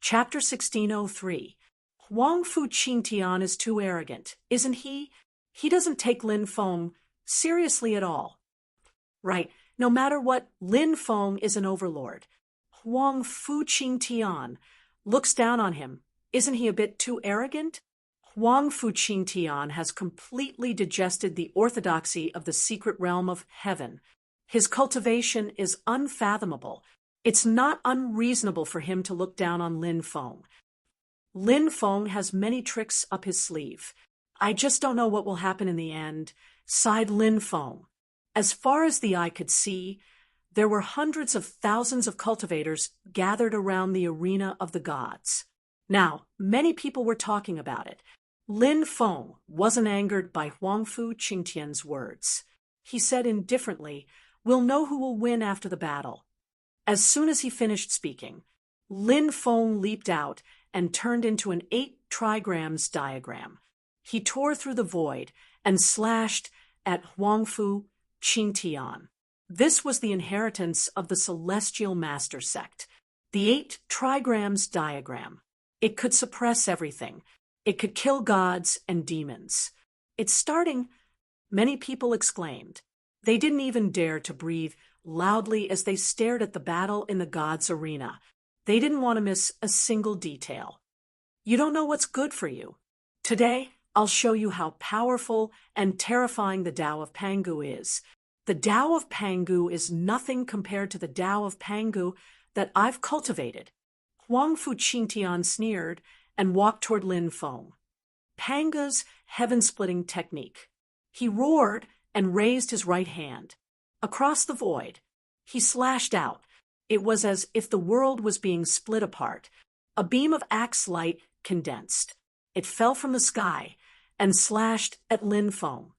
Chapter 1603. Huang Fu Qingtian is too arrogant, isn't he? He doesn't take Lin Feng seriously at all. Right, no matter what, Lin Feng is an overlord. Huang Fu Qingtian looks down on him. Isn't he a bit too arrogant? Huang Fu Qingtian has completely digested the orthodoxy of the secret realm of heaven. His cultivation is unfathomable. It's not unreasonable for him to look down on Lin Feng. Lin Feng has many tricks up his sleeve. I just don't know what will happen in the end, sighed Lin Feng. As far as the eye could see, there were hundreds of thousands of cultivators gathered around the arena of the gods. Now, many people were talking about it. Lin Feng wasn't angered by Huang Fu Qingtian's words. He said indifferently, "We'll know who will win after the battle." As soon as he finished speaking, Lin Feng leaped out and turned into an 8 trigrams diagram. He tore through the void and slashed at Huang Fu Qingtian. This was the inheritance of the Celestial Master sect, the 8 trigrams diagram. It could suppress everything. It could kill gods and demons. "It's starting," many people exclaimed. They didn't even dare to breathe loudly as they stared at the battle in the gods' arena. They didn't want to miss a single detail. You don't know what's good for you. Today, I'll show you how powerful and terrifying the Tao of Pangu is. The Tao of Pangu is nothing compared to the Tao of Pangu that I've cultivated. Huang Fu Qingtian sneered and walked toward Lin Feng. Pangu's heaven-splitting technique. He roared and raised his right hand. Across the void, he slashed out. It was as if the world was being split apart. A beam of axe light condensed. It fell from the sky and slashed at Lin Feng.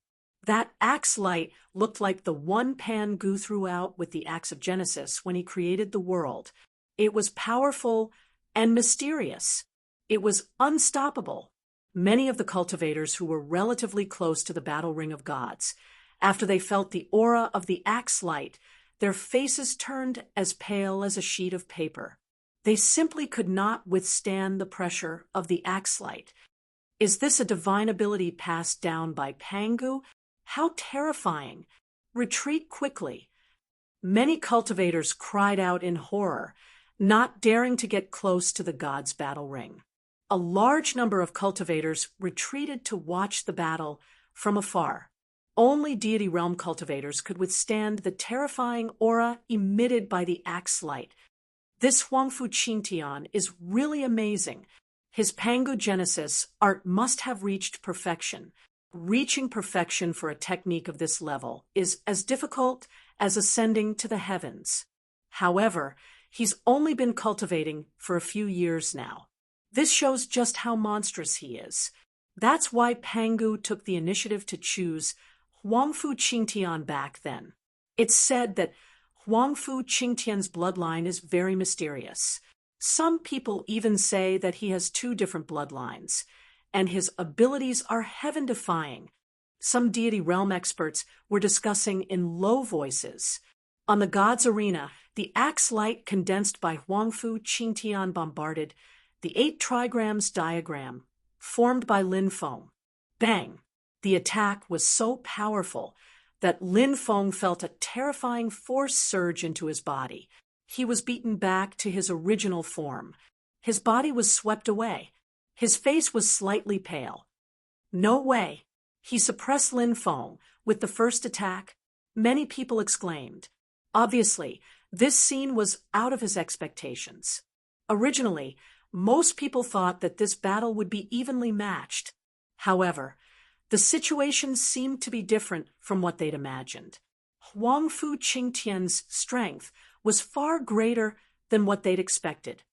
That axe light looked like the one Pangu threw out with the axe of Genesis when he created the world. It was powerful and mysterious. It was unstoppable. Many of the cultivators who were relatively close to the battle ring of gods, after they felt the aura of the axe light, their faces turned as pale as a sheet of paper. They simply could not withstand the pressure of the axe light. Is this a divine ability passed down by Pangu? How terrifying! Retreat quickly. Many cultivators cried out in horror, not daring to get close to the gods' battle ring. A large number of cultivators retreated to watch the battle from afar. Only deity realm cultivators could withstand the terrifying aura emitted by the axe light. This Huang Fu Qingtian is really amazing. His Pangu Genesis art must have reached perfection. Reaching perfection for a technique of this level is as difficult as ascending to the heavens. However, he's only been cultivating for a few years now. This shows just how monstrous he is. That's why Pangu took the initiative to choose Huang Fu Qingtian back then. It's said that Huang Fu Qingtian's bloodline is very mysterious. Some people even say that he has 2 different bloodlines, and his abilities are heaven-defying. Some deity realm experts were discussing in low voices. On the gods' arena, the axe light condensed by Huang Fu Qingtian bombarded the 8 trigrams diagram formed by Lin Feng. Bang! The attack was so powerful that Lin Feng felt a terrifying force surge into his body. He was beaten back to his original form. His body was swept away. His face was slightly pale. No way! He suppressed Lin Feng with the first attack. Many people exclaimed. Obviously, this scene was out of his expectations. Originally, most people thought that this battle would be evenly matched. However, the situation seemed to be different from what they'd imagined. Huang Fu Qingtian's strength was far greater than what they'd expected.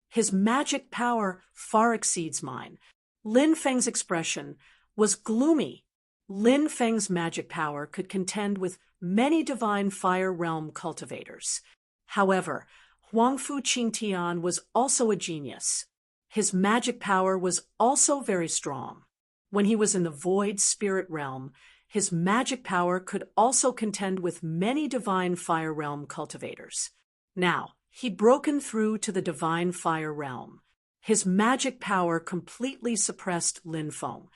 His magic power far exceeds mine. Lin Feng's expression was gloomy. Lin Feng's magic power could contend with many divine fire realm cultivators. However, Huang Fu Qingtian was also a genius. His magic power was also very strong. When he was in the void spirit realm, his magic power could also contend with many divine fire realm cultivators. Now, he'd broken through to the divine fire realm. His magic power completely suppressed Lin Feng.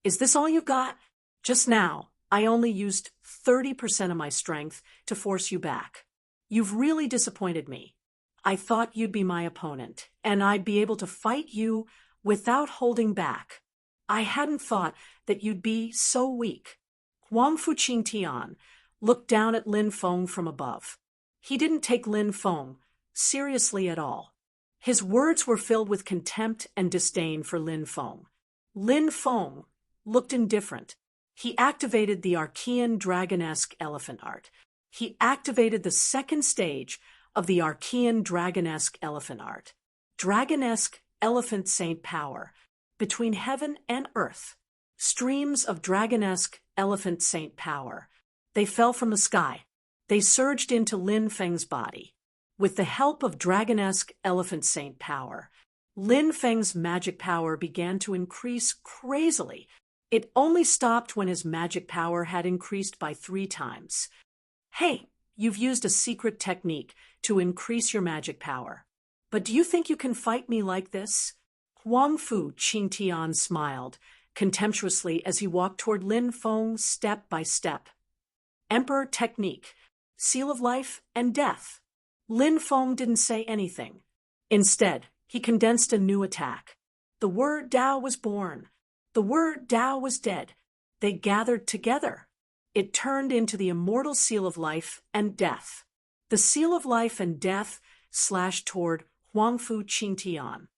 Is this all you've got? Just now, I only used 30% of my strength to force you back. You've really disappointed me. I thought you'd be my opponent, and I'd be able to fight you without holding back. I hadn't thought that you'd be so weak. Huang Fuqing Tian looked down at Lin Feng from above. He didn't take Lin Feng seriously at all. His words were filled with contempt and disdain for Lin Feng. Lin Feng looked indifferent. He activated the Archean Dragonesque Elephant Art. He activated the second stage of the Archean Dragonesque Elephant Art. Dragonesque Elephant Saint Power. Between heaven and earth. Streams of Dragonesque Elephant Saint Power. They fell from the sky. They surged into Lin Feng's body. With the help of Dragonesque Elephant Saint Power, Lin Feng's magic power began to increase crazily. It only stopped when his magic power had increased by 3 times. Hey, you've used a secret technique to increase your magic power. But do you think you can fight me like this? Huang Fuqing Tian smiled contemptuously as he walked toward Lin Feng step by step. Emperor technique, seal of life and death. Lin Feng didn't say anything. Instead, he condensed a new attack. The word Dao was born. The word Dao was dead. They gathered together. It turned into the immortal seal of life and death. The seal of life and death slashed toward Huang Fuqing Tian.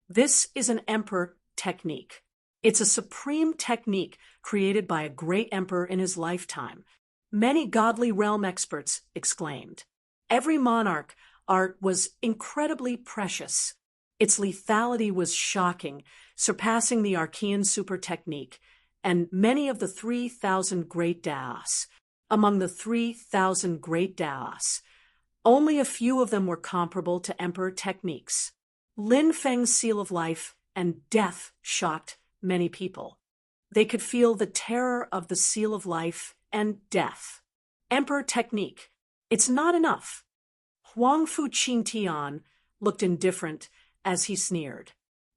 This is an emperor technique. It's a supreme technique created by a great emperor in his lifetime. Many godly realm experts exclaimed. Every monarch art was incredibly precious. Its lethality was shocking, surpassing the Archean super technique, and many of the 3,000 great Daos. Among the 3,000 great Daos, only a few of them were comparable to emperor techniques. Lin Feng's seal of life and death shocked many people. They could feel the terror of the seal of life and death. Emperor technique. It's not enough. Huang Fuqing Tian looked indifferent as he sneered.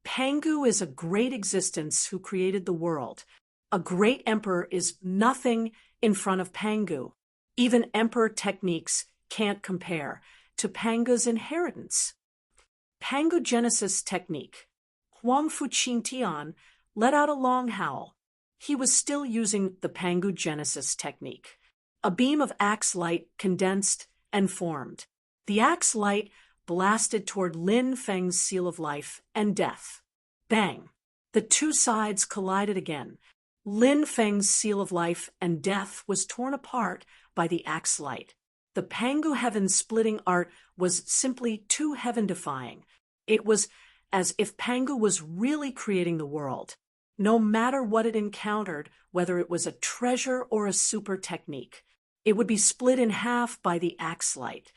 Pangu is a great existence who created the world. A great emperor is nothing in front of Pangu. Even emperor techniques can't compare to Pangu's inheritance. Pangu Genesis technique. Huang Fuqing Tian let out a long howl. He was still using the Pangu Genesis technique. A beam of axe light condensed and formed. The axe light blasted toward Lin Feng's seal of life and death. Bang! The two sides collided again. Lin Feng's seal of life and death was torn apart by the axe light. The Pangu heaven-splitting art was simply too heaven-defying. It was as if Pangu was really creating the world, no matter what it encountered, whether it was a treasure or a super technique. It would be split in half by the axe light.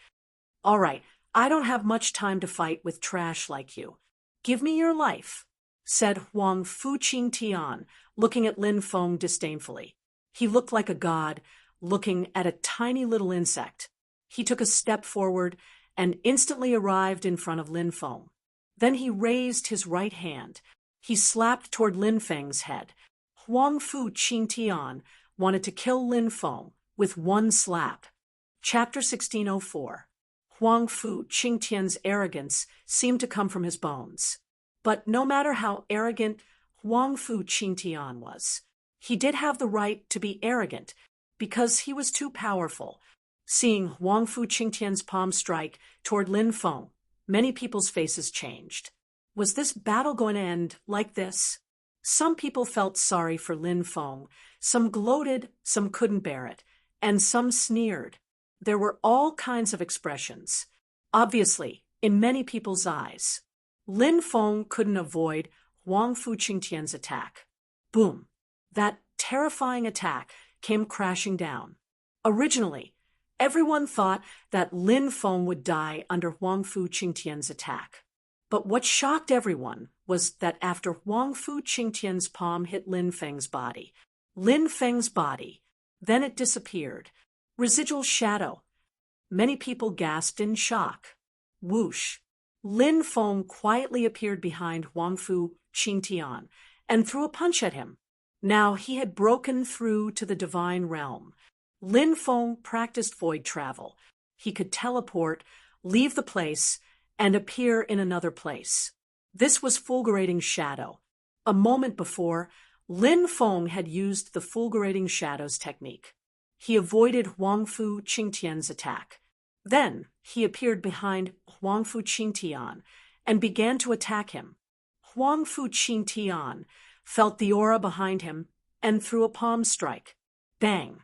All right, I don't have much time to fight with trash like you. Give me your life, said Huang Fuqing Tian, looking at Lin Feng disdainfully. He looked like a god, looking at a tiny little insect. He took a step forward and instantly arrived in front of Lin Feng. Then he raised his right hand. He slapped toward Lin Feng's head. Huang Fuqing Tian wanted to kill Lin Feng with one slap. Chapter 1604. Huang Fuqing Tian's arrogance seemed to come from his bones. But no matter how arrogant Huang Fuqing Tian was, he did have the right to be arrogant because he was too powerful. Seeing Huang Fuqing Tian's palm strike toward Lin Feng, many people's faces changed. Was this battle going to end like this? Some people felt sorry for Lin Feng, some gloated, some couldn't bear it, and some sneered. There were all kinds of expressions. Obviously, in many people's eyes, Lin Feng couldn't avoid Huang Fuqing Tian's attack. Boom! That terrifying attack came crashing down. Originally, everyone thought that Lin Feng would die under Huang Fuqing Tian's attack. But what shocked everyone was that after Huang Fuqing Tian's palm hit Lin Feng's body, then it disappeared. Residual shadow. Many people gasped in shock. Whoosh! Lin Feng quietly appeared behind Huang Fu Qingtian and threw a punch at him. Now he had broken through to the divine realm. Lin Feng practiced void travel. He could teleport, leave the place, and appear in another place. This was fulgurating shadow. A moment before, Lin Feng had used the fulgurating shadows technique. He avoided Huang Fu Qingtian's attack. Then he appeared behind Huang Fu Qingtian and began to attack him. Huang Fu Qingtian felt the aura behind him and threw a palm strike. Bang!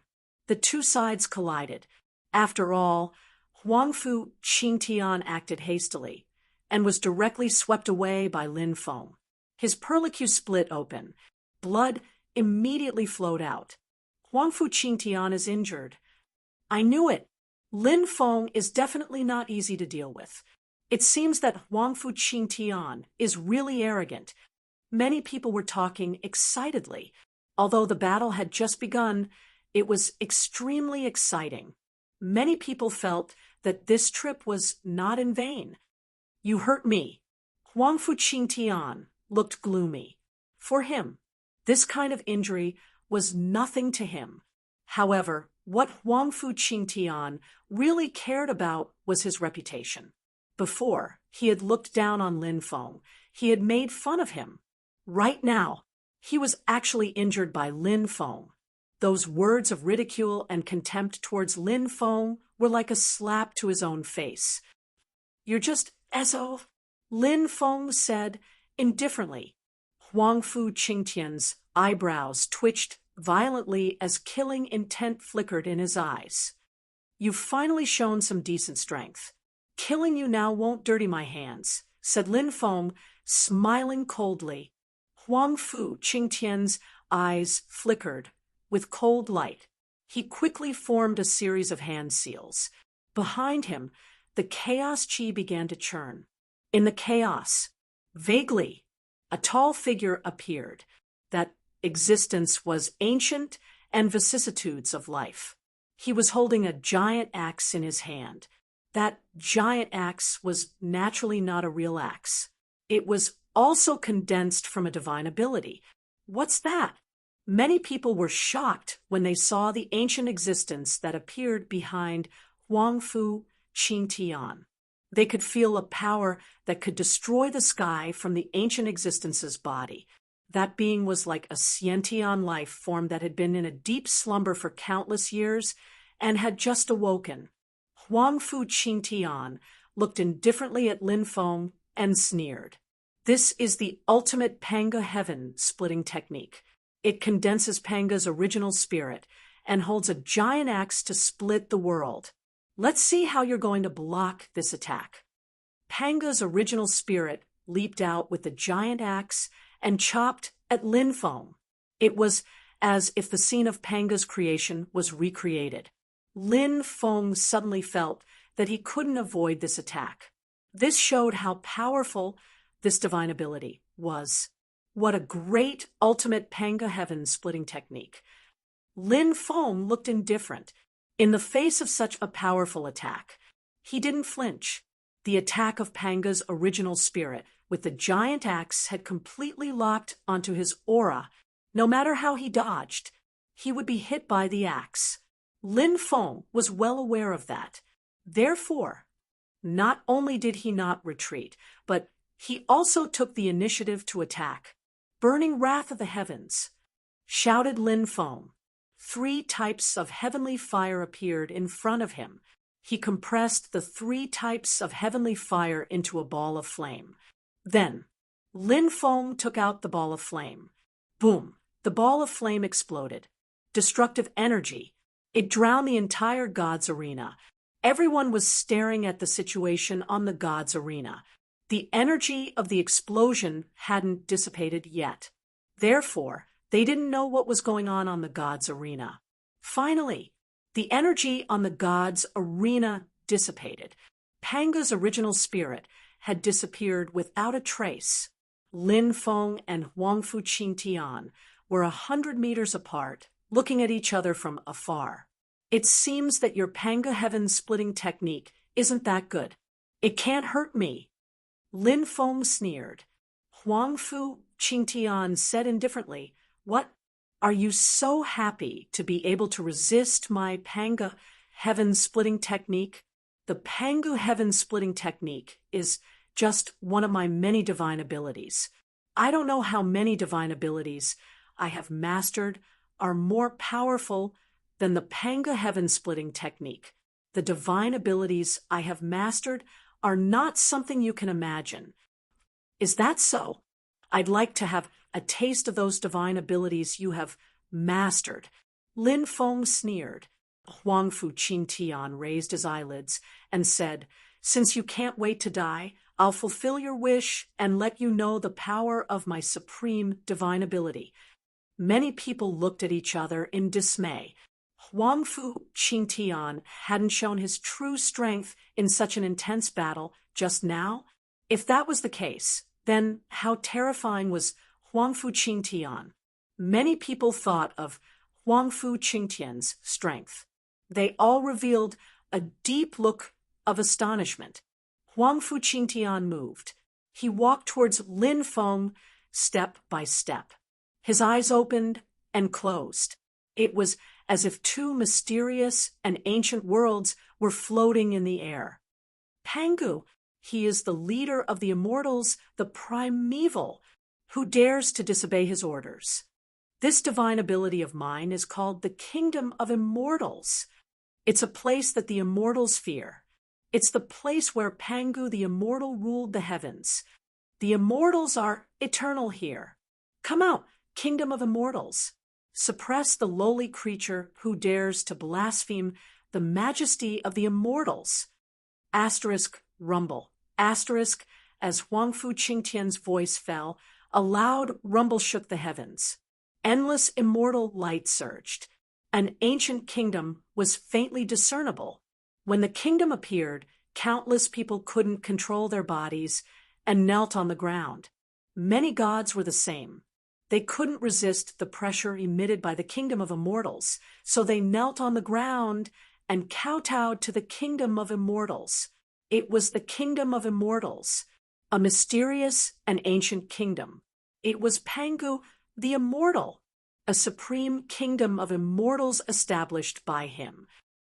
The two sides collided. After all, Huang Fu Qingtian acted hastily and was directly swept away by Lin Feng. His perlicue split open. Blood immediately flowed out. Huang Fu Qingtian is injured. I knew it. Lin Feng is definitely not easy to deal with. It seems that Huang Fu Qingtian is really arrogant. Many people were talking excitedly. Although the battle had just begun, it was extremely exciting. Many people felt that this trip was not in vain. You hurt me. Huang Fu Qingtian looked gloomy. For him, this kind of injury was nothing to him. However, what Huang Fu Qingtian really cared about was his reputation. Before, he had looked down on Lin Feng. He had made fun of him. Right now, he was actually injured by Lin Feng. Those words of ridicule and contempt towards Lin Feng were like a slap to his own face. You're just SO, Lin Feng said indifferently. Huang Fu Qingtian's eyebrows twitched violently as killing intent flickered in his eyes. You've finally shown some decent strength. Killing you now won't dirty my hands, said Lin Feng, smiling coldly. Huang Fu Qingtian's eyes flickered with cold light. He quickly formed a series of hand seals. Behind him, the chaos chi began to churn. In the chaos, vaguely, a tall figure appeared. That existence was ancient and vicissitudes of life. He was holding a giant axe in his hand. That giant axe was naturally not a real axe. It was also condensed from a divine ability. What's that? Many people were shocked when they saw the ancient existence that appeared behind Huang Fu Qingtian. They could feel a power that could destroy the sky from the ancient existence's body. That being was like a sentient life form that had been in a deep slumber for countless years and had just awoken. Huang Fu Qingtian looked indifferently at Lin Feng and sneered. This is the ultimate Panga heaven splitting technique. It condenses Panga's original spirit and holds a giant axe to split the world. Let's see how you're going to block this attack. Panga's original spirit leaped out with the giant axe and chopped at Lin Feng. It was as if the scene of Panga's creation was recreated. Lin Feng suddenly felt that he couldn't avoid this attack. This showed how powerful this divine ability was. What a great ultimate Panga heaven splitting technique. Lin Feng looked indifferent. In the face of such a powerful attack, he didn't flinch. The attack of Panga's original spirit with the giant axe had completely locked onto his aura. No matter how he dodged, he would be hit by the axe. Lin Feng was well aware of that. Therefore, not only did he not retreat, but he also took the initiative to attack. Burning wrath of the heavens, shouted Lin Feng. 3 types of heavenly fire appeared in front of him. He compressed the 3 types of heavenly fire into a ball of flame. Then, Lin Feng took out the ball of flame. Boom! The ball of flame exploded. Destructive energy. It drowned the entire God's arena. Everyone was staring at the situation on the God's arena. The energy of the explosion hadn't dissipated yet. Therefore, they didn't know what was going on the God's arena. Finally, the energy on the God's arena dissipated. Panga's original spirit had disappeared without a trace. Lin Feng and Huang Fu Qingtian were 100 meters apart, looking at each other from afar. It seems that your Panga heaven splitting technique isn't that good. It can't hurt me. Lin Feng sneered. Huang Fu Qingtian said indifferently, "What? Are you so happy to be able to resist my Panga heaven-splitting technique?" The Pangu heaven-splitting technique is just one of my many divine abilities. I don't know how many divine abilities I have mastered are more powerful than the Panga heaven-splitting technique. The divine abilities I have mastered are not something you can imagine. Is that so? I'd like to have a taste of those divine abilities you have mastered. Lin Feng sneered. Huang Fu Qingtian raised his eyelids and said, "Since you can't wait to die, I'll fulfill your wish and let you know the power of my supreme divine ability." Many people looked at each other in dismay. Huang Fu Qingtian hadn't shown his true strength in such an intense battle just now. If that was the case, then how terrifying was Huang Fu Qingtian? Many people thought of Huang Fu Qingtian's strength. They all revealed a deep look of astonishment. Huang Fu Qingtian moved. He walked towards Lin Feng step by step. His eyes opened and closed. It was as if two mysterious and ancient worlds were floating in the air. Pangu, he is the leader of the immortals, the primeval. Who dares to disobey his orders? This divine ability of mine is called the Kingdom of Immortals. It's a place that the immortals fear. It's the place where Pangu the immortal ruled the heavens. The immortals are eternal here. Come out, Kingdom of Immortals. Suppress the lowly creature who dares to blaspheme the majesty of the immortals. Asterisk rumble. Asterisk, as Huang Fu Qingtian's voice fell, a loud rumble shook the heavens. Endless immortal light surged. An ancient kingdom was faintly discernible. When the kingdom appeared, countless people couldn't control their bodies and knelt on the ground. Many gods were the same. They couldn't resist the pressure emitted by the kingdom of immortals, so they knelt on the ground and kowtowed to the kingdom of immortals. It was the kingdom of immortals, a mysterious and ancient kingdom. It was Pangu the immortal, a supreme kingdom of immortals established by him.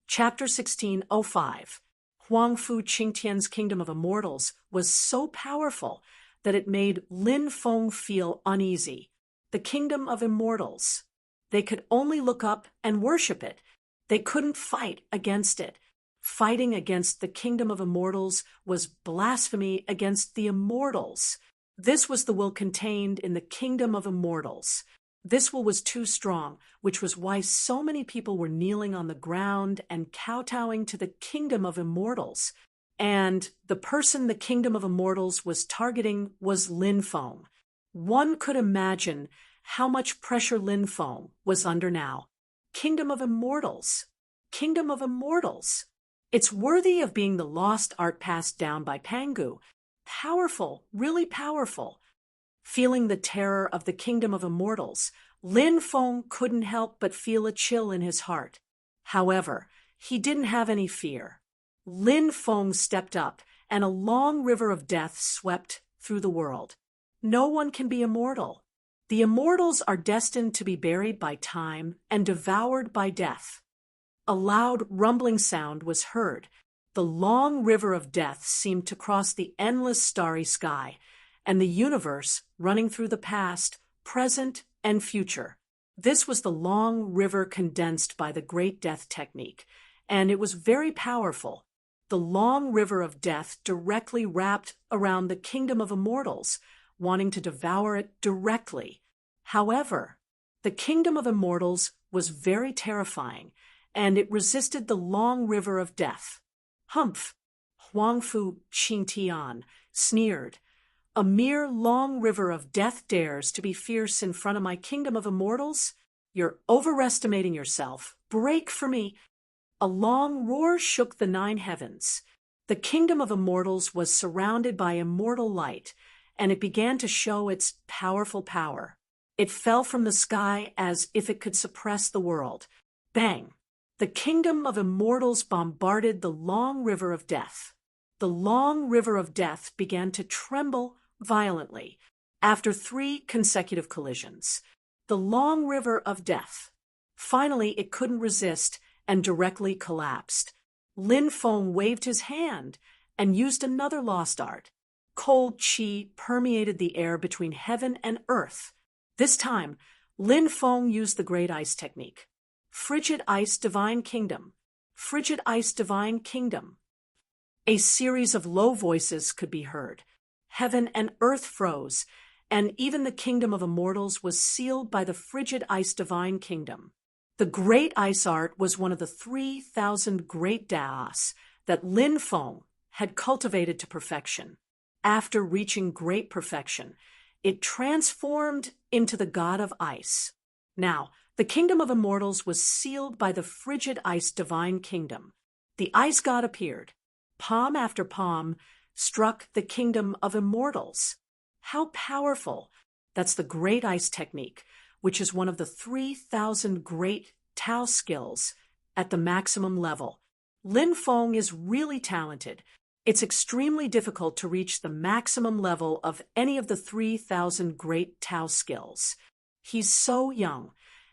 Chapter 16:05. Huang Fu Qingtian's kingdom of immortals was so powerful that it made Lin Feng feel uneasy. The kingdom of immortals. They could only look up and worship it. They couldn't fight against it. Fighting against the kingdom of immortals was blasphemy against the immortals. This was the will contained in the kingdom of immortals. This will was too strong, which was why so many people were kneeling on the ground and kowtowing to the kingdom of immortals. And the person the kingdom of immortals was targeting was Lin Feng. One could imagine how much pressure Lin Feng was under now. Kingdom of Immortals. Kingdom of Immortals. It's worthy of being the lost art passed down by Pangu. Powerful, really powerful. Feeling the terror of the Kingdom of Immortals, Lin Feng couldn't help but feel a chill in his heart. However, he didn't have any fear. Lin Feng stepped up, and a long river of death swept through the world. No one can be immortal. The immortals are destined to be buried by time and devoured by death. A loud rumbling sound was heard. The long river of death seemed to cross the endless starry sky, and the universe running through the past, present, and future. This was the long river condensed by the Great Death Technique, and it was very powerful. The long river of death directly wrapped around the kingdom of immortals, wanting to devour it directly. However, the kingdom of immortals was very terrifying, and it resisted the long river of death. Humph! Huang Fu Qingtian sneered. A mere long river of death dares to be fierce in front of my kingdom of immortals? You're overestimating yourself. Break for me. A long roar shook the 9 heavens. The kingdom of immortals was surrounded by immortal light, and it began to show its powerful power. It fell from the sky as if it could suppress the world. Bang! The kingdom of immortals bombarded the long river of death. the long river of death began to tremble violently after 3 consecutive collisions. The long river of death. Finally, it couldn't resist and directly collapsed. Lin Feng waved his hand and used another lost art. Cold qi permeated the air between heaven and earth. This time, Lin Feng used the Great Ice technique. Frigid ice, divine kingdom. Frigid ice, divine kingdom. A series of low voices could be heard. Heaven and earth froze, and even the kingdom of immortals was sealed by the frigid ice divine kingdom. The Great Ice Art was one of the 3,000 great daos that Lin Feng had cultivated to perfection. After reaching great perfection, it transformed into the god of ice. Now, the kingdom of immortals was sealed by the frigid ice divine kingdom. The ice god appeared. Palm after palm struck the kingdom of immortals. How powerful! That's the Great Ice technique, which is one of the 3,000 great Tao skills at the maximum level. Lin Feng is really talented. It's extremely difficult to reach the maximum level of any of the 3,000 great Tao skills. He's so young,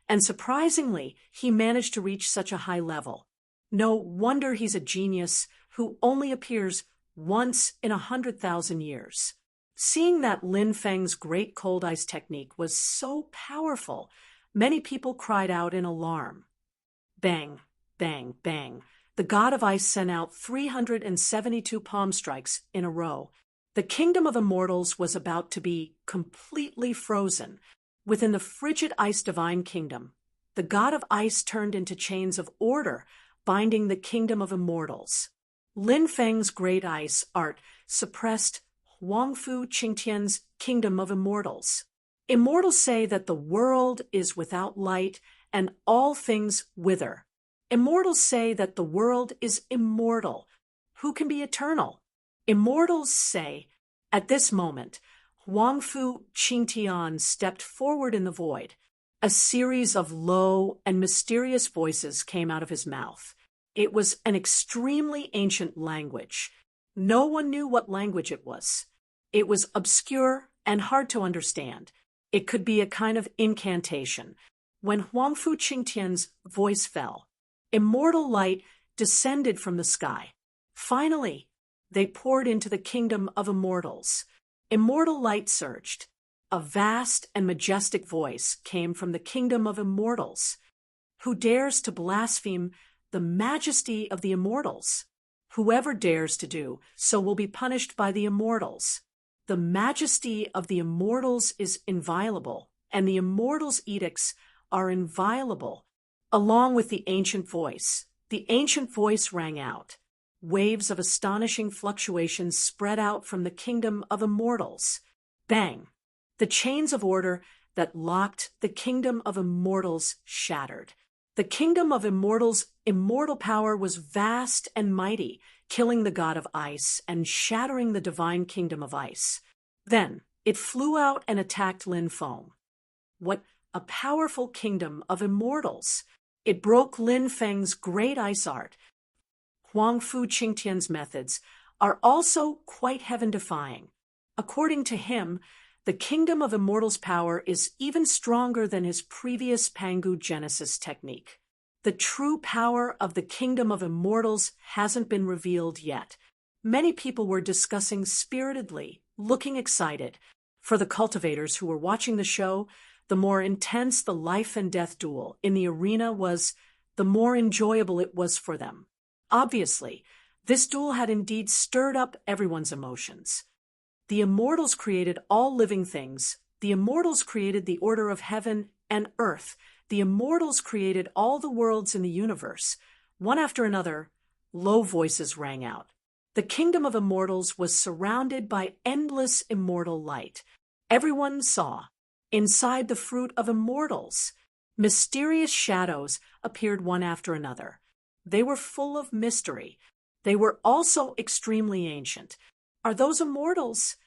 and surprisingly, he managed to reach such a high level. No wonder he's a genius who only appears once in 100,000 years. Seeing that Lin Feng's great cold ice technique was so powerful, many people cried out in alarm. Bang, bang, bang. The god of ice sent out 372 palm strikes in a row. The kingdom of immortals was about to be completely frozen. Within the frigid ice divine kingdom, the god of ice turned into chains of order, binding the kingdom of immortals. Lin Feng's great ice art suppressed Huangfu Qingtian's kingdom of immortals. Immortals say that the world is without light and all things wither. Immortals say that the world is immortal. Who can be eternal? Immortals say, at this moment, Huangfu Qingtian stepped forward in the void. A series of low and mysterious voices came out of his mouth. It was an extremely ancient language. No one knew what language it was. It was obscure and hard to understand. It could be a kind of incantation. When Huangfu Qingtian's voice fell, immortal light descended from the sky. Finally, they poured into the kingdom of immortals. Immortal light surged. A vast and majestic voice came from the kingdom of immortals. Who dares to blaspheme the majesty of the immortals? Whoever dares to do so will be punished by the immortals. The majesty of the immortals is inviolable, and the immortals' edicts are inviolable. Along with the ancient voice rang out. Waves of astonishing fluctuations spread out from the kingdom of immortals. Bang! The chains of order that locked the kingdom of immortals shattered. The kingdom of immortals' immortal power was vast and mighty, killing the god of ice and shattering the divine kingdom of ice. Then it flew out and attacked Lin Feng. What a powerful kingdom of immortals! It broke Lin Feng's great ice art. Huangfu Qingtian's methods are also quite heaven-defying. According to him, the kingdom of immortals' power is even stronger than his previous Pangu Genesis technique. The true power of the kingdom of immortals hasn't been revealed yet. Many people were discussing spiritedly, looking excited. For the cultivators who were watching the show, the more intense the life and death duel in the arena was, the more enjoyable it was for them. Obviously, this duel had indeed stirred up everyone's emotions. The immortals created all living things. The immortals created the order of heaven and earth. The immortals created all the worlds in the universe. One after another, low voices rang out. The kingdom of immortals was surrounded by endless immortal light. Everyone saw. Inside the fruit of immortals, mysterious shadows appeared one after another. They were full of mystery. They were also extremely ancient. Are those immortals?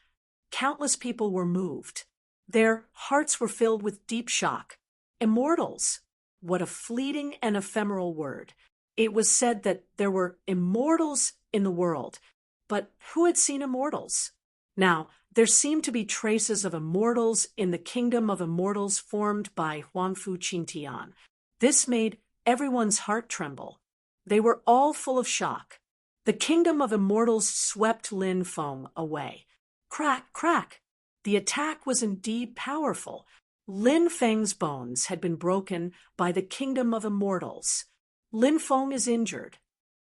Countless people were moved. Their hearts were filled with deep shock. Immortals. What a fleeting and ephemeral word. It was said that there were immortals in the world. But who had seen immortals? Now, there seemed to be traces of immortals in the kingdom of immortals formed by Huangfu Qingtian. This made everyone's heart tremble. They were all full of shock. The kingdom of immortals swept Lin Feng away. Crack, crack! The attack was indeed powerful. Lin Feng's bones had been broken by the kingdom of immortals. Lin Feng is injured.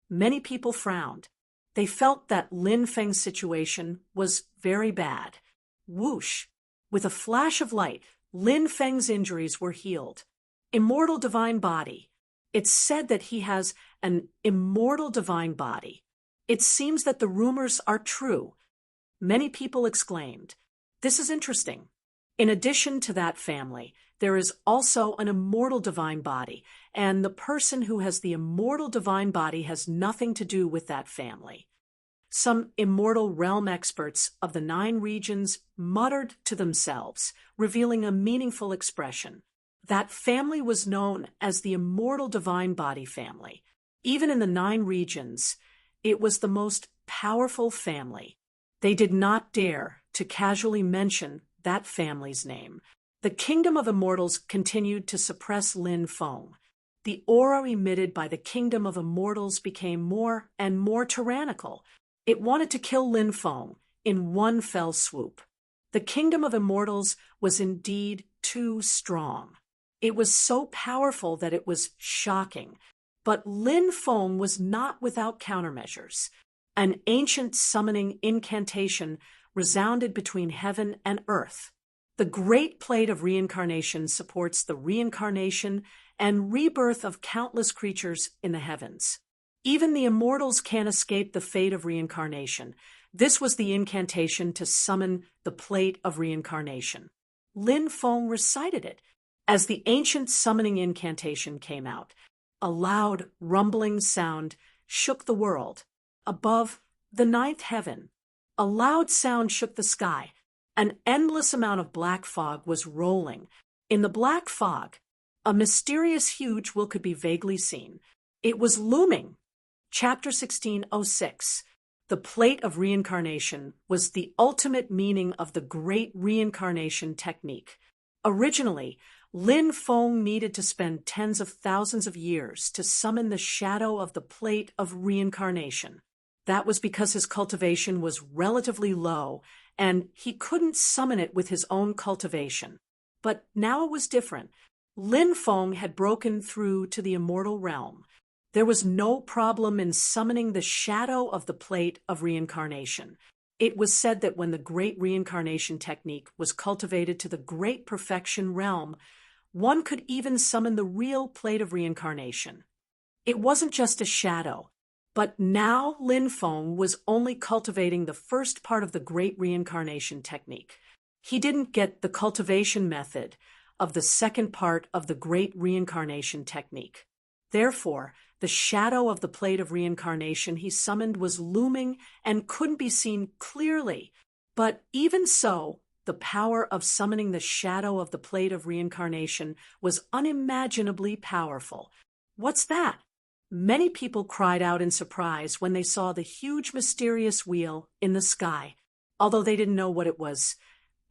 Many people frowned. They felt that Lin Feng's situation was very bad. Whoosh! With a flash of light, Lin Feng's injuries were healed. Immortal divine body. It's said that he has an immortal divine body. It seems that the rumors are true. Many people exclaimed, "This is interesting." In addition to that family, there is also an immortal divine body, and the person who has the immortal divine body has nothing to do with that family. Some immortal realm experts of the 9 regions muttered to themselves, revealing a meaningful expression. That family was known as the immortal divine body family. Even in the 9 regions, it was the most powerful family. They did not dare to casually mention that family's name. The kingdom of immortals continued to suppress Lin Feng. The aura emitted by the kingdom of immortals became more and more tyrannical. It wanted to kill Lin Feng in one fell swoop. The kingdom of immortals was indeed too strong. It was so powerful that it was shocking. But Lin Feng was not without countermeasures. An ancient summoning incantation resounded between heaven and earth. The great plate of reincarnation supports the reincarnation and rebirth of countless creatures in the heavens. Even the immortals can't escape the fate of reincarnation. This was the incantation to summon the plate of reincarnation. Lin Feng recited it. As the ancient summoning incantation came out, a loud, rumbling sound shook the world. Above the 9th heaven, a loud sound shook the sky. An endless amount of black fog was rolling. In the black fog, a mysterious huge will could be vaguely seen. It was looming. Chapter 1606. The plate of reincarnation was the ultimate meaning of the great reincarnation technique. Originally, Lin Feng needed to spend tens of thousands of years to summon the shadow of the plate of reincarnation. That was because his cultivation was relatively low, and he couldn't summon it with his own cultivation. But now it was different. Lin Feng had broken through to the immortal realm. There was no problem in summoning the shadow of the plate of reincarnation. It was said that when the great reincarnation technique was cultivated to the great perfection realm, one could even summon the real plate of reincarnation. It wasn't just a shadow, but now Lin Feng was only cultivating the first part of the great reincarnation technique. He didn't get the cultivation method of the second part of the great reincarnation technique. Therefore, the shadow of the plate of reincarnation he summoned was looming and couldn't be seen clearly. But even so, the power of summoning the shadow of the plate of reincarnation was unimaginably powerful. What's that? Many people cried out in surprise when they saw the huge mysterious wheel in the sky. Although they didn't know what it was,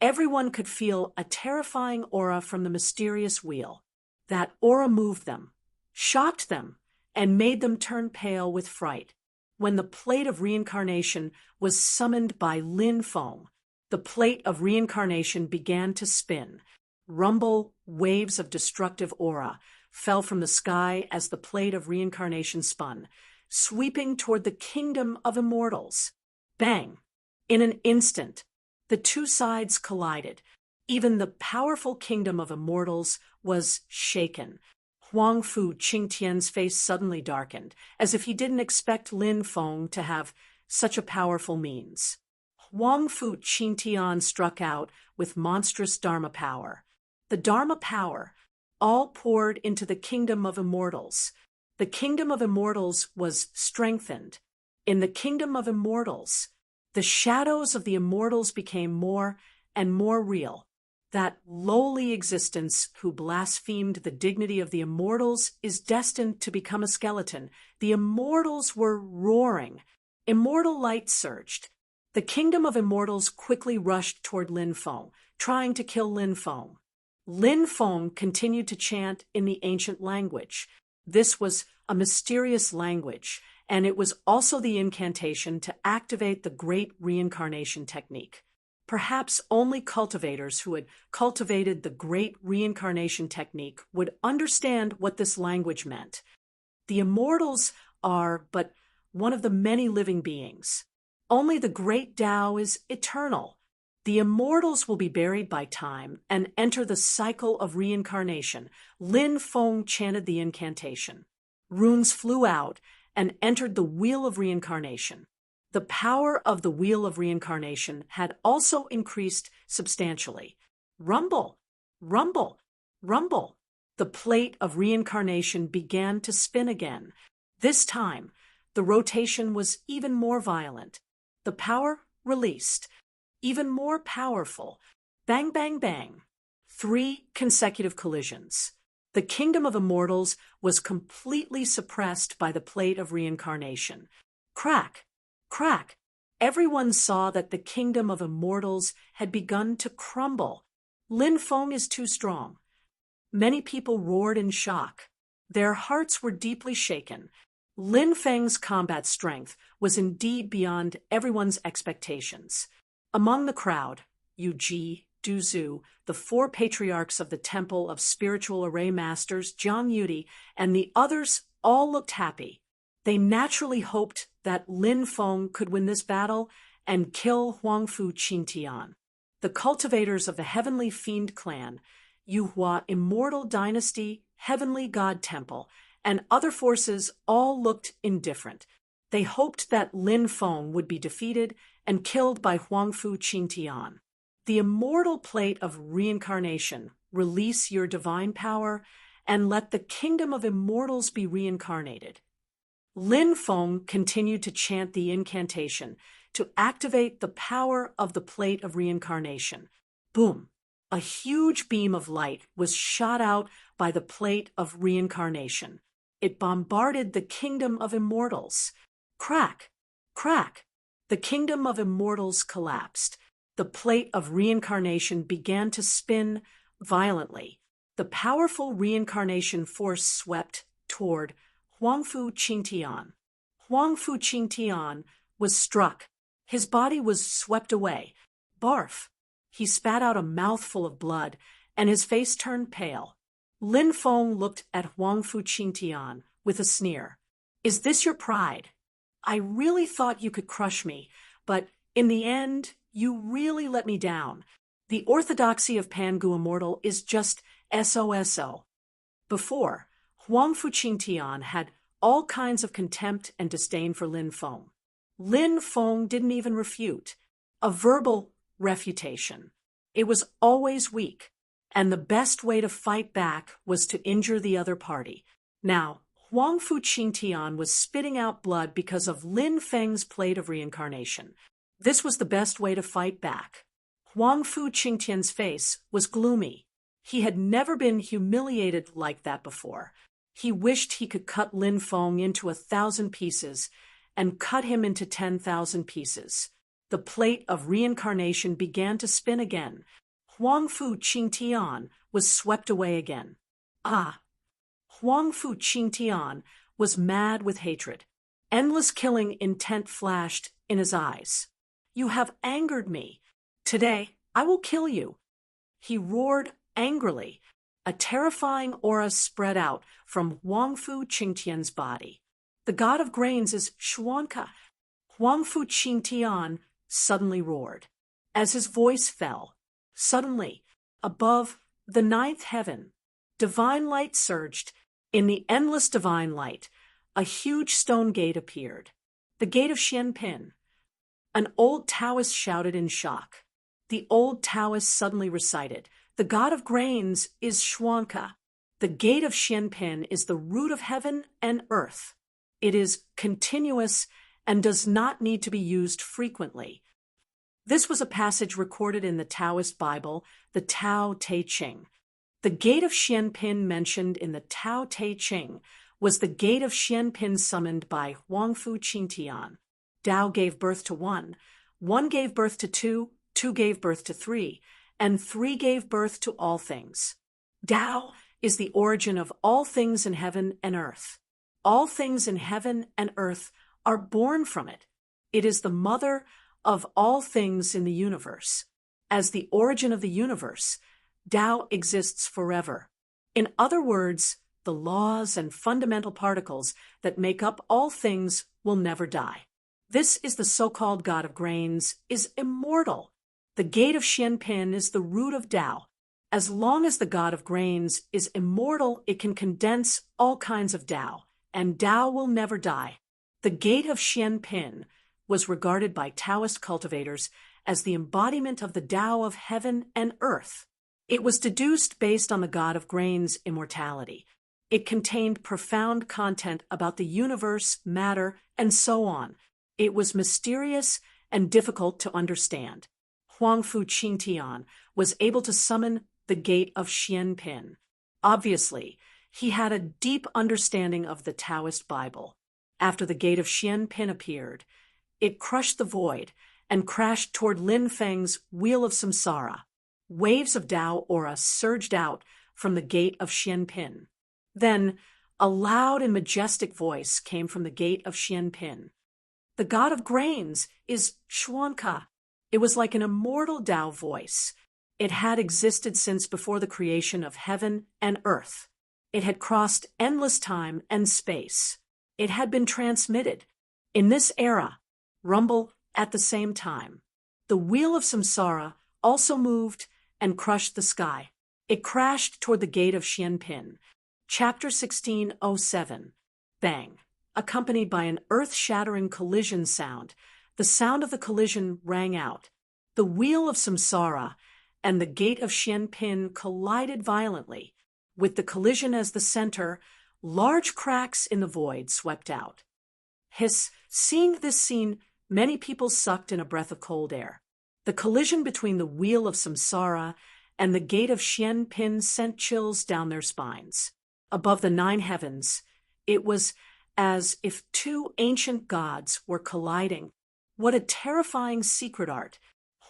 everyone could feel a terrifying aura from the mysterious wheel. That aura moved them, shocked them, and made them turn pale with fright. When the plate of reincarnation was summoned by Lin Feng, the plate of reincarnation began to spin. Rumble waves of destructive aura fell from the sky as the plate of reincarnation spun, sweeping toward the kingdom of immortals. Bang! In an instant, the two sides collided. Even the powerful kingdom of immortals was shaken. Huangfu Qingtian's face suddenly darkened, as if he didn't expect Lin Feng to have such a powerful means. Huangfu Qingtian struck out with monstrous Dharma power. The Dharma power all poured into the kingdom of immortals. The kingdom of immortals was strengthened. In the kingdom of immortals, the shadows of the immortals became more and more real. That lowly existence who blasphemed the dignity of the immortals is destined to become a skeleton. The immortals were roaring. Immortal light surged. The kingdom of immortals quickly rushed toward Lin Feng, trying to kill Lin Feng. Lin Feng continued to chant in the ancient language. This was a mysterious language, and it was also the incantation to activate the great reincarnation technique. Perhaps only cultivators who had cultivated the great reincarnation technique would understand what this language meant. The immortals are but one of the many living beings. Only the great Tao is eternal. The immortals will be buried by time and enter the cycle of reincarnation. Lin Feng chanted the incantation. Runes flew out and entered the wheel of reincarnation. The power of the wheel of reincarnation had also increased substantially. Rumble, rumble, rumble. The plate of reincarnation began to spin again. This time, the rotation was even more violent. The power released, even more powerful. Bang, bang, bang. 3 consecutive collisions. The kingdom of immortals was completely suppressed by the plate of reincarnation. Crack, crack. Everyone saw that the kingdom of immortals had begun to crumble. Lin Feng is too strong. Many people roared in shock. Their hearts were deeply shaken. Lin Feng's combat strength was indeed beyond everyone's expectations. Among the crowd, Yu Ji, Du Zhu, the 4 patriarchs of the Temple of Spiritual Array Masters, Jiang Yudi, and the others all looked happy. They naturally hoped that Lin Feng could win this battle and kill Huangfu Qingtian. The cultivators of the Heavenly Fiend clan, Yuhua Immortal Dynasty, Heavenly God Temple, and other forces all looked indifferent. They hoped that Lin Feng would be defeated and killed by Huangfu Qingtian. The immortal plate of reincarnation, release your divine power, and let the kingdom of immortals be reincarnated. Lin Feng continued to chant the incantation to activate the power of the plate of reincarnation. Boom! A huge beam of light was shot out by the plate of reincarnation. It bombarded the kingdom of immortals. Crack! Crack! The kingdom of immortals collapsed. The plate of reincarnation began to spin violently. The powerful reincarnation force swept toward Huangfu Qingtian. Huangfu Qingtian was struck. His body was swept away. Barf! He spat out a mouthful of blood, and his face turned pale. Lin Feng looked at Huangfu Qingtian with a sneer. "Is this your pride? I really thought you could crush me, but in the end, you really let me down. The orthodoxy of Pangu Immortal is just SOSO. Before, Huangfu Qingtian had all kinds of contempt and disdain for Lin Feng. Lin Feng didn't even refute. A verbal refutation. It was always weak, and the best way to fight back was to injure the other party. Now, Huangfu Qingtian was spitting out blood because of Lin Feng's plate of reincarnation. This was the best way to fight back. Huangfu Qingtian's face was gloomy. He had never been humiliated like that before. He wished he could cut Lin Feng into 1,000 pieces and cut him into 10,000 pieces. The plate of reincarnation began to spin again. Huangfu Qingtian was swept away again. Ah! Huangfu Qingtian was mad with hatred. Endless killing intent flashed in his eyes. "You have angered me. Today, I will kill you." He roared angrily. A terrifying aura spread out from Huangfu Qingtian's body. "The god of grains is Xuanca." Huangfu Qingtian suddenly roared. As his voice fell, suddenly, above the 9th heaven, divine light surged. In the endless divine light, a huge stone gate appeared. The gate of Xianpin. An old Taoist shouted in shock. The old Taoist suddenly recited, "The god of grains is Xuanca. The gate of Xianpin is the root of heaven and earth. It is continuous and does not need to be used frequently." This was a passage recorded in the Taoist Bible, the Tao Te Ching. The gate of Xianpin mentioned in the Tao Te Ching was the gate of Xianpin summoned by Huangfu Qingtian. Tao gave birth to one, one gave birth to two, two gave birth to three, and three gave birth to all things. Tao is the origin of all things in heaven and earth. All things in heaven and earth are born from it. It is the mother of all things in the universe. As the origin of the universe, Tao exists forever. In other words, the laws and fundamental particles that make up all things will never die. This is the so-called God of grains, is immortal. The gate of Xianpin is the root of Tao. As long as the God of grains is immortal, it can condense all kinds of Tao, and Tao will never die. The gate of Xianpin was regarded by Taoist cultivators as the embodiment of the Tao of heaven and earth. It was deduced based on the God of grains' immortality. It contained profound content about the universe, matter, and so on. It was mysterious and difficult to understand. Huangfu Qingtian was able to summon the gate of Xianpin. Obviously, he had a deep understanding of the Taoist Bible. After the gate of Xianpin appeared, it crushed the void and crashed toward Lin Feng's wheel of samsara. Waves of Tao aura surged out from the gate of Xianpin. Then, a loud and majestic voice came from the gate of Xianpin. The God of grains is Xuanca. It was like an immortal Tao voice. It had existed since before the creation of heaven and earth. It had crossed endless time and space. It had been transmitted. In this era, rumble at the same time. The wheel of samsara also moved and crushed the sky. It crashed toward the gate of Xianpin. Chapter 16:07. Bang. Accompanied by an earth-shattering collision sound. The sound of the collision rang out. The wheel of samsara and the gate of Xianpin collided violently. With the collision as the center, large cracks in the void swept out. Hiss. Seeing this scene, many people sucked in a breath of cold air. The collision between the wheel of samsara and the gate of Xianpin sent chills down their spines. Above the 9 heavens, it was as if two ancient gods were colliding. What a terrifying secret art!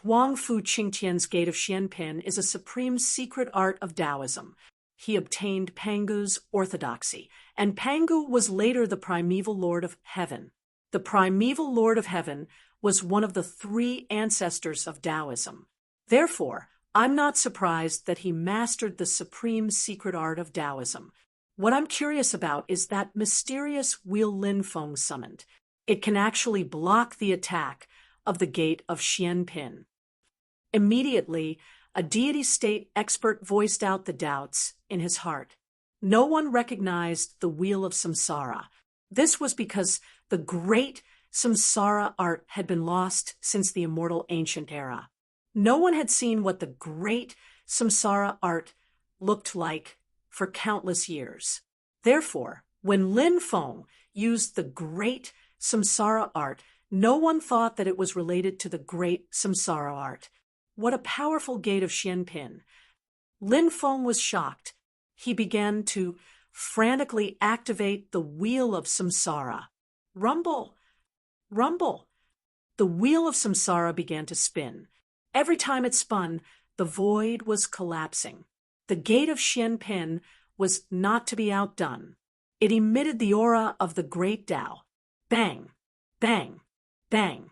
Huangfu Qingtian's gate of Xianpin is a supreme secret art of Taoism. He obtained Pangu's orthodoxy, and Pangu was later the primeval Lord of Heaven. The primeval Lord of Heaven was one of the 3 ancestors of Taoism. Therefore, I'm not surprised that he mastered the supreme secret art of Taoism. What I'm curious about is that mysterious wheel Lin Feng summoned. It can actually block the attack of the gate of Xianpin. Immediately, a deity state expert voiced out the doubts in his heart. No one recognized the wheel of samsara. This was because the great samsara art had been lost since the immortal ancient era. No one had seen what the great samsara art looked like for countless years. Therefore, when Lin Feng used the great samsara art, no one thought that it was related to the great samsara art. What a powerful gate of Xianpin! Lin Feng was shocked. He began to frantically activate the wheel of samsara. Rumble! Rumble! The wheel of samsara began to spin. Every time it spun, the void was collapsing. The gate of Xianpin was not to be outdone. It emitted the aura of the great Tao. Bang! Bang! Bang!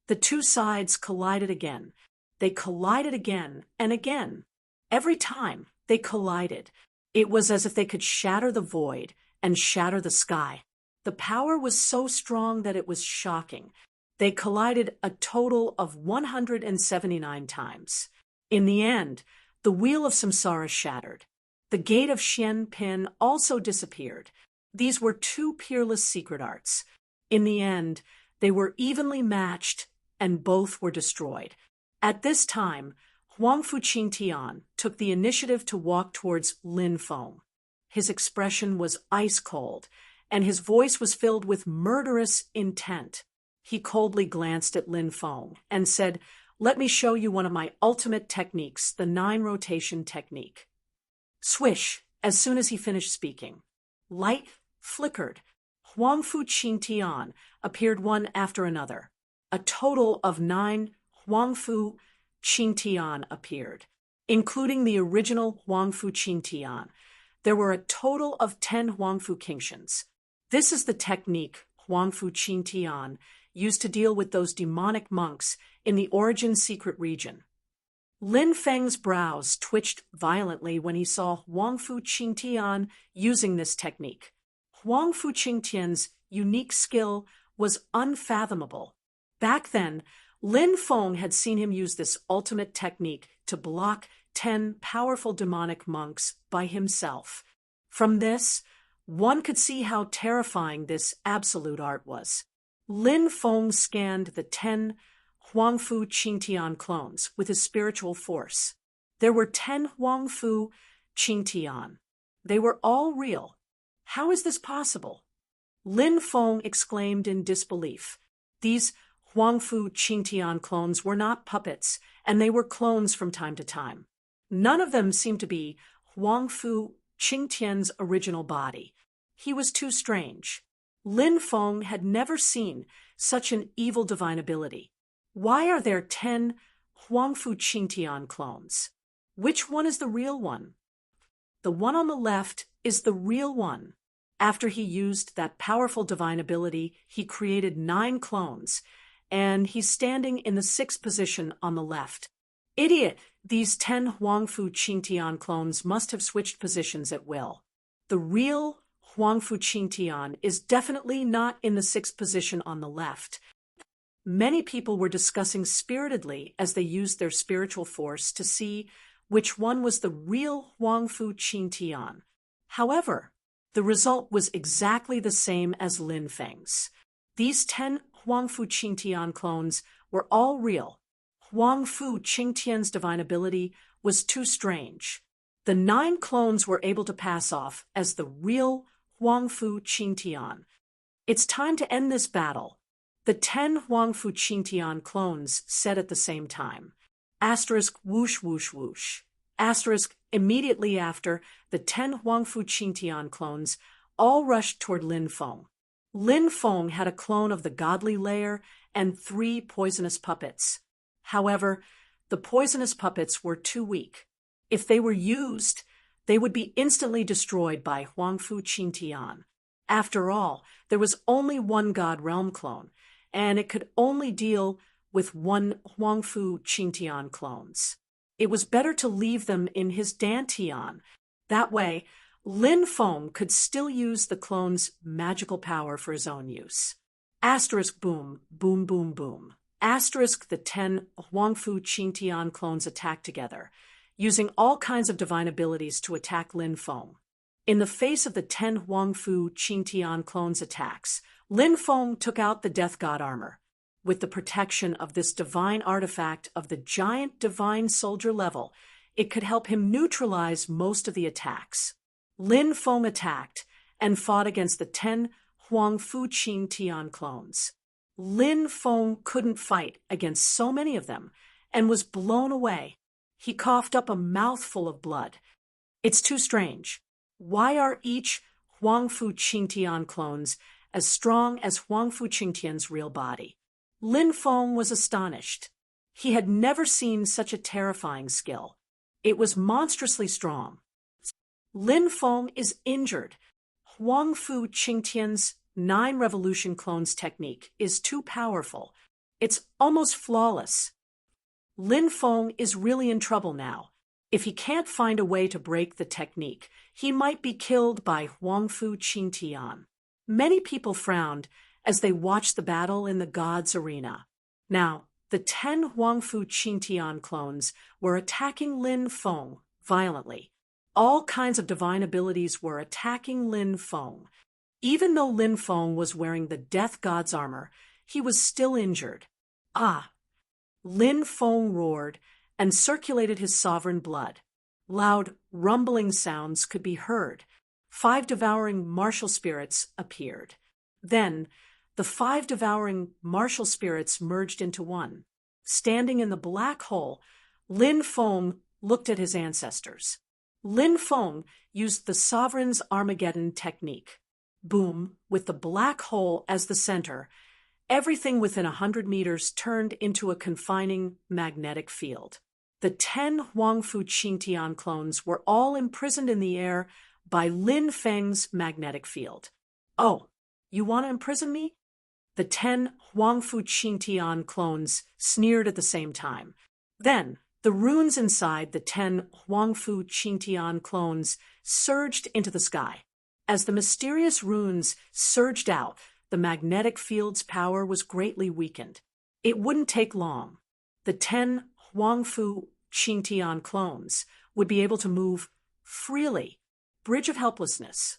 The 2 sides collided again. They collided again and again. Every time they collided, it was as if they could shatter the void and shatter the sky. The power was so strong that it was shocking. They collided a total of 179 times. In the end, the wheel of samsara shattered. The gate of Xianpin also disappeared. These were 2 peerless secret arts. In the end, they were evenly matched and both were destroyed. At this time, Huangfu Qingtian took the initiative to walk towards Lin Feng. His expression was ice cold, and his voice was filled with murderous intent. He coldly glanced at Lin Feng and said, "Let me show you one of my ultimate techniques, the 9 rotation technique." Swish, as soon as he finished speaking. Light flickered. Huangfu Qingtian appeared one after another. A total of 9 Huangfu Qingtian appeared, including the original Huangfu Qingtian. There were a total of 10 Huangfu Qingtians. This is the technique Huangfu Qingtian used to deal with those demonic monks in the Origin secret region. Lin Feng's brows twitched violently when he saw Huangfu Qingtian using this technique. Huangfu Qingtian's unique skill was unfathomable. Back then, Lin Feng had seen him use this ultimate technique to block 10 powerful demonic monks by himself. From this, one could see how terrifying this absolute art was. Lin Feng scanned the 10 Huangfu Qingtian clones with his spiritual force. There were 10 Huangfu Qingtian. They were all real. How is this possible? Lin Feng exclaimed in disbelief. These Huangfu Qingtian clones were not puppets, and they were clones from time to time. None of them seemed to be Huangfu Qingtian's original body. He was too strange. Lin Feng had never seen such an evil divine ability. Why are there 10 Huangfu Qingtian clones? Which one is the real one? The one on the left is the real one. After he used that powerful divine ability, he created 9 clones, and he's standing in the 6th position on the left. Idiot! These 10 Huangfu Qingtian clones must have switched positions at will. The real Huangfu Qingtian is definitely not in the 6th position on the left. Many people were discussing spiritedly as they used their spiritual force to see which one was the real Huangfu Qingtian. However, the result was exactly the same as Lin Feng's. These 10 Huangfu Qingtian clones were all real. Huangfu Qingtian's divine ability was too strange. The 9 clones were able to pass off as the real Huangfu Qingtian. It's time to end this battle. The 10 Huangfu Qingtian clones said at the same time. Asterisk whoosh whoosh whoosh. Asterisk immediately after, the 10 Huangfu Qingtian clones all rushed toward Lin Feng. Lin Feng had a clone of the godly layer and 3 poisonous puppets. However, the poisonous puppets were too weak. If they were used, they would be instantly destroyed by Huangfu Qingtian. After all, there was only one God Realm clone, and it could only deal with 1 Huangfu Qingtian clones. It was better to leave them in his Dantian. That way, Lin Feng could still use the clone's magical power for his own use. Asterisk boom, boom, boom, boom. Asterisk the 10 Huangfu Qingtian clones attacked together, using all kinds of divine abilities to attack Lin Feng. In the face of the 10 Huangfu Qingtian clones' attacks, Lin Feng took out the Death God armor. With the protection of this divine artifact of the giant divine soldier level, it could help him neutralize most of the attacks. Lin Feng attacked and fought against the 10 Huangfu Qingtian clones. Lin Feng couldn't fight against so many of them and was blown away. He coughed up a mouthful of blood. It's too strange. Why are each Huangfu Qingtian clones as strong as Huangfu Qingtian's real body? Lin Feng was astonished. He had never seen such a terrifying skill. It was monstrously strong. Lin Feng is injured. Huangfu Qingtian's 9 revolution clones technique is too powerful. It's almost flawless. Lin Feng is really in trouble now. If he can't find a way to break the technique, he might be killed by Huangfu Qingtian. Many people frowned as they watched the battle in the gods' arena. Now, the 10 Huangfu Qingtian clones were attacking Lin Feng violently. All kinds of divine abilities were attacking Lin Feng. Even though Lin Feng was wearing the Death God's armor, he was still injured. Ah! Lin Feng roared and circulated his sovereign blood. Loud, rumbling sounds could be heard. 5 devouring martial spirits appeared. Then, the 5 devouring martial spirits merged into one. Standing in the black hole, Lin Feng looked at his ancestors. Lin Feng used the Sovereign's Armageddon technique. boom, with the black hole as the center, everything within 100 meters turned into a confining magnetic field. The 10 Huangfu Qingtian clones were all imprisoned in the air by Lin Feng's magnetic field. "Oh, you want to imprison me?" The 10 Huangfu Qingtian clones sneered at the same time. Then, the runes inside the 10 Huangfu Qingtian clones surged into the sky. As the mysterious runes surged out, the magnetic field's power was greatly weakened. It wouldn't take long. The 10 Huangfu Qingtian clones would be able to move freely. Bridge of helplessness.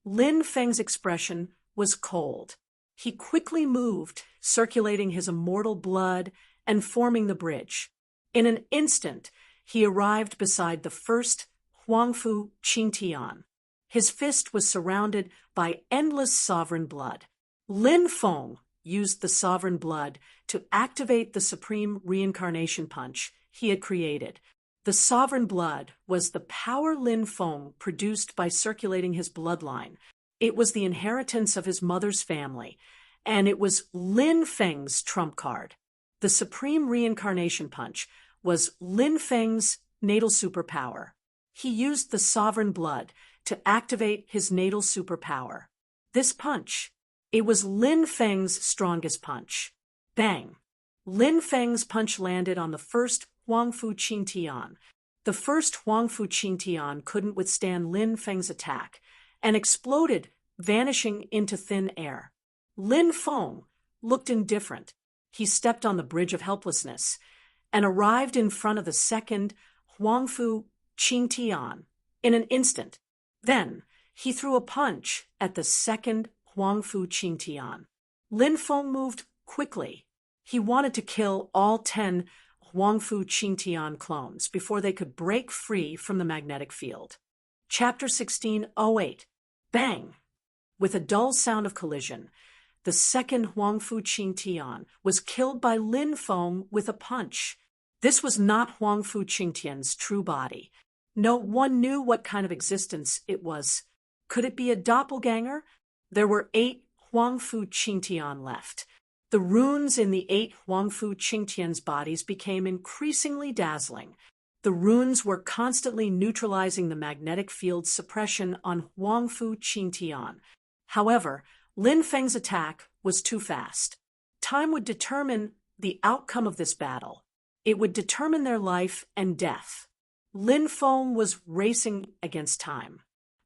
Lin Feng's expression was cold. He quickly moved, circulating his immortal blood and forming the bridge. In an instant, he arrived beside the first Huangfu Qingtian. His fist was surrounded by endless sovereign blood. Lin Feng used the sovereign blood to activate the supreme reincarnation punch he had created. The sovereign blood was the power Lin Feng produced by circulating his bloodline. It was the inheritance of his mother's family, and it was Lin Feng's trump card. The supreme reincarnation punch was Lin Feng's natal superpower. He used the sovereign blood to activate his natal superpower. This punch, it was Lin Feng's strongest punch. Bang! Lin Feng's punch landed on the first Huangfu Qingtian. The first Huangfu Qingtian couldn't withstand Lin Feng's attack and exploded, vanishing into thin air. Lin Feng looked indifferent. He stepped on the bridge of helplessness and arrived in front of the second Huangfu Qingtian in an instant. Then he threw a punch at the second Huangfu Qingtian. Lin Feng moved quickly. He wanted to kill all 10 Huangfu Qingtian clones before they could break free from the magnetic field. Chapter 16:08. Bang! With a dull sound of collision, the second Huangfu Qingtian was killed by Lin Feng with a punch. This was not Huangfu Qingtian's true body. No one knew what kind of existence it was. Could it be a doppelganger? There were 8 Huangfu Qingtian left. The runes in the 8 Huangfu Qingtian's bodies became increasingly dazzling. The runes were constantly neutralizing the magnetic field's suppression on Huangfu Qingtian. However, Lin Feng's attack was too fast. Time would determine the outcome of this battle. It would determine their life and death. Lin Feng was racing against time.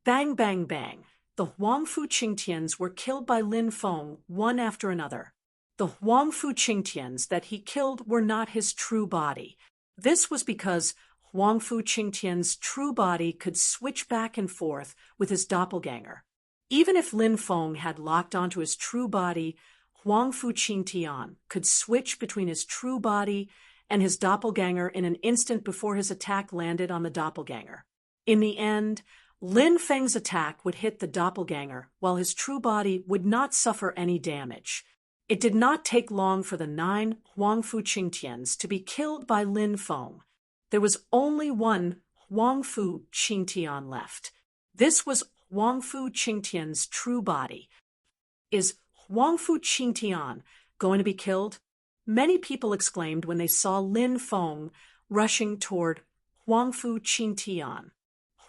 Bang, bang, bang. The Huangfu Qingtians were killed by Lin Feng one after another. The Huangfu Qingtians that he killed were not his true body. This was because Huangfu Qingtian's true body could switch back and forth with his doppelganger. Even if Lin Feng had locked onto his true body, Huangfu Qingtian could switch between his true body and his doppelganger in an instant before his attack landed on the doppelganger. In the end, Lin Feng's attack would hit the doppelganger while his true body would not suffer any damage. It did not take long for the 9 Huangfu Qingtians to be killed by Lin Feng. There was only one Huangfu Qingtian left. This was Huangfu Qingtian's true body. Is Huangfu Qingtian going to be killed? Many people exclaimed when they saw Lin Feng rushing toward Huangfu Qingtian.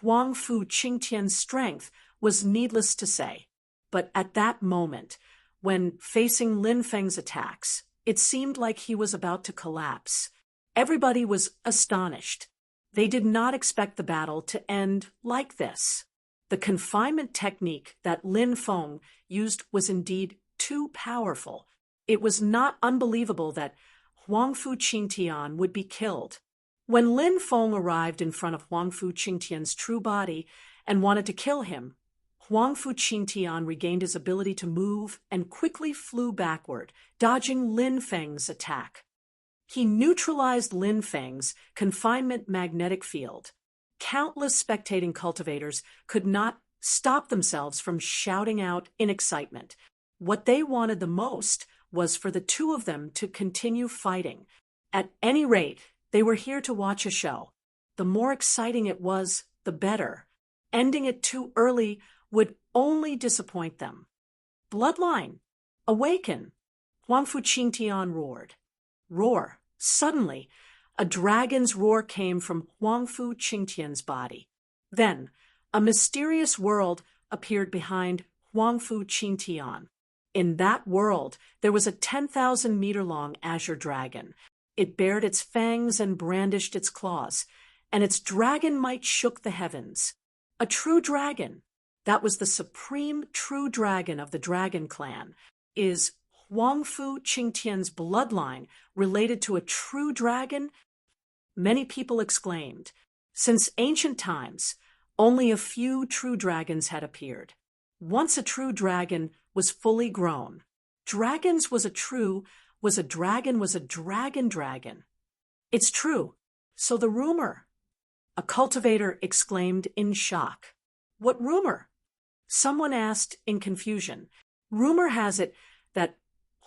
Huangfu Qingtian's strength was needless to say. But at that moment, when facing Lin Feng's attacks, it seemed like he was about to collapse. Everybody was astonished. They did not expect the battle to end like this. The confinement technique that Lin Feng used was indeed too powerful. It was not unbelievable that Huangfu Qingtian would be killed. When Lin Feng arrived in front of Huangfu Qingtian's true body and wanted to kill him, Huangfu Qingtian regained his ability to move and quickly flew backward, dodging Lin Feng's attack. He neutralized Lin Feng's confinement magnetic field. Countless spectating cultivators could not stop themselves from shouting out in excitement. What they wanted the most was for the two of them to continue fighting. At any rate, they were here to watch a show. The more exciting it was, the better. Ending it too early would only disappoint them. Bloodline, awaken! Huang Fu Qingtian roared. Roar. Suddenly, a dragon's roar came from Huang Fu Qingtian's body. Then, a mysterious world appeared behind Huang Fu Qingtian. In that world, there was a 10,000-meter-long azure dragon. It bared its fangs and brandished its claws, and its dragon might shook the heavens. A true dragon. That was the supreme true dragon of the Dragon Clan. Is Huang Fu Qingtian's bloodline related to a true dragon? Many people exclaimed. Since ancient times, only a few true dragons had appeared. Once a true dragon was fully grown. Dragons was a dragon. It's true. So the rumor. A cultivator exclaimed in shock. What rumor? Someone asked in confusion. Rumor has it that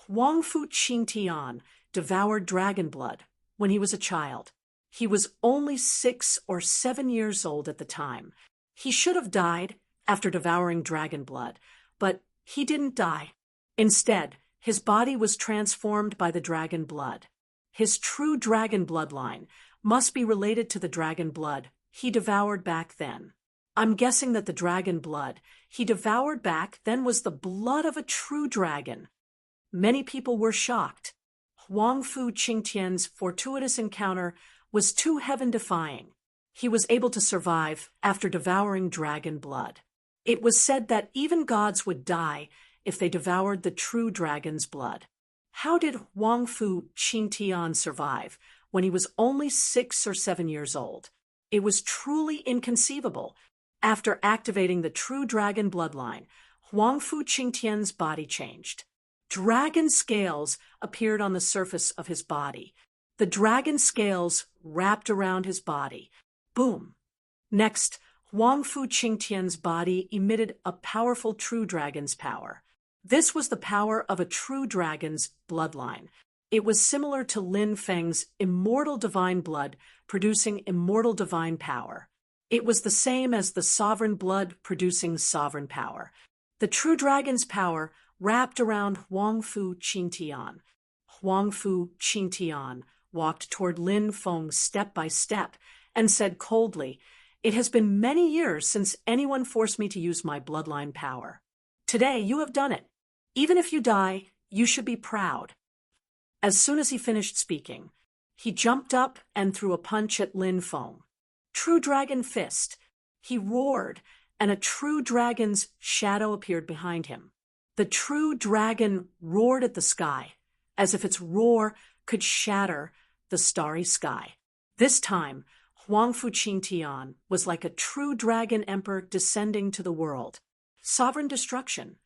Huang Fu Qingtian devoured dragon blood when he was a child. He was only 6 or 7 years old at the time. He should have died after devouring dragon blood, but he didn't die. Instead, his body was transformed by the dragon blood. His true dragon bloodline must be related to the dragon blood he devoured back then. I'm guessing that the dragon blood he devoured back then was the blood of a true dragon. Many people were shocked. Huang Fu Qingtian's fortuitous encounter was too heaven-defying. He was able to survive after devouring dragon blood. It was said that even gods would die if they devoured the true dragon's blood. How did Huang Fu Qingtian survive when he was only 6 or 7 years old? It was truly inconceivable. After activating the true dragon bloodline, Huang Fu Qingtian's body changed. Dragon scales appeared on the surface of his body. The dragon scales wrapped around his body. Boom! Next, Huang Fu Qingtian's body emitted a powerful true dragon's power. This was the power of a true dragon's bloodline. It was similar to Lin Feng's immortal divine blood producing immortal divine power. It was the same as the sovereign blood producing sovereign power. The true dragon's power wrapped around Huang Fu Qingtian. Huang Fu Qingtian walked toward Lin Feng step by step and said coldly, "It has been many years since anyone forced me to use my bloodline power. Today you have done it. Even if you die, you should be proud." As soon as he finished speaking, he jumped up and threw a punch at Lin Feng. True Dragon Fist. He roared, and a true dragon's shadow appeared behind him. The true dragon roared at the sky, as if its roar could shatter the starry sky. This time, Huang Fu Qingtian was like a true dragon emperor descending to the world. Sovereign destruction.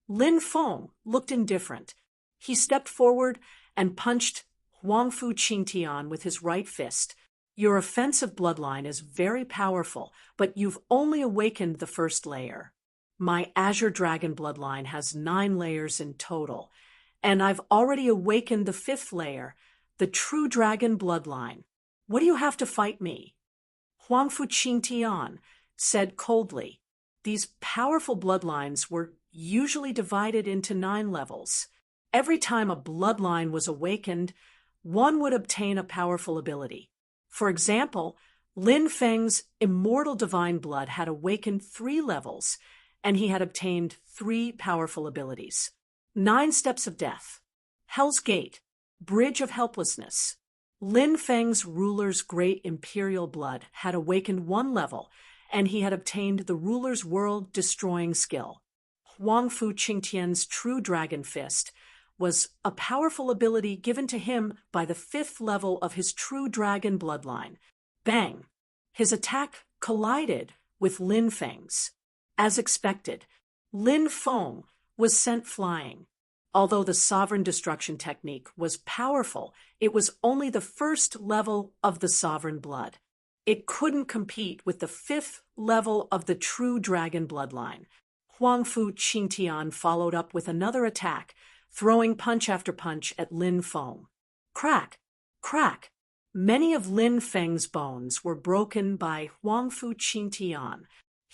Lin Feng looked indifferent. He stepped forward and punched Huang Fu Qingtian with his right fist. "Your offensive bloodline is very powerful, but you've only awakened the first layer. My Azure Dragon bloodline has 9 layers in total, and I've already awakened the 5th layer, the True Dragon bloodline. What do you have to fight me?" Huang Fu Qingtian said coldly. These powerful bloodlines were usually divided into 9 levels. Every time a bloodline was awakened, one would obtain a powerful ability. For example, Lin Feng's immortal divine blood had awakened 3 levels, and he had obtained 3 powerful abilities. 9 Steps of Death, Hell's Gate, Bridge of Helplessness. Lin Feng's ruler's great imperial blood had awakened 1 level, and he had obtained the ruler's world-destroying skill. Huang Fu Qingtian's True Dragon Fist was a powerful ability given to him by the 5th level of his True Dragon bloodline. Bang! His attack collided with Lin Feng's. As expected, Lin Feng was sent flying. Although the sovereign destruction technique was powerful, it was only the 1st level of the sovereign blood. It couldn't compete with the 5th level of the True Dragon bloodline. Huang Fu Qingtian followed up with another attack, throwing punch after punch at Lin Feng. Crack! Crack! Many of Lin Feng's bones were broken by Huang Fu Qingtian.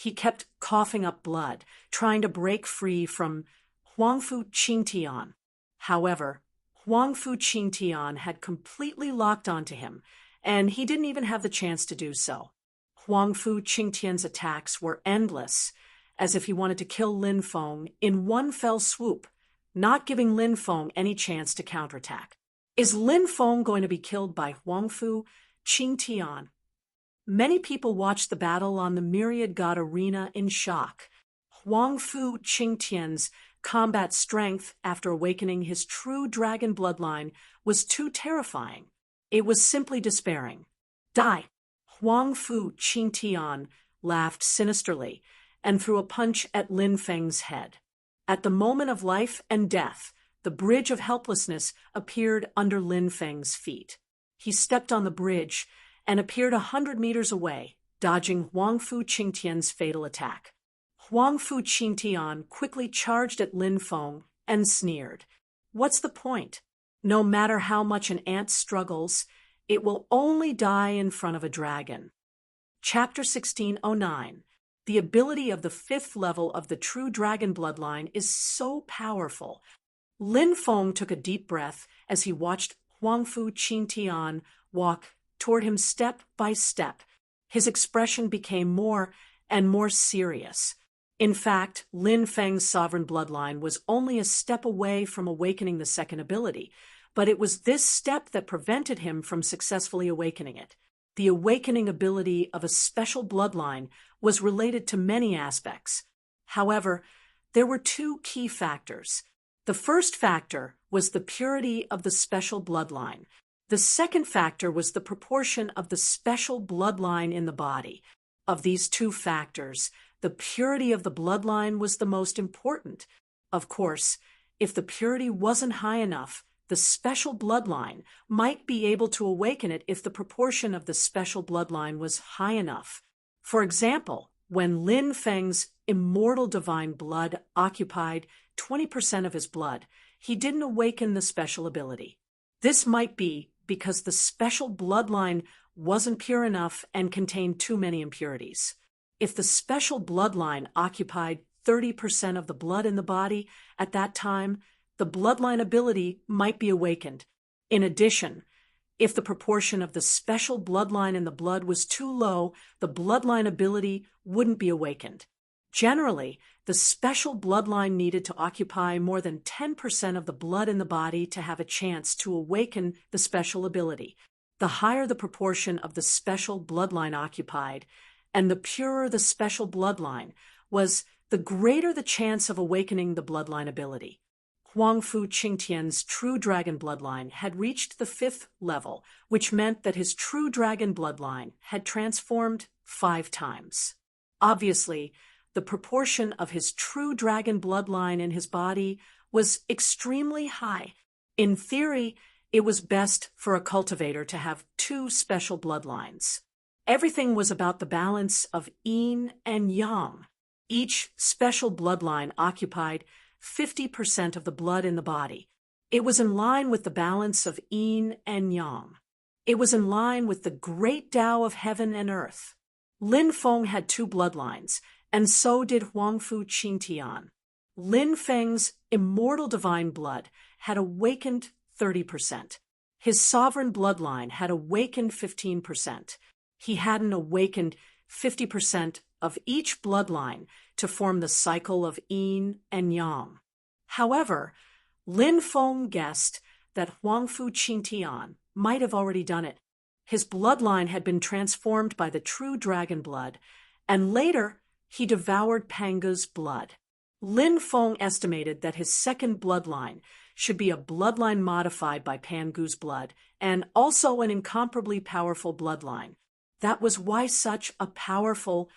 He kept coughing up blood, trying to break free from Huangfu Qingtian. However, Huangfu Qingtian had completely locked onto him, and he didn't even have the chance to do so. Huangfu Qingtian's attacks were endless, as if he wanted to kill Lin Feng in one fell swoop, not giving Lin Feng any chance to counterattack. Is Lin Feng going to be killed by Huangfu Qingtian? Many people watched the battle on the Myriad God Arena in shock. Huangfu Qingtian's combat strength after awakening his true dragon bloodline was too terrifying. It was simply despairing. Die! Huangfu Qingtian laughed sinisterly and threw a punch at Lin Feng's head. At the moment of life and death, the bridge of helplessness appeared under Lin Feng's feet. He stepped on the bridge and appeared 100 meters away, dodging Huangfu Qingtian's fatal attack. Huangfu Qingtian quickly charged at Lin Feng and sneered. What's the point? No matter how much an ant struggles, it will only die in front of a dragon. Chapter 1609. The ability of the 5th level of the true dragon bloodline is so powerful. Lin Feng took a deep breath as he watched Huangfu Qingtian walk toward him step by step. His expression became more and more serious. In fact, Lin Feng's sovereign bloodline was only a step away from awakening the second ability, but it was this step that prevented him from successfully awakening it. The awakening ability of a special bloodline was related to many aspects. However, there were two key factors. The first factor was the purity of the special bloodline. The second factor was the proportion of the special bloodline in the body. Of these two factors, the purity of the bloodline was the most important. Of course, if the purity wasn't high enough, the special bloodline might be able to awaken it if the proportion of the special bloodline was high enough. For example, when Lin Feng's immortal divine blood occupied 20% of his blood, he didn't awaken the special ability. This might be because the special bloodline wasn't pure enough and contained too many impurities. If the special bloodline occupied 30% of the blood in the body at that time, the bloodline ability might be awakened. In addition, if the proportion of the special bloodline in the blood was too low, the bloodline ability wouldn't be awakened. Generally, the special bloodline needed to occupy more than 10% of the blood in the body to have a chance to awaken the special ability. The higher the proportion of the special bloodline occupied, and the purer the special bloodline was, the greater the chance of awakening the bloodline ability. Huangfu Qingtian's true dragon bloodline had reached the 5th level, which meant that his true dragon bloodline had transformed 5 times. Obviously, the proportion of his true dragon bloodline in his body was extremely high. In theory, it was best for a cultivator to have 2 special bloodlines. Everything was about the balance of yin and yang. Each special bloodline occupied 50% of the blood in the body. It was in line with the balance of yin and yang. It was in line with the great Tao of heaven and earth. Lin Feng had 2 bloodlines, and so did Huangfu Qingtian. Lin Feng's immortal divine blood had awakened 30%. His sovereign bloodline had awakened 15%. He hadn't awakened 50% of each bloodline to form the cycle of yin and yang. However, Lin Feng guessed that Huangfu Qingtian might have already done it. His bloodline had been transformed by the true dragon blood, and later he devoured Pangu's blood. Lin Feng estimated that his second bloodline should be a bloodline modified by Pangu's blood, and also an incomparably powerful bloodline. That was why such a powerful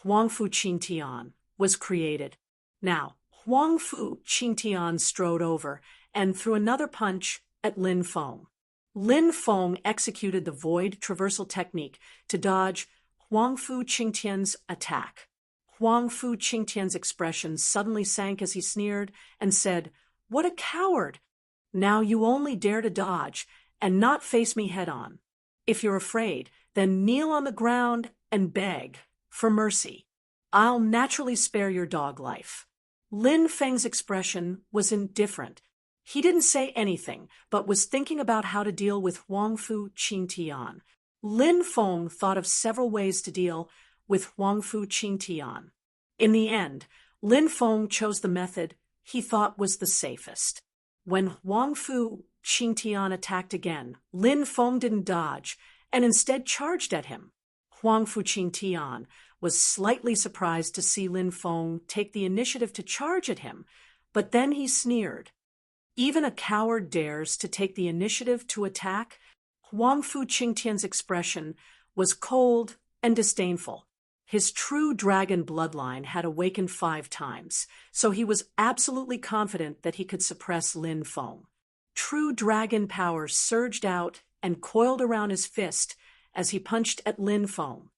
Huangfu Qingtian was created. Now, Huangfu Qingtian strode over and threw another punch at Lin Feng. Lin Feng executed the void traversal technique to dodge Huangfu Qingtian's attack. Huangfu Qingtian's expression suddenly sank as he sneered and said, "What a coward! Now you only dare to dodge and not face me head-on. If you're afraid, then kneel on the ground and beg for mercy." I'll naturally spare your dog life. Lin Feng's expression was indifferent. He didn't say anything, but was thinking about how to deal with Huang Fu Qingtian. Lin Feng thought of several ways to deal with Huang Fu Qingtian. In the end, Lin Feng chose the method he thought was the safest. When Huang Fu Qingtian attacked again, Lin Feng didn't dodge, and instead charged at him. Huang Fu Qingtian was slightly surprised to see Lin Feng take the initiative to charge at him, but then he sneered. Even a coward dares to take the initiative to attack? Huang Fu Qingtian's expression was cold and disdainful. His true dragon bloodline had awakened 5 times, so he was absolutely confident that he could suppress Lin Feng. True dragon power surged out and coiled around his fist as he punched at Lin Feng.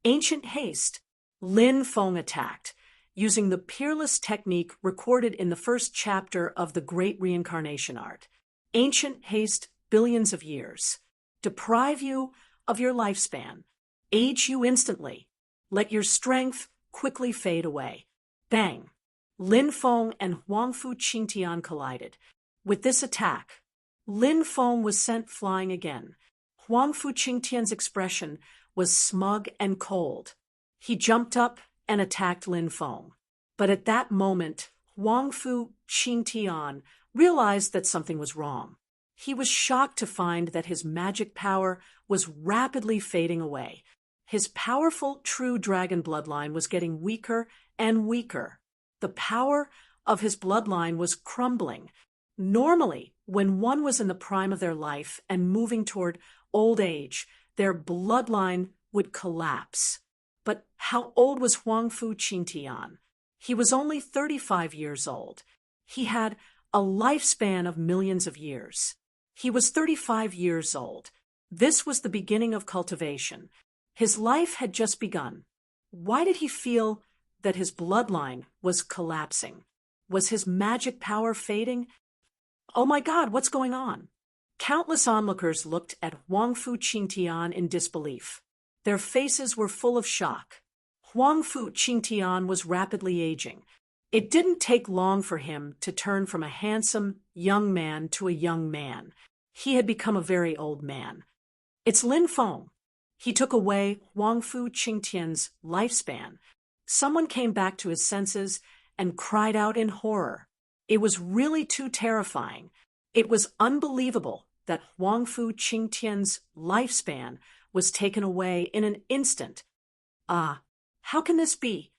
Ancient haste, Lin Feng attacked, using the peerless technique recorded in the first chapter of the Great Reincarnation Art. Ancient haste, billions of years. Deprive you of your lifespan. Age you instantly. Let your strength quickly fade away. Bang! Lin Feng and Huang Fu Qingtian collided. With this attack, Lin Feng was sent flying again. Huang Fu Qingtian's expression was smug and cold. He jumped up and attacked Lin Feng. But at that moment, Huang Fu Qingtian realized that something was wrong. He was shocked to find that his magic power was rapidly fading away. His powerful true dragon bloodline was getting weaker and weaker. The power of his bloodline was crumbling. Normally, when one was in the prime of their life and moving toward old age, their bloodline would collapse. But how old was Huang Fu Qingtian? He was only 35 years old. He had a lifespan of millions of years. He was 35 years old. This was the beginning of cultivation. His life had just begun. Why did he feel that his bloodline was collapsing? Was his magic power fading? Oh my God, what's going on? Countless onlookers looked at Huang Fu Qingtian in disbelief. Their faces were full of shock. Huang Fu Qingtian was rapidly aging. It didn't take long for him to turn from a handsome young man to a young man. He had become a very old man. It's Lin Feng. He took away Huang Fu Qingtian's lifespan. Someone came back to his senses and cried out in horror. It was really too terrifying. It was unbelievable that Huang Fu Qingtian's lifespan was taken away in an instant. How can this be?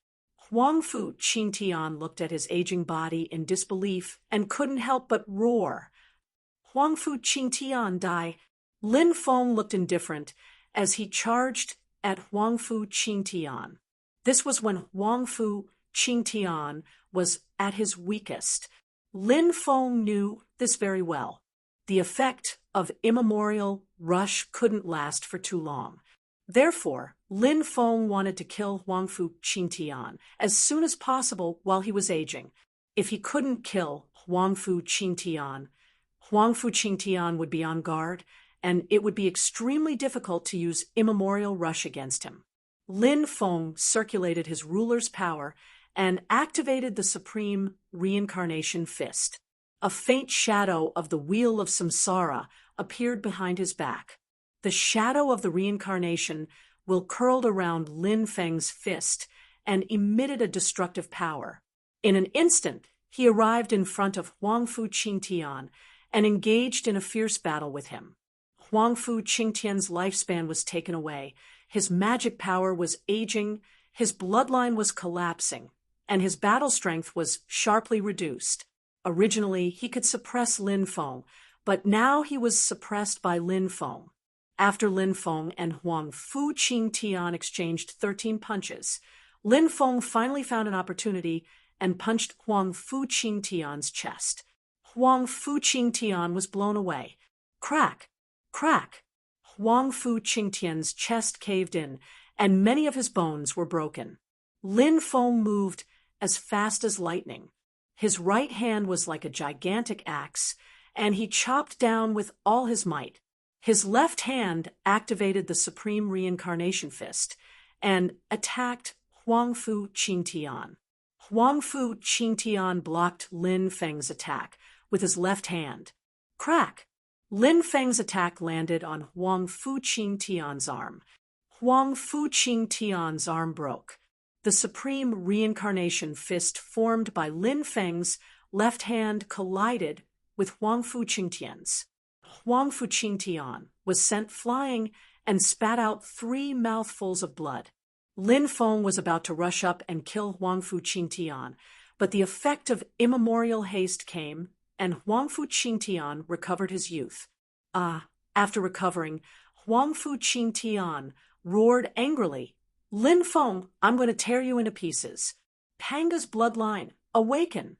Huang Fu Qingtian looked at his aging body in disbelief and couldn't help but roar. Huang Fu Qingtian die. Lin Feng looked indifferent as he charged at Huang Fu Qingtian. This was when Huang Fu Qingtian was at his weakest. Lin Feng knew this very well. The effect of immemorial rush couldn't last for too long. Therefore, Lin Feng wanted to kill Huang Fu Qingtian as soon as possible while he was aging. If he couldn't kill Huang Fu Qingtian would be on guard, and it would be extremely difficult to use immemorial rush against him. Lin Feng circulated his ruler's power and activated the supreme reincarnation fist. A faint shadow of the wheel of samsara appeared behind his back. The shadow of the reincarnation will curled around Lin Feng's fist and emitted a destructive power. In an instant, he arrived in front of Huang Fu Qingtian and engaged in a fierce battle with him. Huang Fu Qingtian's lifespan was taken away, his magic power was aging, his bloodline was collapsing, and his battle strength was sharply reduced. Originally, he could suppress Lin Feng, but now he was suppressed by Lin Feng. After Lin Feng and Huang Fu Qingtian exchanged 13 punches, Lin Feng finally found an opportunity and punched Huang Fu Qingtian's chest. Huang Fu Qingtian was blown away. Crack! Crack! Huang Fu Qingtian's chest caved in, and many of his bones were broken. Lin Feng moved as fast as lightning. His right hand was like a gigantic axe, and he chopped down with all his might. His left hand activated the supreme reincarnation fist and attacked Huangfu Qingtian. Huangfu Qingtian blocked Lin Feng's attack with his left hand. Crack! Lin Feng's attack landed on Huangfu Qingtian's arm. Huangfu Qingtian's arm broke. The supreme reincarnation fist formed by Lin Feng's left hand collided with Huangfu Qingtian's. Huangfu Qingtian was sent flying and spat out 3 mouthfuls of blood. Lin Feng was about to rush up and kill Huangfu Qingtian, but the effect of immemorial haste came, and Huangfu Qingtian recovered his youth. After recovering, Huangfu Qingtian roared angrily, "Lin Feng, I'm going to tear you into pieces. Panga's bloodline, awaken!"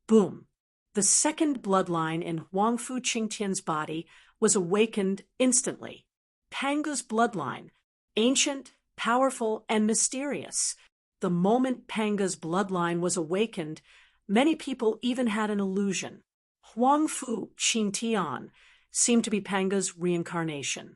Boom! The second bloodline in Huangfu Qingtian's body was awakened instantly. Panga's bloodline, ancient, powerful, and mysterious. The moment Panga's bloodline was awakened, many people even had an illusion. Huangfu Qingtian seemed to be Panga's reincarnation.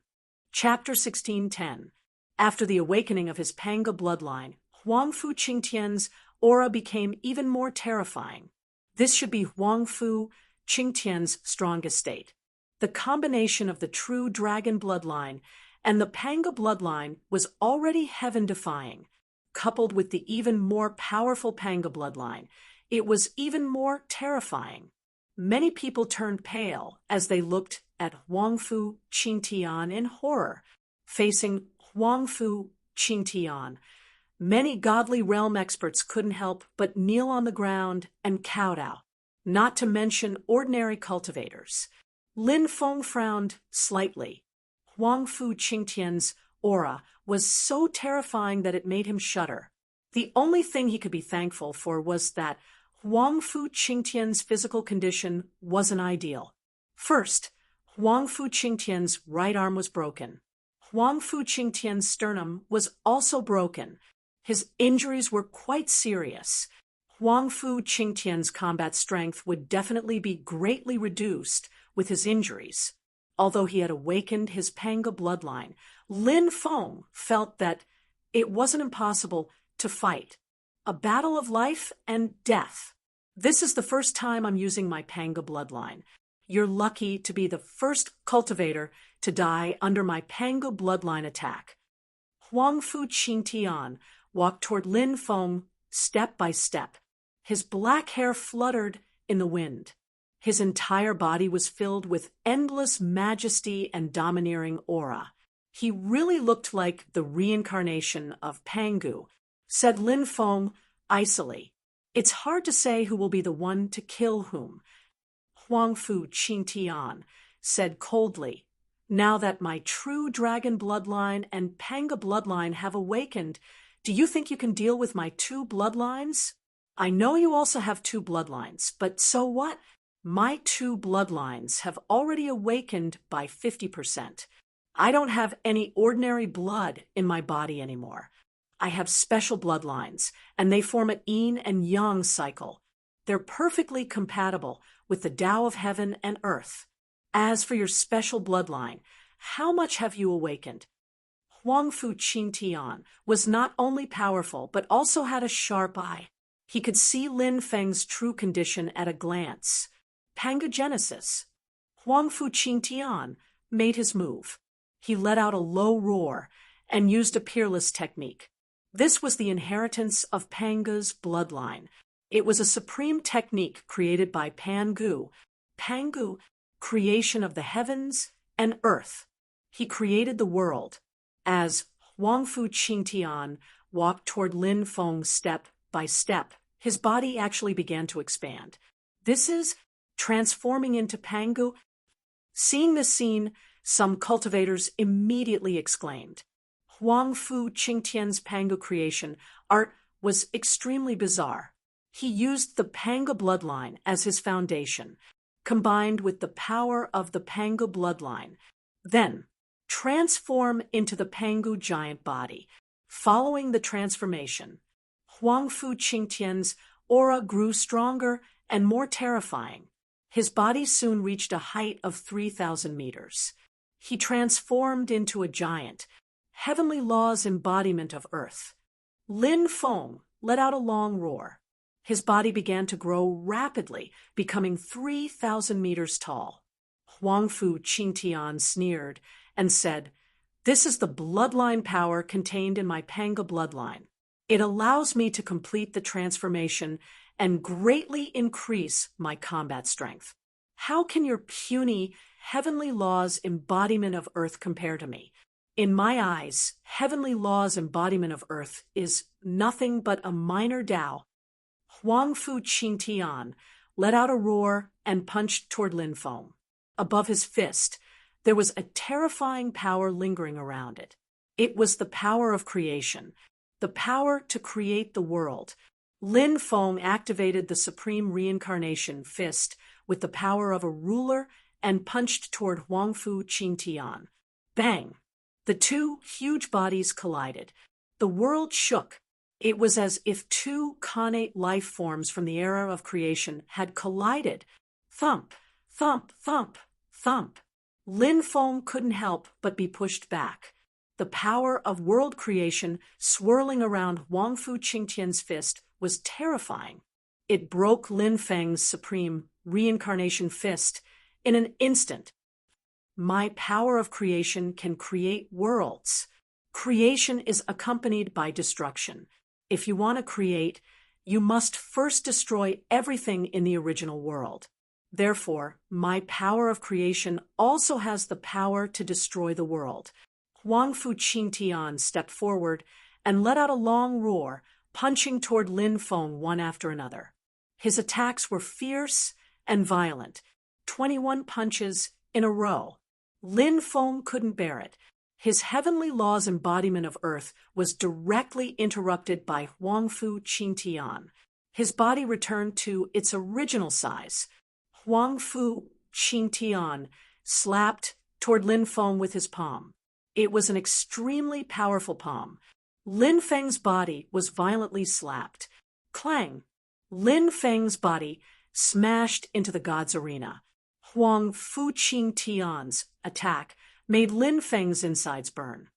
Chapter 16:10. After the awakening of his Panga bloodline, Huangfu Qingtian's aura became even more terrifying. This should be Huangfu Qingtian's strongest state. The combination of the true dragon bloodline and the Panga bloodline was already heaven-defying. Coupled with the even more powerful Panga bloodline, it was even more terrifying. Many people turned pale as they looked at Huangfu Qingtian in horror. Facing Huangfu Qingtian, many godly realm experts couldn't help but kneel on the ground and kowtow, not to mention ordinary cultivators. Lin Feng frowned slightly. Huangfu Qingtian's aura was so terrifying that it made him shudder. The only thing he could be thankful for was that Huangfu Qingtian's physical condition wasn't ideal. First, Huangfu Qingtian's right arm was broken. Huangfu Qingtian's sternum was also broken. His injuries were quite serious. Huangfu Qingtian's combat strength would definitely be greatly reduced with his injuries. Although he had awakened his Panga bloodline, Lin Feng felt that it wasn't impossible to fight. A battle of life and death. This is the first time I'm using my Panga bloodline. You're lucky to be the first cultivator to die under my Panga bloodline attack. Huangfu Qingtian walked toward Lin Feng step by step. His black hair fluttered in the wind. His entire body was filled with endless majesty and domineering aura. He really looked like the reincarnation of Pangu, said Lin Feng icily. It's hard to say who will be the one to kill whom. Huangfu Qingtian said coldly, now that my true dragon bloodline and Panga bloodline have awakened, do you think you can deal with my 2 bloodlines? I know you also have 2 bloodlines, but so what? My 2 bloodlines have already awakened by 50%. I don't have any ordinary blood in my body anymore. I have special bloodlines, and they form an yin and yang cycle. They're perfectly compatible with the Tao of heaven and earth. As for your special bloodline, how much have you awakened? Huangfu Qingtian was not only powerful, but also had a sharp eye. He could see Lin Feng's true condition at a glance. Pangagenesis. Huangfu Qingtian made his move. He let out a low roar and used a peerless technique. This was the inheritance of Panga's bloodline. It was a supreme technique created by Pangu. Pangu, creation of the heavens and earth. He created the world. As Huangfu Qingtian walked toward Lin Feng step by step, his body actually began to expand. This is transforming into Pangu. Seeing this scene, some cultivators immediately exclaimed. Huangfu Qingtian's Panga creation art was extremely bizarre. He used the Panga bloodline as his foundation, combined with the power of the Panga bloodline, then transform into the Pangu giant body. Following the transformation, Huangfu Qingtian's aura grew stronger and more terrifying. His body soon reached a height of 3,000 meters. He transformed into a giant, heavenly law's embodiment of earth. Lin Feng let out a long roar. His body began to grow rapidly, becoming 3,000 meters tall. Huangfu Qingtian sneered and said, "This is the bloodline power contained in my Panga bloodline. It allows me to complete the transformation and greatly increase my combat strength. How can your puny, heavenly law's embodiment of earth compare to me? In my eyes, heavenly law's embodiment of earth is nothing but a minor Tao." Huangfu Qingtian let out a roar and punched toward Lin Feng. Above his fist, there was a terrifying power lingering around it. It was the power of creation, the power to create the world. Lin Feng activated the Supreme Reincarnation Fist with the power of a ruler and punched toward Huangfu Qingtian. Bang! The two huge bodies collided. The world shook. It was as if two connate life forms from the era of creation had collided. Thump, thump, thump, thump. Lin Feng couldn't help but be pushed back. The power of world creation swirling around Huangfu Qingtian's fist was terrifying. It broke Lin Feng's supreme reincarnation fist in an instant. My power of creation can create worlds. Creation is accompanied by destruction. If you want to create, you must first destroy everything in the original world. Therefore, my power of creation also has the power to destroy the world. Huangfu Qingtian stepped forward and let out a long roar, punching toward Lin Feng one after another. His attacks were fierce and violent, 21 punches in a row. Lin Feng couldn't bear it. His heavenly law's embodiment of earth was directly interrupted by Huangfu Qingtian. His body returned to its original size. Huangfu Qingtian slapped toward Lin Feng with his palm. It was an extremely powerful palm. Lin Feng's body was violently slapped. Clang! Lin Feng's body smashed into the god's arena. Huangfu Qingtian's attack made Lin Feng's insides burn.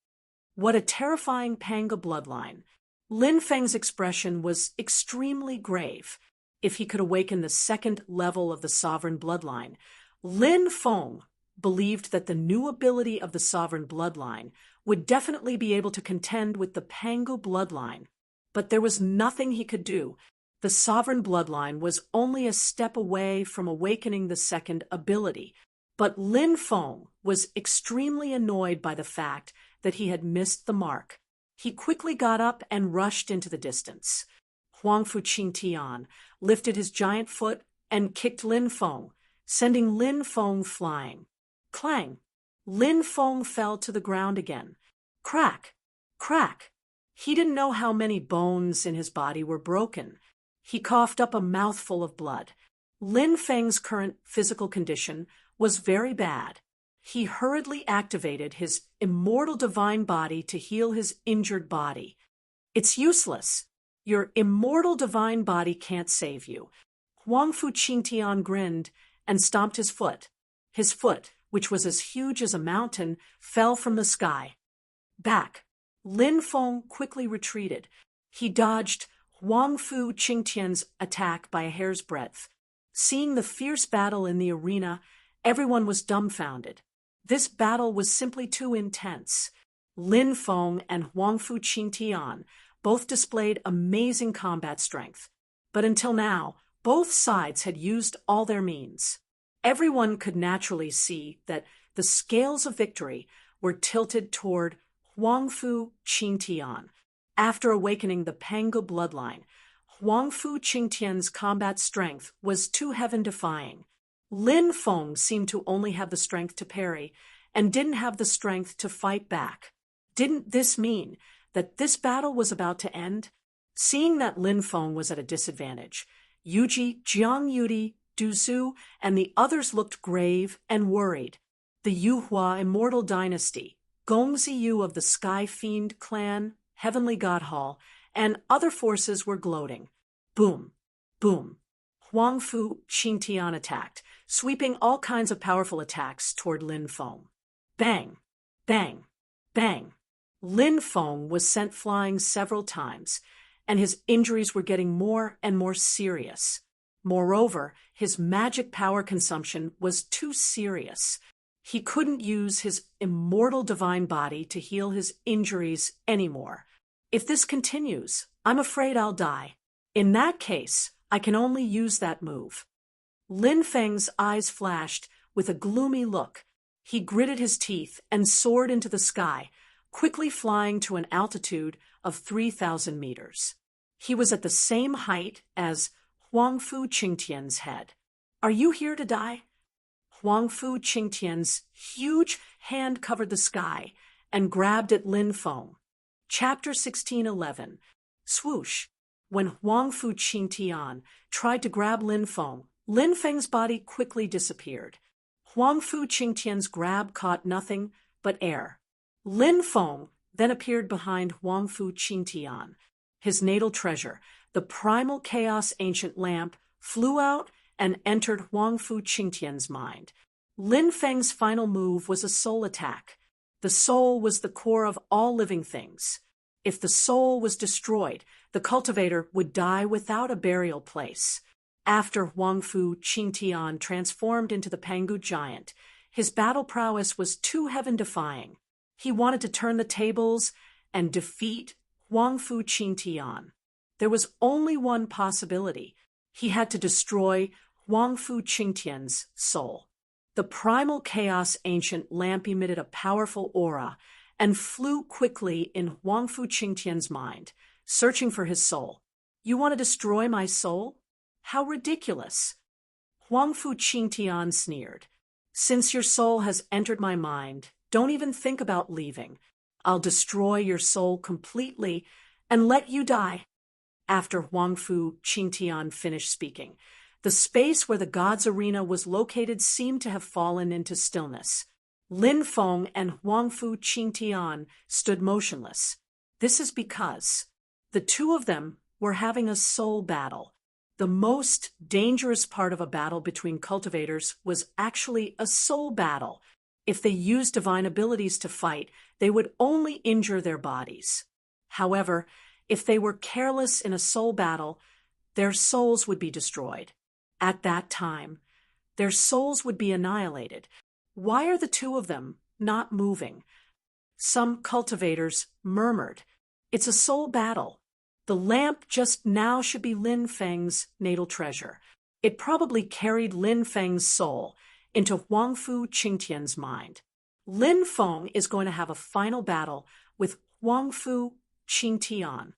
What a terrifying Panga bloodline. Lin Feng's expression was extremely grave. If he could awaken the second level of the sovereign bloodline, Lin Feng believed that the new ability of the sovereign bloodline would definitely be able to contend with the Pangu bloodline. But there was nothing he could do. The sovereign bloodline was only a step away from awakening the second ability. But Lin Feng was extremely annoyed by the fact that he had missed the mark. He quickly got up and rushed into the distance. Huangfu Qingtian lifted his giant foot and kicked Lin Feng, sending Lin Feng flying. Clang! Lin Feng fell to the ground again. Crack! Crack! He didn't know how many bones in his body were broken. He coughed up a mouthful of blood. Lin Feng's current physical condition was very bad. He hurriedly activated his immortal divine body to heal his injured body. It's useless. Your immortal divine body can't save you. Huangfu Qingtian grinned and stomped his foot. His foot, which was as huge as a mountain, fell from the sky. Back. Lin Feng quickly retreated. He dodged Huangfu Qingtian's attack by a hair's breadth. Seeing the fierce battle in the arena, everyone was dumbfounded. This battle was simply too intense. Lin Feng and Huangfu Qingtian both displayed amazing combat strength. But until now, both sides had used all their means. Everyone could naturally see that the scales of victory were tilted toward Huangfu Qingtian. After awakening the Pangu bloodline, Huangfu Qingtian's combat strength was too heaven-defying. Lin Feng seemed to only have the strength to parry and didn't have the strength to fight back. Didn't this mean that this battle was about to end? Seeing that Lin Feng was at a disadvantage, Yuji, Jiang Yudi, Du Zhu, and the others looked grave and worried. The Yuhua Immortal Dynasty, Gongzi Yu of the Sky Fiend clan, Heavenly God Hall, and other forces were gloating. Boom, boom. Huangfu Qingtian attacked, sweeping all kinds of powerful attacks toward Lin Feng. Bang, bang, bang. Lin Feng was sent flying several times, and his injuries were getting more and more serious. Moreover, his magic power consumption was too serious. He couldn't use his immortal divine body to heal his injuries anymore. If this continues, I'm afraid I'll die. In that case, I can only use that move. Lin Feng's eyes flashed with a gloomy look. He gritted his teeth and soared into the sky, quickly flying to an altitude of 3,000 meters. He was at the same height as Huangfu Qingtian's head. Are you here to die? Huangfu Qingtian's huge hand covered the sky and grabbed at Lin Feng. Chapter 1611. Swoosh. When Huangfu Qingtian tried to grab Lin Feng, Lin Feng's body quickly disappeared. Huangfu Qingtian's grab caught nothing but air. Lin Feng then appeared behind Huangfu Qingtian. His natal treasure, the primal chaos ancient lamp, flew out and entered Huangfu Qingtian's mind. Lin Feng's final move was a soul attack. The soul was the core of all living things. If the soul was destroyed, the cultivator would die without a burial place. After Huangfu Qingtian transformed into the Pangu giant, his battle prowess was too heaven-defying. He wanted to turn the tables and defeat Huangfu Qingtian. There was only one possibility. He had to destroy Huangfu Qingtian's soul. The primal chaos ancient lamp emitted a powerful aura and flew quickly in Huangfu Qingtian's mind, searching for his soul. You want to destroy my soul? How ridiculous! Huangfu Qingtian sneered. Since your soul has entered my mind, don't even think about leaving. I'll destroy your soul completely and let you die. After Huangfu Qingtian finished speaking, the space where the gods' arena was located seemed to have fallen into stillness. Lin Feng and Huangfu Qingtian stood motionless. This is because the two of them were having a soul battle. The most dangerous part of a battle between cultivators was actually a soul battle. If they used divine abilities to fight, they would only injure their bodies. However, if they were careless in a soul battle, their souls would be destroyed. At that time, their souls would be annihilated. Why are the two of them not moving? Some cultivators murmured, "It's a soul battle. The lamp just now should be Lin Feng's natal treasure. It probably carried Lin Feng's soul into Huangfu Qingtian's mind. Lin Feng is going to have a final battle with Huangfu Qingtian."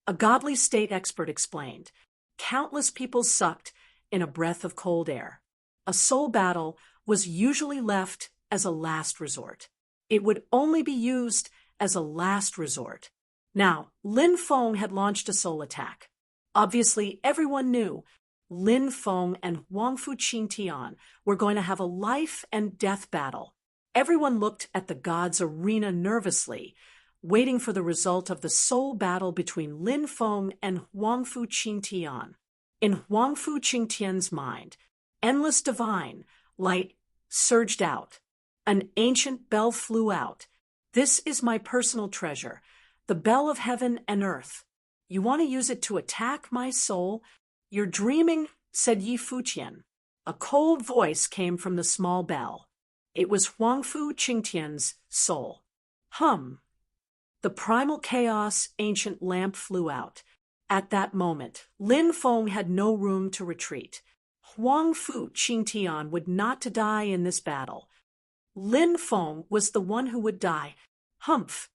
A godly state expert explained, "Countless people sucked in a breath of cold air. A soul battle was usually left as a last resort. It would only be used as a last resort." Now, Lin Feng had launched a soul attack. Obviously, everyone knew Lin Feng and Huangfu Qingtian were going to have a life and death battle. Everyone looked at the gods' arena nervously, waiting for the result of the soul battle between Lin Feng and Huangfu Qingtian. In Huangfu Qingtian's mind, endless divine light surged out. An ancient bell flew out. "This is my personal treasure, the bell of heaven and earth. You want to use it to attack my soul? You're dreaming," said Yi Fuqian. A cold voice came from the small bell. It was Huangfu Qingtian's soul. Hum. The primal chaos ancient lamp flew out. At that moment, Lin Feng had no room to retreat. Huangfu Qingtian would not to die in this battle. Lin Feng was the one who would die. Humph!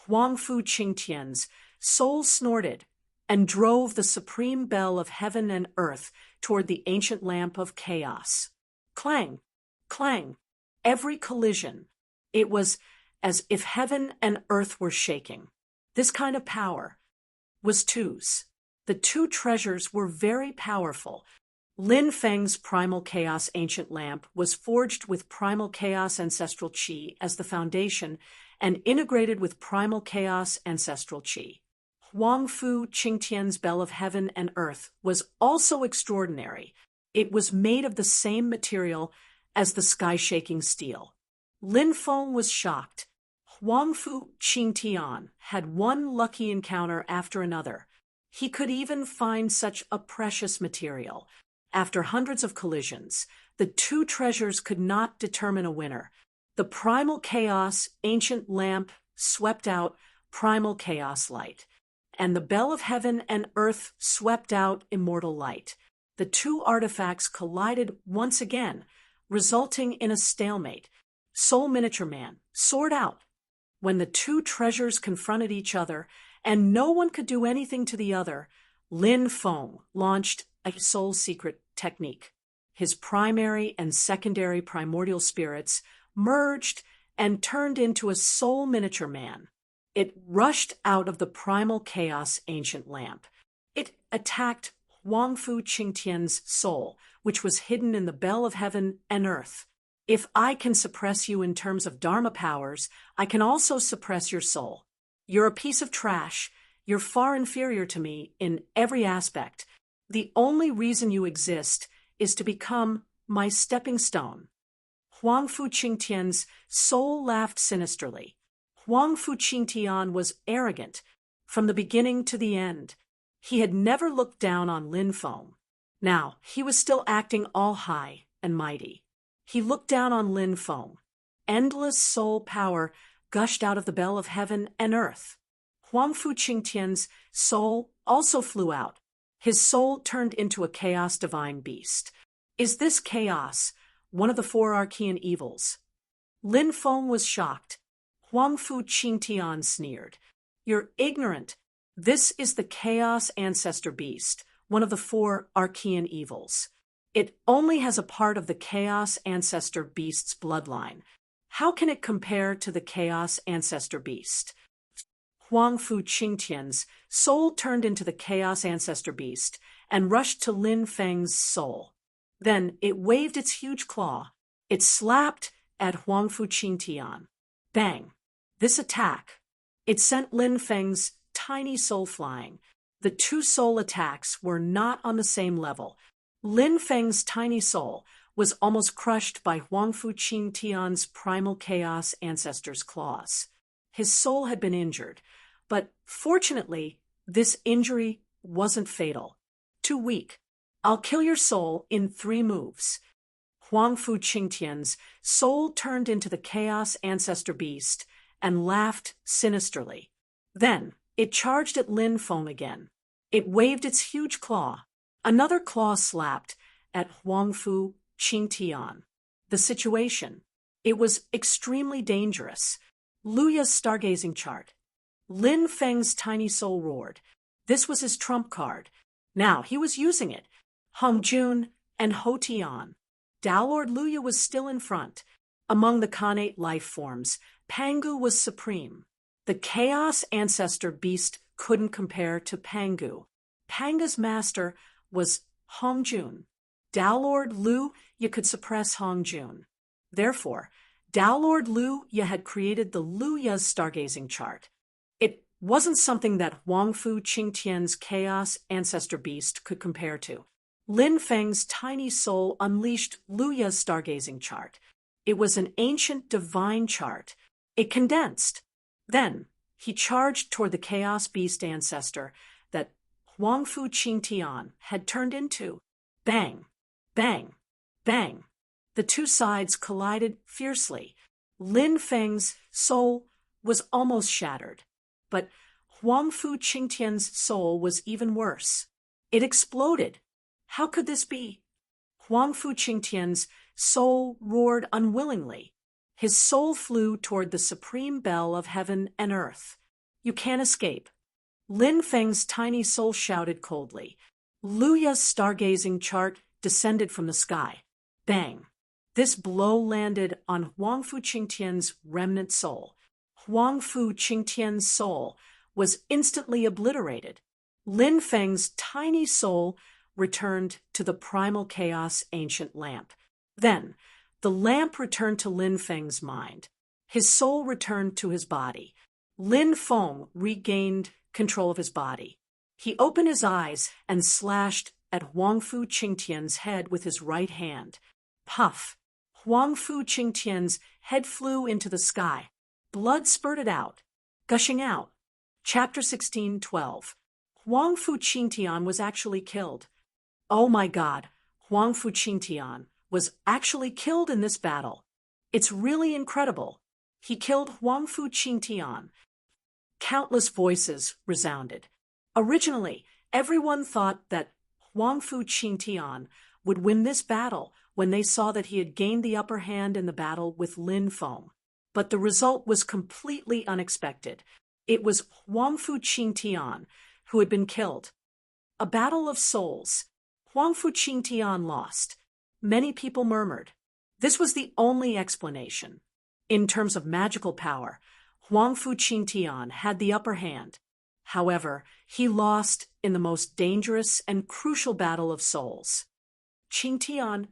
Huangfu Qingtian's soul snorted and drove the supreme bell of heaven and earth toward the ancient lamp of chaos. Clang! Clang! Every collision. It was as if heaven and earth were shaking. This kind of power was twos. The two treasures were very powerful. Lin Feng's primal chaos ancient lamp was forged with primal chaos ancestral qi as the foundation and integrated with primal chaos ancestral qi. Huangfu Qingtian's bell of heaven and earth was also extraordinary. It was made of the same material as the sky-shaking steel. Lin Feng was shocked. Huang Fu Qingtian had one lucky encounter after another. He could even find such a precious material. After hundreds of collisions, the two treasures could not determine a winner. The primal chaos ancient lamp swept out primal chaos light, and the bell of heaven and earth swept out immortal light. The two artifacts collided once again, resulting in a stalemate. Soul Miniature Man, sword out. When the two treasures confronted each other, and no one could do anything to the other, Lin Feng launched a soul secret technique. His primary and secondary primordial spirits merged and turned into a soul miniature man. It rushed out of the primal chaos ancient lamp. It attacked Huang Fu Qingtian's soul, which was hidden in the bell of heaven and earth. If I can suppress you in terms of Dharma powers, I can also suppress your soul. You're a piece of trash. You're far inferior to me in every aspect. The only reason you exist is to become my stepping stone. Huang Fu Qingtian's soul laughed sinisterly. Huang Fu Qingtian was arrogant from the beginning to the end. He had never looked down on Lin Feng. Now, he was still acting all high and mighty. He looked down on Lin Feng. Endless soul power gushed out of the bell of heaven and earth. Huang Fu Qingtian's soul also flew out. His soul turned into a chaos divine beast. Is this chaos one of the four archean evils? Lin Feng was shocked. Huang Fu Qingtian sneered. You're ignorant. This is the chaos ancestor beast, one of the four archean evils. It only has a part of the Chaos Ancestor Beast's bloodline. How can it compare to the Chaos Ancestor Beast? Huang Fu Qingtian's soul turned into the Chaos Ancestor Beast and rushed to Lin Feng's soul. Then it waved its huge claw. It slapped at Huang Fu Qingtian. Bang! This attack. It sent Lin Feng's tiny soul flying. The two soul attacks were not on the same level. Lin Feng's tiny soul was almost crushed by Huang Fu Qingtian's primal chaos ancestor's claws. His soul had been injured, but fortunately, this injury wasn't fatal. Too weak. I'll kill your soul in 3 moves. Huang Fu Qingtian's soul turned into the chaos ancestor beast and laughed sinisterly. Then it charged at Lin Feng again. It waved its huge claw. Another claw slapped at Huang Fu Qingtian. The situation. It was extremely dangerous. Luya's stargazing chart. Lin Feng's tiny soul roared. This was his trump card. Now he was using it. Hong Jun and Ho Tian. Tao Lord Luya was still in front. Among the Khanate life forms, Pangu was supreme. The chaos ancestor beast couldn't compare to Pangu. Panga's master was Hong Jun. Tao Lord Lu Ye could suppress Hong Jun. Therefore, Tao Lord Lu Ye had created the Luya's stargazing chart. It wasn't something that Huang Fu Qingtian's chaos ancestor beast could compare to. Lin Feng's tiny soul unleashed Luya's stargazing chart. It was an ancient divine chart. It condensed. Then he charged toward the chaos beast ancestor that Huang Fu Qingtian had turned into. Bang, bang, bang. The two sides collided fiercely. Lin Feng's soul was almost shattered. But Huang Fu Qingtian's soul was even worse. It exploded. How could this be? Huang Fu Qingtian's soul roared unwillingly. His soul flew toward the supreme bell of heaven and earth. You can't escape. Lin Feng's tiny soul shouted coldly. Luya's stargazing chart descended from the sky. Bang! This blow landed on Huang Fu Qingtian's remnant soul. Huang Fu Qingtian's soul was instantly obliterated. Lin Feng's tiny soul returned to the primal chaos ancient lamp. Then, the lamp returned to Lin Feng's mind. His soul returned to his body. Lin Feng regained control of his body. He opened his eyes and slashed at Huang Fu Qingtian's head with his right hand. Puff! Huang Fu Qingtian's head flew into the sky. Blood spurted out, gushing out. Chapter 16:12. Huang Fu Qingtian was actually killed. Oh my God, Huang Fu Qingtian was actually killed in this battle. It's really incredible. He killed Huang Fu Qingtian. Countless voices resounded. Originally, everyone thought that Huang Fu Qingtian would win this battle when they saw that he had gained the upper hand in the battle with Lin Feng. But the result was completely unexpected. It was Huang Fu Qingtian who had been killed. A battle of souls. Huang Fu Qingtian lost. Many people murmured. This was the only explanation. In terms of magical power, Huang Fu Qingtian had the upper hand. However, he lost in the most dangerous and crucial battle of souls. Qingtian,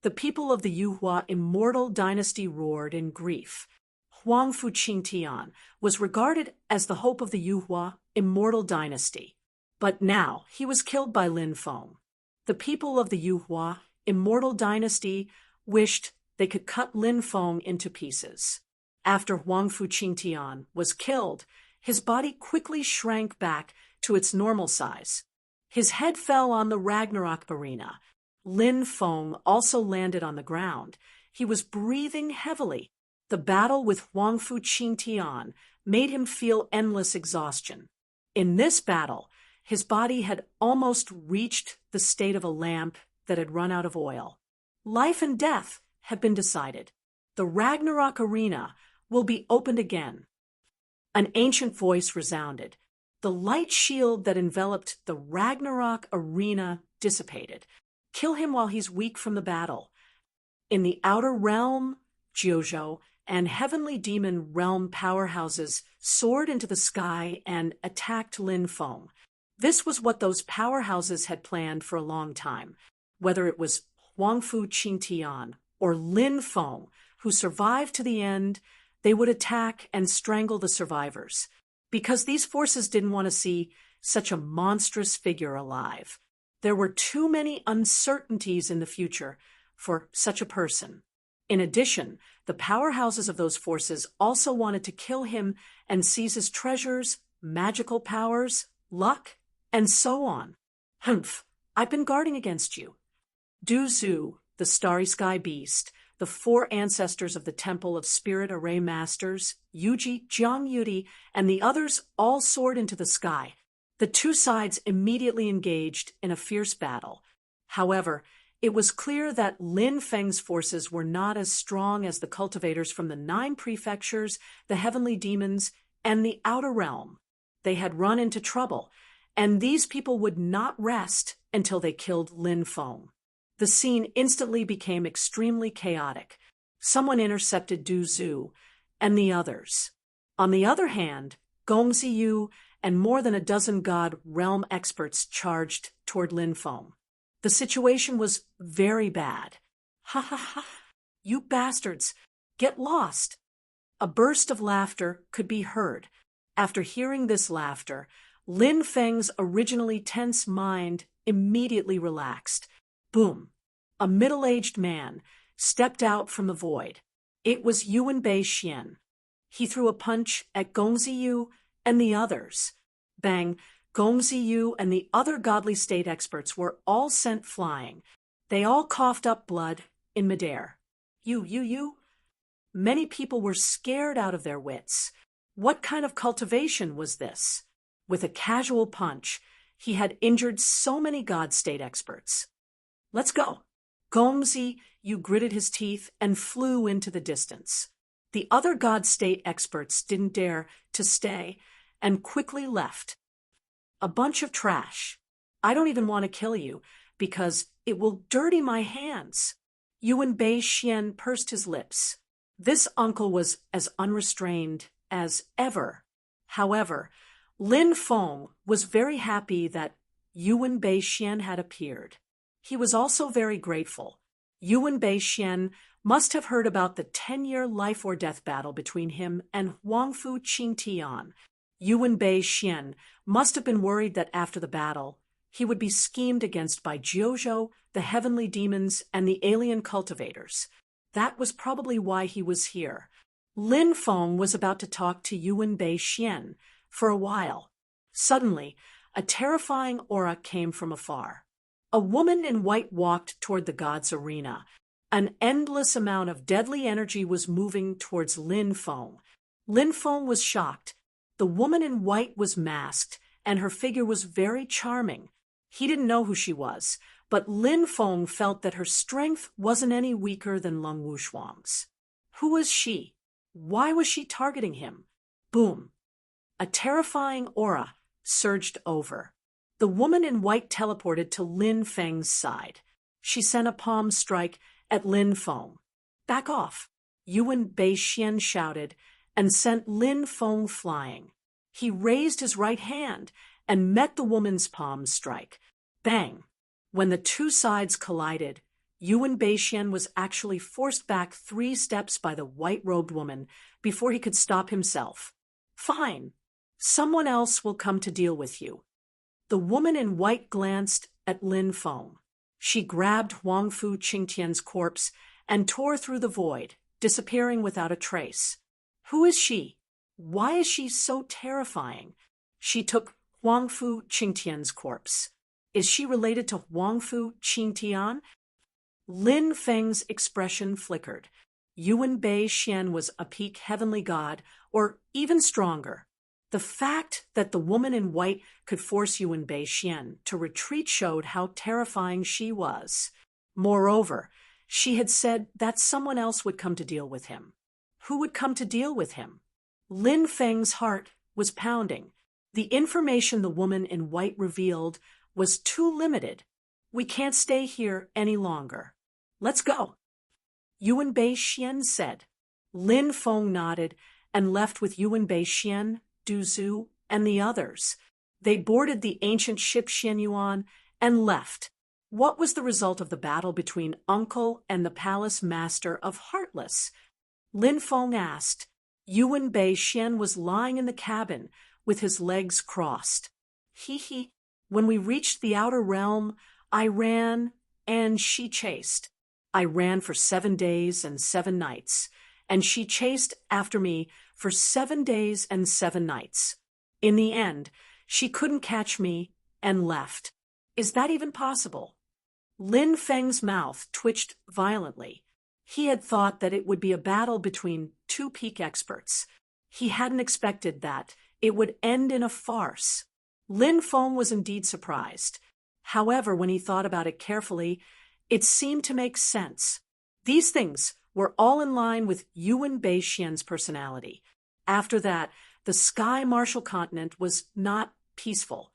the people of the Yuhua immortal dynasty roared in grief. Huang Fu Qingtian was regarded as the hope of the Yuhua immortal dynasty. But now he was killed by Lin Feng. The people of the Yuhua immortal dynasty wished they could cut Lin Feng into pieces. After Huang Fu Qingtian was killed, his body quickly shrank back to its normal size. His head fell on the Ragnarok arena. Lin Feng also landed on the ground. He was breathing heavily. The battle with Huang Fu Qingtian made him feel endless exhaustion. In this battle, his body had almost reached the state of a lamp that had run out of oil. Life and death had been decided. The Ragnarok arena will be opened again. An ancient voice resounded. The light shield that enveloped the Ragnarok arena dissipated. Kill him while he's weak from the battle. In the outer realm, Jiuzhou and heavenly demon realm powerhouses soared into the sky and attacked Lin Feng. This was what those powerhouses had planned for a long time. Whether it was Huang Fu Qingtian or Lin Feng, who survived to the end, they would attack and strangle the survivors. Because these forces didn't want to see such a monstrous figure alive. There were too many uncertainties in the future for such a person. In addition, the powerhouses of those forces also wanted to kill him and seize his treasures, magical powers, luck, and so on. Humph, I've been guarding against you. Du Zhu, the starry sky beast, the four ancestors of the Temple of Spirit Array Masters, Yuji, Jiang Yudi, and the others all soared into the sky. The two sides immediately engaged in a fierce battle. However, it was clear that Lin Feng's forces were not as strong as the cultivators from the 9 prefectures, the heavenly demons, and the outer realm. They had run into trouble, and these people would not rest until they killed Lin Feng. The scene instantly became extremely chaotic. Someone intercepted Du Zhu and the others. On the other hand, Gong Ziyu and more than a dozen god realm experts charged toward Lin Feng. The situation was very bad. Ha ha ha! You bastards! Get lost! A burst of laughter could be heard. After hearing this laughter, Lin Feng's originally tense mind immediately relaxed. Boom! A middle-aged man stepped out from the void. It was Yuan Bei Xian. He threw a punch at Gong Ziyu and the others. Bang! Gong Ziyu and the other godly state experts were all sent flying. They all coughed up blood in midair. You. Many people were scared out of their wits. What kind of cultivation was this? With a casual punch, he had injured so many god state experts. Let's go. Gong Ziyu gritted his teeth and flew into the distance. The other god state experts didn't dare to stay and quickly left. A bunch of trash. I don't even want to kill you because it will dirty my hands. Yuan Bei Xian pursed his lips. This uncle was as unrestrained as ever. However, Lin Feng was very happy that Yuan Bei Xian had appeared. He was also very grateful. Yuan Bei Xian must have heard about the 10-year life-or-death battle between him and Huang Fu Qingtian. Yuan Bei Xian must have been worried that after the battle, he would be schemed against by Jiuzhou, the heavenly demons, and the alien cultivators. That was probably why he was here. Lin Feng was about to talk to Yuan Bei Xian for a while. Suddenly, a terrifying aura came from afar. A woman in white walked toward the god's arena. An endless amount of deadly energy was moving towards Lin Feng. Lin Feng was shocked. The woman in white was masked, and her figure was very charming. He didn't know who she was, but Lin Feng felt that her strength wasn't any weaker than Lung Wushuang's. Who was she? Why was she targeting him? Boom! A terrifying aura surged over. The woman in white teleported to Lin Feng's side. She sent a palm strike at Lin Feng. Back off! Yuan Bei Xian shouted and sent Lin Feng flying. He raised his right hand and met the woman's palm strike. Bang! When the two sides collided, Yuan Bei Xian was actually forced back 3 steps by the white-robed woman before he could stop himself. Fine. Someone else will come to deal with you. The woman in white glanced at Lin Feng. She grabbed Huangfu Qingtian's corpse and tore through the void, disappearing without a trace. Who is she? Why is she so terrifying? She took Huangfu Qingtian's corpse. Is she related to Huangfu Qingtian? Lin Feng's expression flickered. Yuan Bei Xian was a peak heavenly god, or even stronger. The fact that the woman in white could force Yuan Bei Xian to retreat showed how terrifying she was. Moreover, she had said that someone else would come to deal with him. Who would come to deal with him? Lin Feng's heart was pounding. The information the woman in white revealed was too limited. We can't stay here any longer. Let's go. Yuan Bei Xian said. Lin Feng nodded and left with Yuan Bei Xian, Du Zhu, and the others. They boarded the ancient ship Xianyuan and left. What was the result of the battle between Uncle and the palace master of Heartless? Lin Feng asked. Yuan Bei Xian was lying in the cabin with his legs crossed. He. When we reached the outer realm, I ran, and she chased. I ran for 7 days and 7 nights, and she chased after me for 7 days and 7 nights. In the end, she couldn't catch me and left. Is that even possible? Lin Feng's mouth twitched violently. He had thought that it would be a battle between 2 peak experts. He hadn't expected that it would end in a farce. Lin Feng was indeed surprised. However, when he thought about it carefully, it seemed to make sense. These things were all in line with Yuan Bei Xian's personality. After that, the Sky Martial Continent was not peaceful.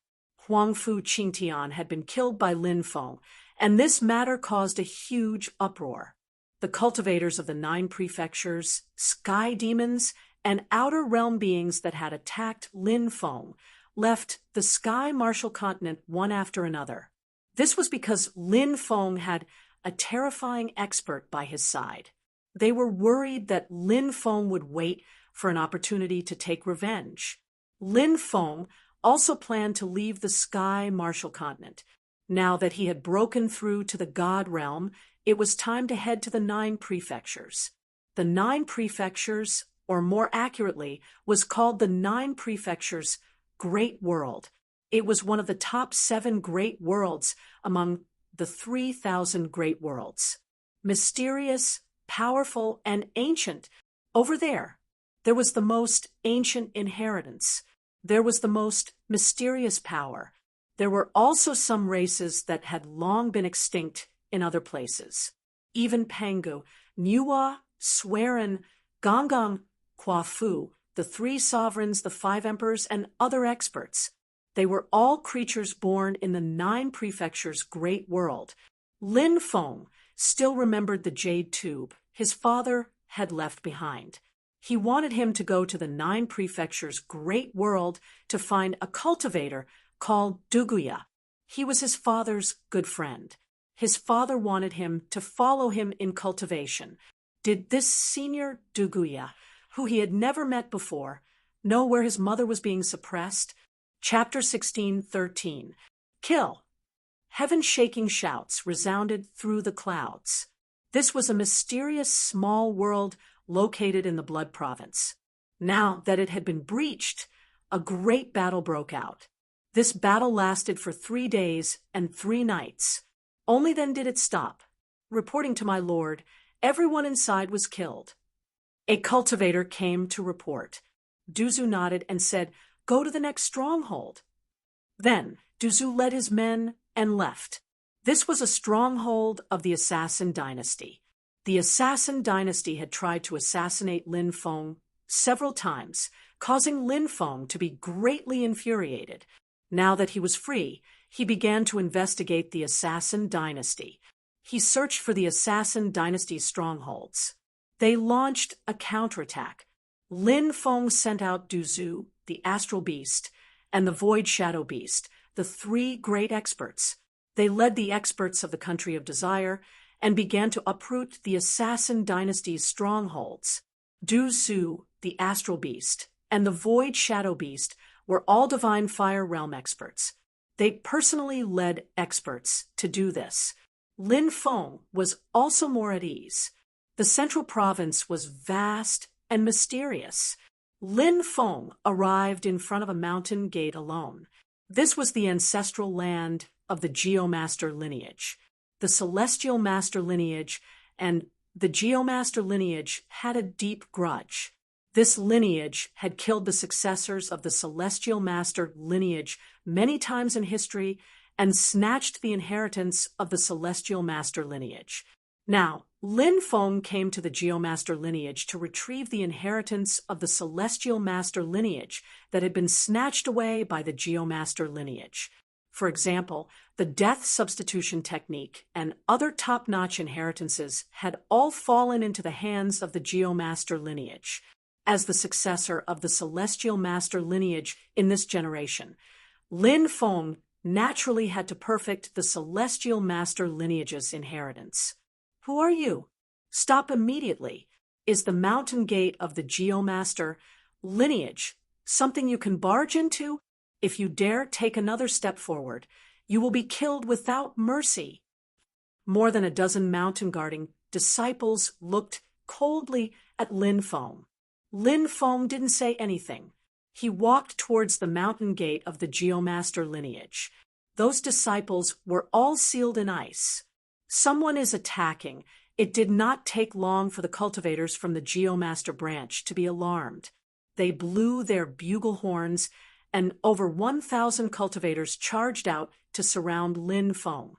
Huangfu Qingtian had been killed by Lin Feng, and this matter caused a huge uproar. The cultivators of the 9 prefectures, sky demons, and outer realm beings that had attacked Lin Feng left the Sky Martial Continent one after another. This was because Lin Feng had a terrifying expert by his side. They were worried that Lin Feng would wait for an opportunity to take revenge. Lin Feng also planned to leave the Sky Martial Continent. Now that he had broken through to the God realm, it was time to head to the 9 prefectures. The 9 prefectures, or more accurately, was called the 9 prefectures Great World. It was one of the top 7 great worlds among the 3,000 great worlds. Mysterious, powerful, and ancient. Over there was the most ancient inheritance. There was the most mysterious power. There were also some races that had long been extinct in other places. Even Pangu, Niwa, Swerin, Gonggong, Quafu, the 3 sovereigns, the 5 emperors, and other experts. They were all creatures born in the 9 prefectures' great world. Lin Feng still remembered the jade tube his father had left behind. He wanted him to go to the 9 prefectures' great world to find a cultivator called Duguya. He was his father's good friend. His father wanted him to follow him in cultivation. Did this senior Duguya, who he had never met before, know where his mother was being suppressed? Chapter 16:13. Kill! Heaven-shaking shouts resounded through the clouds. This was a mysterious small world located in the Blood Province. Now that it had been breached, a great battle broke out. This battle lasted for 3 days and 3 nights. Only then did it stop. Reporting to my lord, everyone inside was killed. A cultivator came to report. Duzu nodded and said, "Go to the next stronghold." Then Duzu led his men and left. This was a stronghold of the Assassin dynasty. The Assassin dynasty had tried to assassinate Lin Feng several times, causing Lin Feng to be greatly infuriated. Now that he was free, he began to investigate the Assassin dynasty. He searched for the Assassin dynasty's strongholds. They launched a counterattack. Lin Feng sent out Duzu, the Astral Beast, and the Void Shadow Beast, the 3 great experts. They led the experts of the Country of Desire and began to uproot the Assassin dynasty's strongholds. Duzu, the Astral Beast, and the Void Shadow Beast were all Divine Fire Realm experts. They personally led experts to do this. Lin Feng was also more at ease. The Central Province was vast and mysterious. Lin Feng arrived in front of a mountain gate alone. This was the ancestral land of the Geomaster lineage. The Celestial Master lineage and the Geomaster lineage had a deep grudge. This lineage had killed the successors of the Celestial Master lineage many times in history and snatched the inheritance of the Celestial Master lineage. Now, Lin Feng came to the Geomaster lineage to retrieve the inheritance of the Celestial Master lineage that had been snatched away by the Geomaster lineage. For example, the death substitution technique and other top-notch inheritances had all fallen into the hands of the Geomaster lineage. As the successor of the Celestial Master lineage in this generation, Lin Feng naturally had to perfect the Celestial Master lineage's inheritance. Who are you? Stop immediately. Is the mountain gate of the Geomaster lineage something you can barge into? If you dare take another step forward, you will be killed without mercy. More than a dozen mountain-guarding disciples looked coldly at Lin Feng. Lin Feng didn't say anything. He walked towards the mountain gate of the Geomaster lineage. Those disciples were all sealed in ice. Someone is attacking. It did not take long for the cultivators from the Geomaster branch to be alarmed. They blew their bugle horns, and over 1,000 cultivators charged out to surround Lin Feng.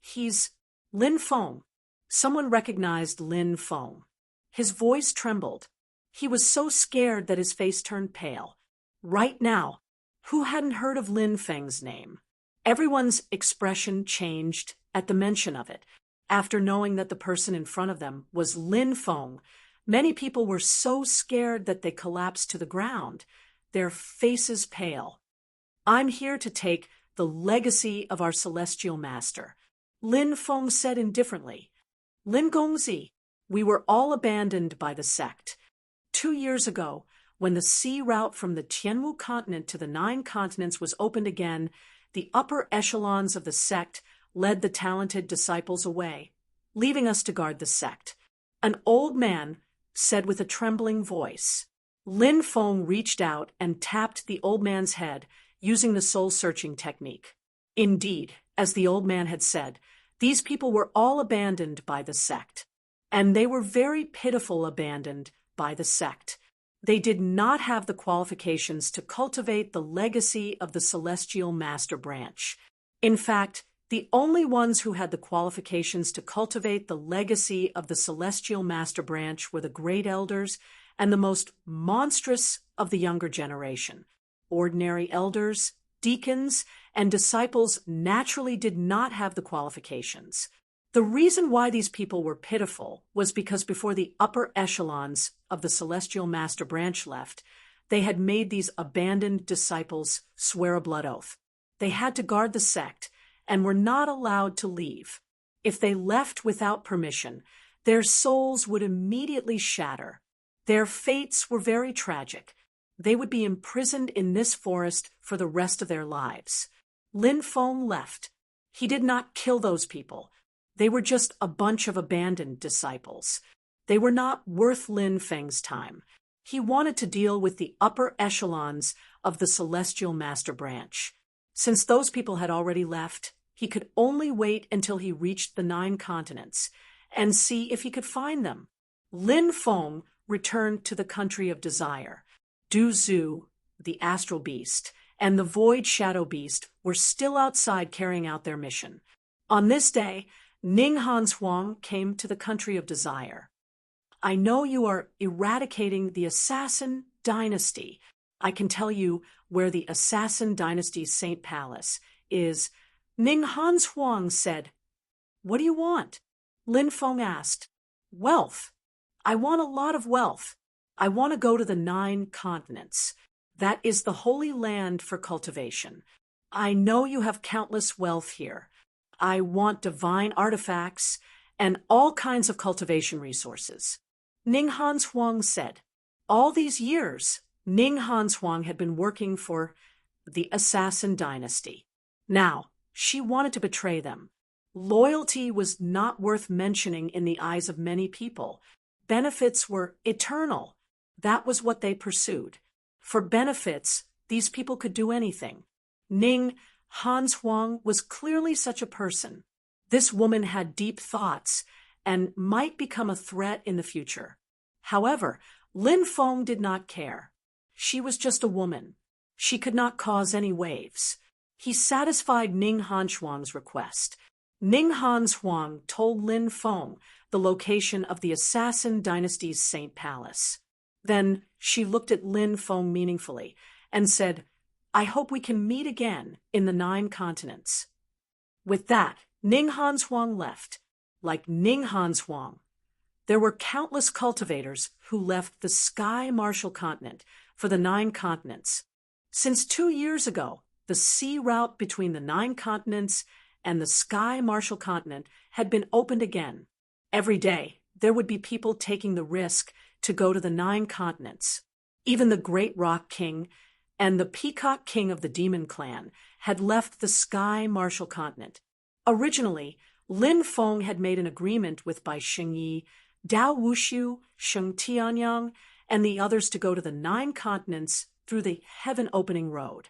He's Lin Feng. Someone recognized Lin Feng. His voice trembled. He was so scared that his face turned pale. Right now, who hadn't heard of Lin Feng's name? Everyone's expression changed at the mention of it. After knowing that the person in front of them was Lin Feng, many people were so scared that they collapsed to the ground, their faces pale. "I'm here to take the legacy of our Celestial Master," Lin Feng said indifferently. "Lin Gongzi, we were all abandoned by the sect. 2 years ago, when the sea route from the Tianwu continent to the 9 continents was opened again, the upper echelons of the sect led the talented disciples away, leaving us to guard the sect." An old man said with a trembling voice. Lin Feng reached out and tapped the old man's head using the soul-searching technique. Indeed, as the old man had said, these people were all abandoned by the sect. And they were very pitiful abandoned by the sect. They did not have the qualifications to cultivate the legacy of the Celestial Master branch. In fact, the only ones who had the qualifications to cultivate the legacy of the Celestial Master branch were the great elders and the most monstrous of the younger generation. Ordinary elders, deacons, and disciples naturally did not have the qualifications. The reason why these people were pitiful was because before the upper echelons of the Celestial Master branch left, they had made these abandoned disciples swear a blood oath. They had to guard the sect and were not allowed to leave. If they left without permission, their souls would immediately shatter. Their fates were very tragic. They would be imprisoned in this forest for the rest of their lives. Lin Feng left. He did not kill those people. They were just a bunch of abandoned disciples. They were not worth Lin Feng's time. He wanted to deal with the upper echelons of the Celestial Master Branch. Since those people had already left, he could only wait until he reached the 9 continents and see if he could find them. Lin Feng returned to the country of desire. Du Zhu, the astral beast, and the void shadow beast were still outside carrying out their mission. On this day, Ning Han Huang came to the country of desire. I know you are eradicating the assassin dynasty. I can tell you where the assassin dynasty's Saint Palace is. Ning Han Huang said, "What do you want?" Lin Feng asked, "Wealth. I want a lot of wealth. I want to go to the 9 continents. That is the holy land for cultivation. I know you have countless wealth here. I want divine artifacts and all kinds of cultivation resources." Ning Han Huang said, all these years, Ning Han Huang had been working for the assassin dynasty. Now, she wanted to betray them. Loyalty was not worth mentioning in the eyes of many people. Benefits were eternal. That was what they pursued. For benefits, these people could do anything. Ning Han Huang was clearly such a person. This woman had deep thoughts and might become a threat in the future. However, Lin Feng did not care. She was just a woman. She could not cause any waves. He satisfied Ning Han Huang's request. Ning Han Huang told Lin Feng the location of the assassin dynasty's Saint Palace. Then she looked at Lin Feng meaningfully and said, "I hope we can meet again in the 9 continents." With that, Ning Han Huang left. Like Ning Han Huang, there were countless cultivators who left the Sky Martial Continent for the 9 continents. Since 2 years ago, the sea route between the 9 continents and the Sky Martial Continent had been opened again. Every day, there would be people taking the risk to go to the 9 continents. Even the Great Rock King and the Peacock King of the Demon Clan had left the Sky Martial Continent. Originally, Lin Feng had made an agreement with Bai Shengyi, Dao Wushu, Sheng Tianyang, and the others to go to the 9 continents through the Heaven Opening Road.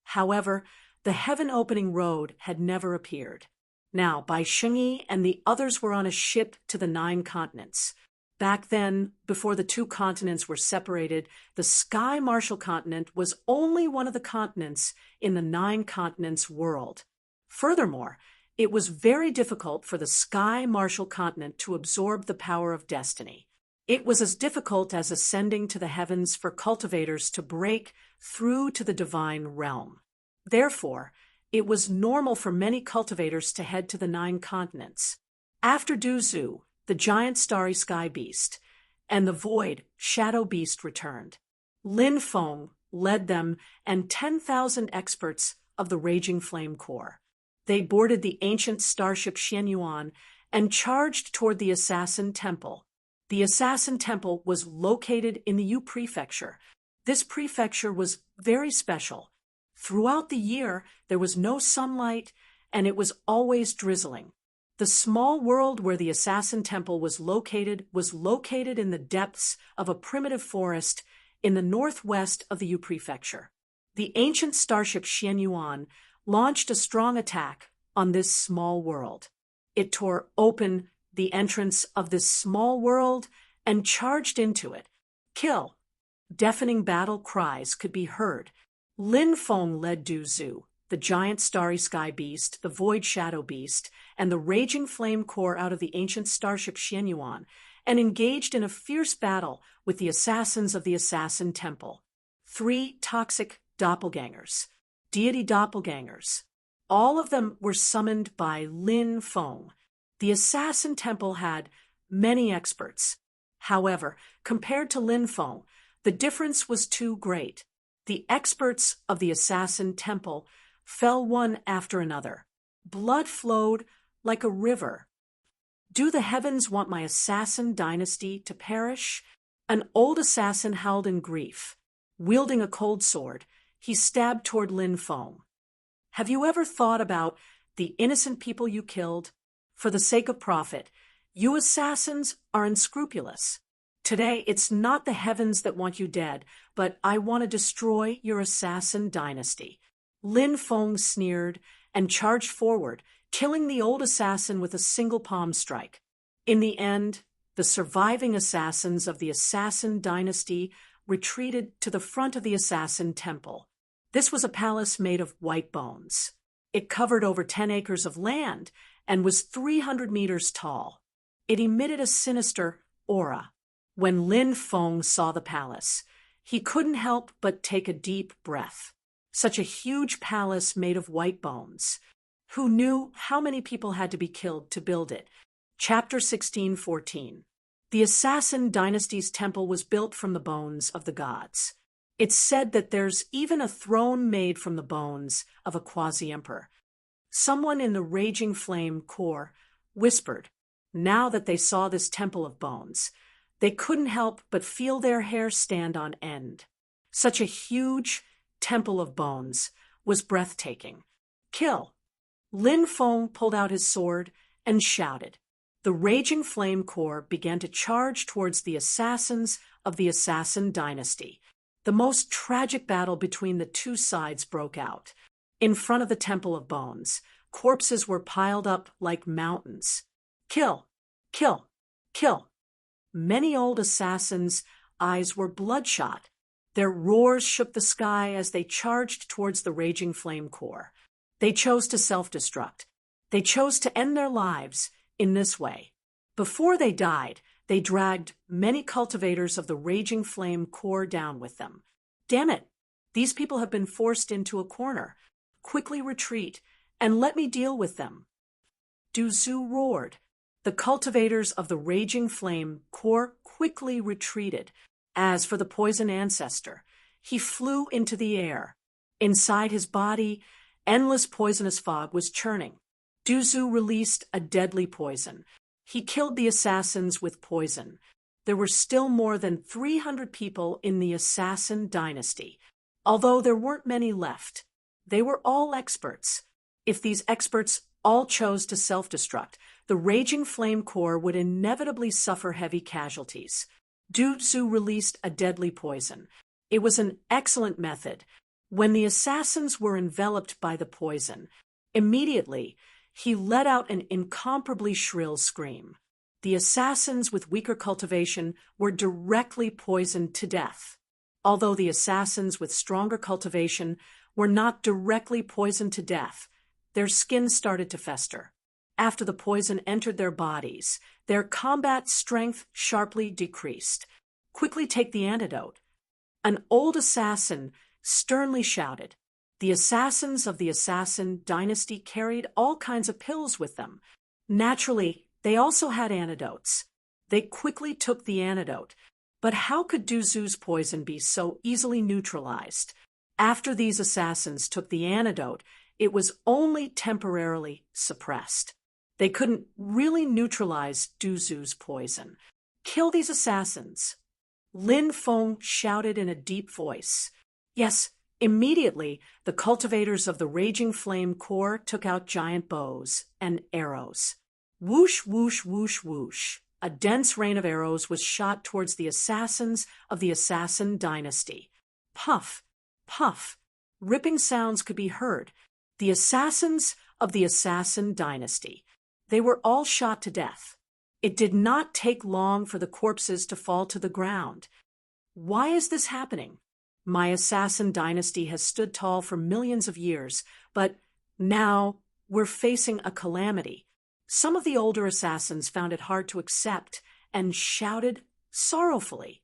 However, the Heaven Opening Road had never appeared. Now, Bai Shengyi and the others were on a ship to the 9 continents. Back then, before the 2 continents were separated, the Sky Martial Continent was only one of the continents in the 9 continents world. Furthermore, it was very difficult for the Sky Martial Continent to absorb the power of destiny. It was as difficult as ascending to the heavens for cultivators to break through to the divine realm. Therefore, it was normal for many cultivators to head to the 9 continents. After Du Zhu, the giant starry sky beast, and the void shadow beast returned, Lin Feng led them and 10,000 experts of the Raging Flame Corps. They boarded the ancient starship Xianyuan and charged toward the Assassin Temple. The Assassin Temple was located in the Yu Prefecture. This prefecture was very special. Throughout the year, there was no sunlight, and it was always drizzling. The small world where the Assassin Temple was located in the depths of a primitive forest in the northwest of the Yu Prefecture. The ancient starship Xianyuan launched a strong attack on this small world. It tore open the entrance of this small world and charged into it. Kill! Deafening battle cries could be heard. Lin Feng led Du Zhu, the giant starry sky beast, the void shadow beast, and the Raging Flame Corps out of the ancient starship Xianyuan, and engaged in a fierce battle with the assassins of the Assassin Temple. 3 toxic doppelgangers, deity doppelgangers. All of them were summoned by Lin Feng. The Assassin Temple had many experts. However, compared to Lin Feng, the difference was too great. The experts of the Assassin Temple fell one after another. Blood flowed like a river. Do the heavens want my assassin dynasty to perish? An old assassin howled in grief. Wielding a cold sword, he stabbed toward Lin Feng. Have you ever thought about the innocent people you killed? For the sake of profit, You assassins are unscrupulous. Today, it's not the heavens that want you dead, but I want to destroy your assassin dynasty. Lin Feng sneered and charged forward, killing the old assassin with a single palm strike. In the end, the surviving assassins of the assassin dynasty retreated to the front of the assassin temple. This was a palace made of white bones. It covered over 10 acres of land and was 300 meters tall. It emitted a sinister aura. When Lin Feng saw the palace, he couldn't help but take a deep breath. Such a huge palace made of white bones. Who knew how many people had to be killed to build it? Chapter 16:14. The Assassin Dynasty's temple was built from the bones of the gods. It's said that there's even a throne made from the bones of a quasi-emperor. Someone in the Raging Flame Corps whispered, now that they saw this temple of bones, they couldn't help but feel their hair stand on end. Such a huge temple of bones was breathtaking. Kill! Lin Feng pulled out his sword and shouted. The Raging Flame Corps began to charge towards the assassins of the Assassin Dynasty. The most tragic battle between the two sides broke out. In front of the Temple of Bones, corpses were piled up like mountains. Kill! Kill! Kill! Many old assassins' eyes were bloodshot. Their roars shook the sky as they charged towards the Raging Flame Corps. They chose to self-destruct. They chose to end their lives in this way. Before they died, they dragged many cultivators of the Raging Flame Corps down with them. Damn it! These people have been forced into a corner. Quickly retreat, and let me deal with them. Du Zhu roared. The cultivators of the Raging Flame Corps quickly retreated. As for the poison ancestor, he flew into the air. Inside his body, endless poisonous fog was churning. Du Zhu released a deadly poison. He killed the assassins with poison. There were still more than 300 people in the Assassin Dynasty. Although there weren't many left, they were all experts. If these experts all chose to self-destruct, the Raging Flame Corps would inevitably suffer heavy casualties. Du Zhu released a deadly poison. It was an excellent method. When the assassins were enveloped by the poison, immediately he let out an incomparably shrill scream. The assassins with weaker cultivation were directly poisoned to death. Although the assassins with stronger cultivation were not directly poisoned to death, their skin started to fester. After the poison entered their bodies, their combat strength sharply decreased. Quickly take the antidote. An old assassin sternly shouted. The assassins of the Assassin Dynasty carried all kinds of pills with them. Naturally, they also had antidotes. They quickly took the antidote. But how could Du Zhu's poison be so easily neutralized? After these assassins took the antidote, it was only temporarily suppressed. They couldn't really neutralize Du Zhu's poison. Kill these assassins. Lin Feng shouted in a deep voice. Yes, immediately the cultivators of the Raging Flame Corps took out giant bows and arrows. Whoosh, whoosh, whoosh, whoosh. A dense rain of arrows was shot towards the assassins of the Assassin Dynasty. Puff, puff. Ripping sounds could be heard. The assassins of the Assassin Dynasty. They were all shot to death. It did not take long for the corpses to fall to the ground. Why is this happening? My Assassin Dynasty has stood tall for millions of years, but now we're facing a calamity. Some of the older assassins found it hard to accept and shouted sorrowfully.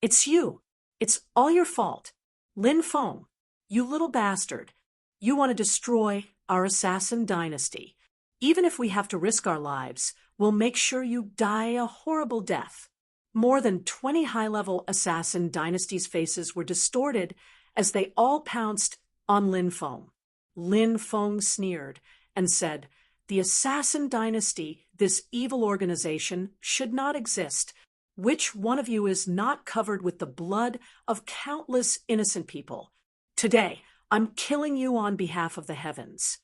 It's you. It's all your fault. Lin Feng, you little bastard. You want to destroy our Assassin Dynasty. Even if we have to risk our lives, we'll make sure you die a horrible death. More than 20 high-level Assassin Dynasty's faces were distorted as they all pounced on Lin Feng. Lin Feng sneered and said, the Assassin Dynasty, this evil organization, should not exist. Which one of you is not covered with the blood of countless innocent people? Today, I'm killing you on behalf of the heavens.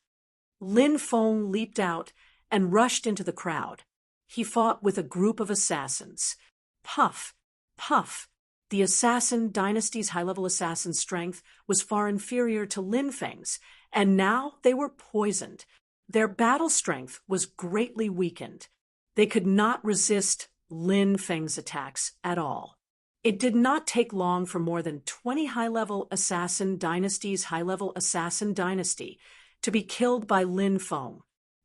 Lin Feng leaped out and rushed into the crowd. he fought with a group of assassins. Puff, puff. The assassin dynasty's high-level assassin strength was far inferior to Lin Feng's, and now they were poisoned. Their battle strength was greatly weakened. They could not resist Lin Feng's attacks at all. It did not take long for more than 20 high-level assassin dynasty's high-level assassin dynasty to be killed by Lin Feng.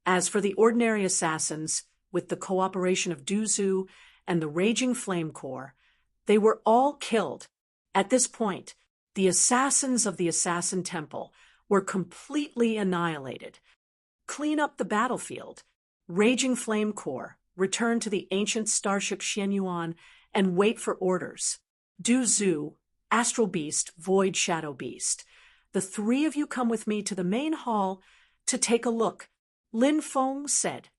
As for the ordinary assassins, with the cooperation of Du Zhu and the Raging Flame Corps, they were all killed. At this point, the assassins of the Assassin Temple were completely annihilated. Clean up the battlefield. Raging Flame Corps, return to the ancient starship Xianyuan and wait for orders. Du Zhu, Astral Beast, Void Shadow Beast. The three of you come with me to the main hall to take a look. Lin Feng said.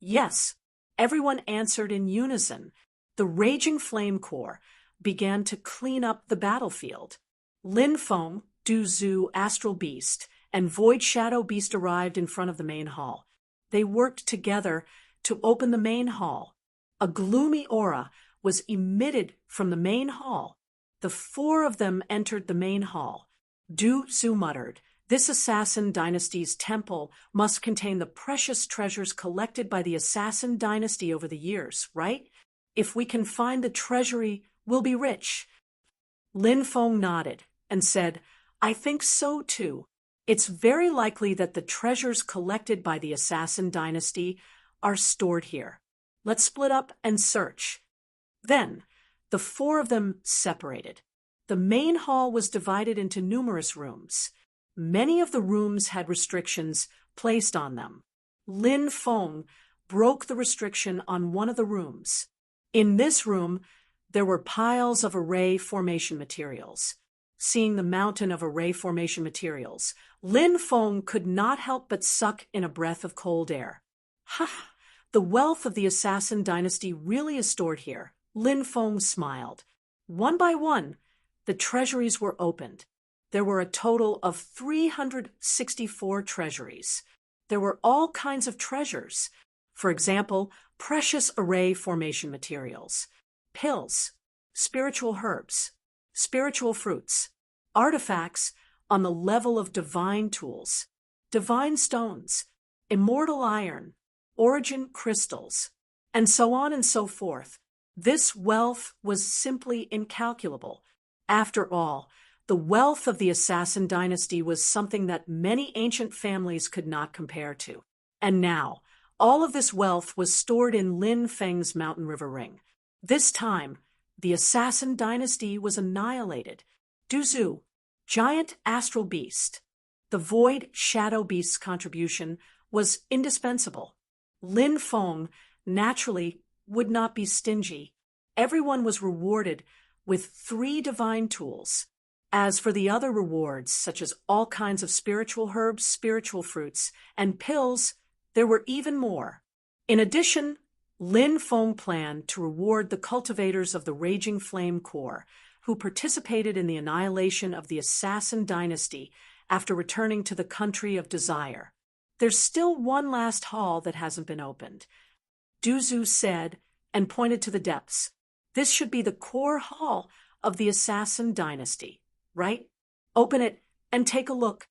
Yes. Everyone answered in unison. The Raging Flame Corps began to clean up the battlefield. Lin Feng, Du Zhu, Astral Beast, and Void Shadow Beast arrived in front of the main hall. They worked together to open the main hall. A gloomy aura was emitted from the main hall. The four of them entered the main hall. Du Zhu muttered, "This assassin dynasty's temple must contain the precious treasures collected by the assassin dynasty over the years, right? If we can find the treasury, we'll be rich." Lin Feng nodded and said, "I think so too. It's very likely that the treasures collected by the assassin dynasty are stored here. Let's split up and search." Then, the four of them separated. The main hall was divided into numerous rooms. Many of the rooms had restrictions placed on them. Lin Feng broke the restriction on one of the rooms. In this room, there were piles of array formation materials. Seeing the mountain of array formation materials, Lin Feng could not help but suck in a breath of cold air. Ha! The wealth of the assassin dynasty really is stored here. Lin Feng smiled. One by one, the treasuries were opened. There were a total of 364 treasuries. There were all kinds of treasures. For example, precious array formation materials, pills, spiritual herbs, spiritual fruits, artifacts on the level of divine tools, divine stones, immortal iron, origin crystals, and so on and so forth. This wealth was simply incalculable. After all, the wealth of the assassin dynasty was something that many ancient families could not compare to. And now, all of this wealth was stored in Lin Feng's mountain river ring. This time, the assassin dynasty was annihilated. Du Zhu, giant astral beast. The void shadow beast's contribution was indispensable. Lin Feng naturally would not be stingy. Everyone was rewarded with 3 divine tools. As for the other rewards, such as all kinds of spiritual herbs, spiritual fruits, and pills, there were even more. In addition, Lin Feng planned to reward the cultivators of the Raging Flame Corps, who participated in the annihilation of the Assassin Dynasty after returning to the Country of Desire. There's still one last hall that hasn't been opened. Du Zhu said, and pointed to the depths. This should be the core hall of the Assassin Dynasty, right? Open it and take a look.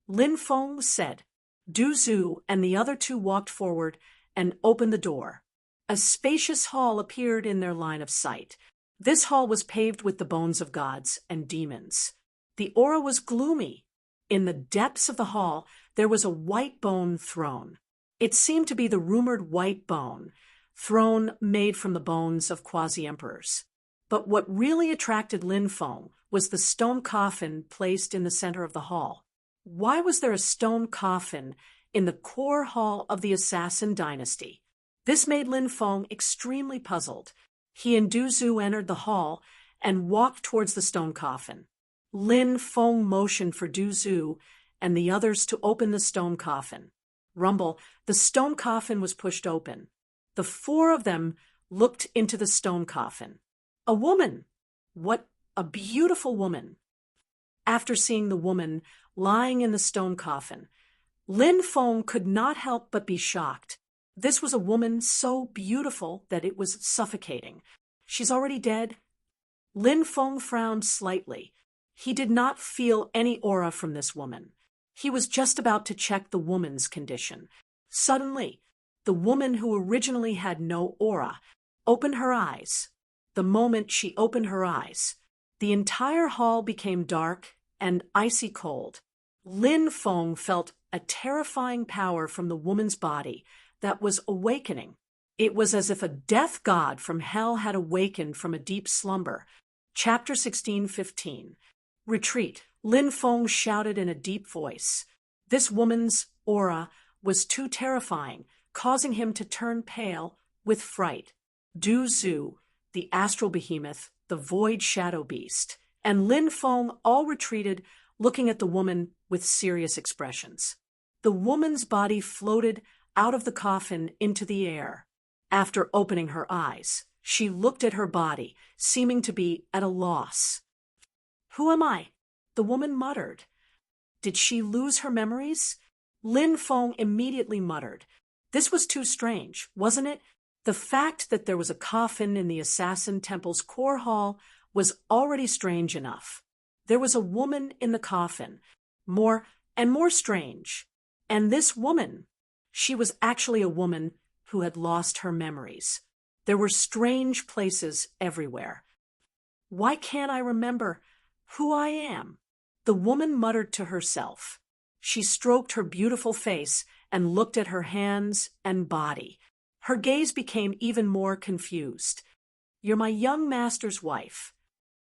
Lin Feng said. Du Zhu and the other 2 walked forward and opened the door. A spacious hall appeared in their line of sight. This hall was paved with the bones of gods and demons. The aura was gloomy. In the depths of the hall, there was a white bone throne. It seemed to be the rumored white bone, throne made from the bones of quasi-emperors. But what really attracted Lin Feng was the stone coffin placed in the center of the hall. Why was there a stone coffin in the core hall of the Assassin Dynasty? This made Lin Feng extremely puzzled. He and Du Zhu entered the hall and walked towards the stone coffin. Lin Feng motioned for Du Zhu and the others to open the stone coffin. Rumble, the stone coffin was pushed open. The 4 of them looked into the stone coffin. A woman! What a beautiful woman! After seeing the woman lying in the stone coffin, Lin Feng could not help but be shocked. This was a woman so beautiful that it was suffocating. She's already dead? Lin Feng frowned slightly. He did not feel any aura from this woman. He was just about to check the woman's condition. Suddenly, the woman who originally had no aura opened her eyes. The moment she opened her eyes, the entire hall became dark and icy cold. Lin Feng felt a terrifying power from the woman's body that was awakening. It was as if a death god from hell had awakened from a deep slumber. Chapter 16:15. Retreat. Lin Feng shouted in a deep voice. This woman's aura was too terrifying, causing him to turn pale with fright. Du Zhu, the astral behemoth, the void shadow beast, and Lin Feng all retreated, looking at the woman with serious expressions. The woman's body floated out of the coffin into the air. After opening her eyes, she looked at her body, seeming to be at a loss. Who am I? The woman muttered. Did she lose her memories? Lin Feng immediately muttered. This was too strange, wasn't it? The fact that there was a coffin in the Assassin Temple's core hall was already strange enough. There was a woman in the coffin, more and more strange. And this woman, she was actually a woman who had lost her memories. There were strange places everywhere. Why can't I remember who I am? The woman muttered to herself. She stroked her beautiful face and looked at her hands and body. Her gaze became even more confused. You're my young master's wife.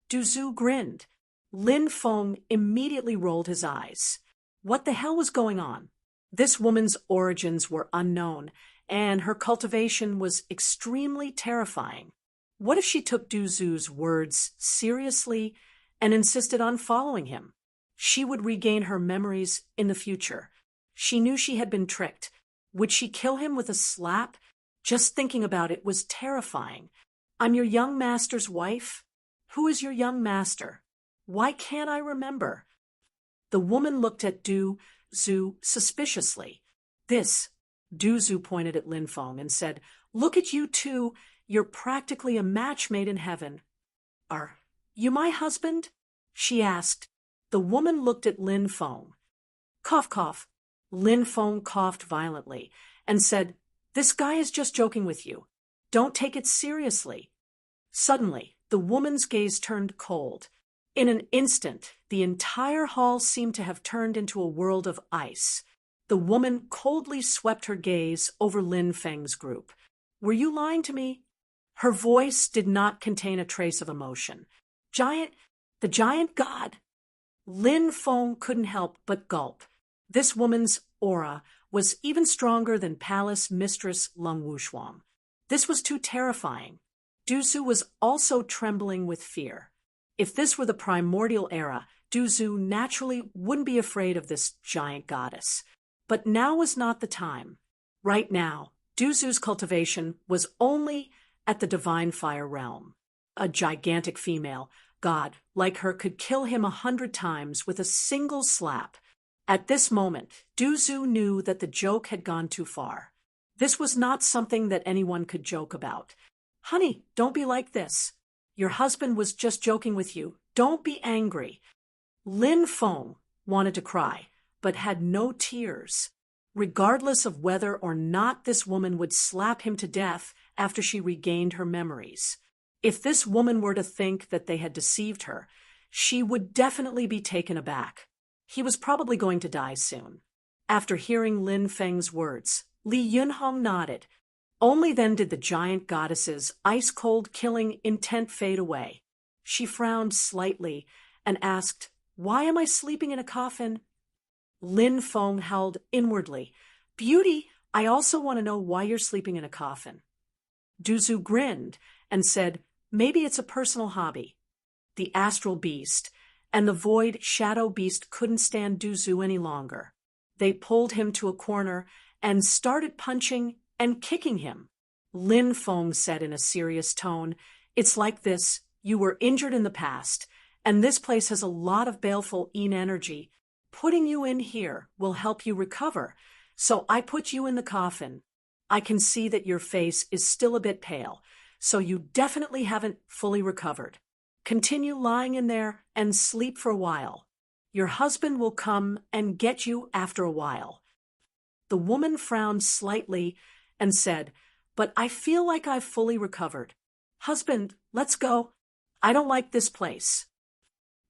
Du Zhu grinned. Lin Feng immediately rolled his eyes. What the hell was going on? This woman's origins were unknown, and her cultivation was extremely terrifying. What if she took Du Zhu's words seriously and insisted on following him? She would regain her memories in the future. She knew she had been tricked. Would she kill him with a slap? Just thinking about it was terrifying. I'm your young master's wife? Who is your young master? Why can't I remember? The woman looked at Du Zhu suspiciously. Du Zhu pointed at Lin Feng and said, Look at you two. You're practically a match made in heaven. Are you my husband? She asked. The woman looked at Lin Feng. Cough, cough. Lin Feng coughed violently and said, This guy is just joking with you. Don't take it seriously. Suddenly, the woman's gaze turned cold. In an instant, the entire hall seemed to have turned into a world of ice. The woman coldly swept her gaze over Lin Feng's group. Were you lying to me? Her voice did not contain a trace of emotion. The giant god. Lin Feng couldn't help but gulp. This woman's aura was even stronger than Palace Mistress Lung Wushuang. This was too terrifying. Du Zhu was also trembling with fear. If this were the primordial era, Du Zhu naturally wouldn't be afraid of this giant goddess. But now was not the time. Right now, Du Zhu's cultivation was only at the divine fire realm. A gigantic female god like her could kill him 100 times with a single slap. At this moment, Du Zhu knew that the joke had gone too far. This was not something that anyone could joke about. Honey, don't be like this. Your husband was just joking with you. Don't be angry. Lin Feng wanted to cry, but had no tears. Regardless of whether or not this woman would slap him to death after she regained her memories. If this woman were to think that they had deceived her, she would definitely be taken aback. He was probably going to die soon. After hearing Lin Feng's words, Li Yunhong nodded. Only then did the giant goddess's ice-cold killing intent fade away. She frowned slightly and asked, Why am I sleeping in a coffin? Lin Feng howled inwardly. Beauty, I also want to know why you're sleeping in a coffin. Du Zhu grinned and said, Maybe it's a personal hobby. The astral beast and the void shadow beast couldn't stand Du Zhu any longer. They pulled him to a corner and started punching and kicking him. Lin Feng said in a serious tone, It's like this. You were injured in the past, and this place has a lot of baleful yin energy. Putting you in here will help you recover, so I put you in the coffin. I can see that your face is still a bit pale, so you definitely haven't fully recovered. Continue lying in there and sleep for a while. Your husband will come and get you after a while." The woman frowned slightly and said, "But I feel like I've fully recovered. Husband, let's go. I don't like this place."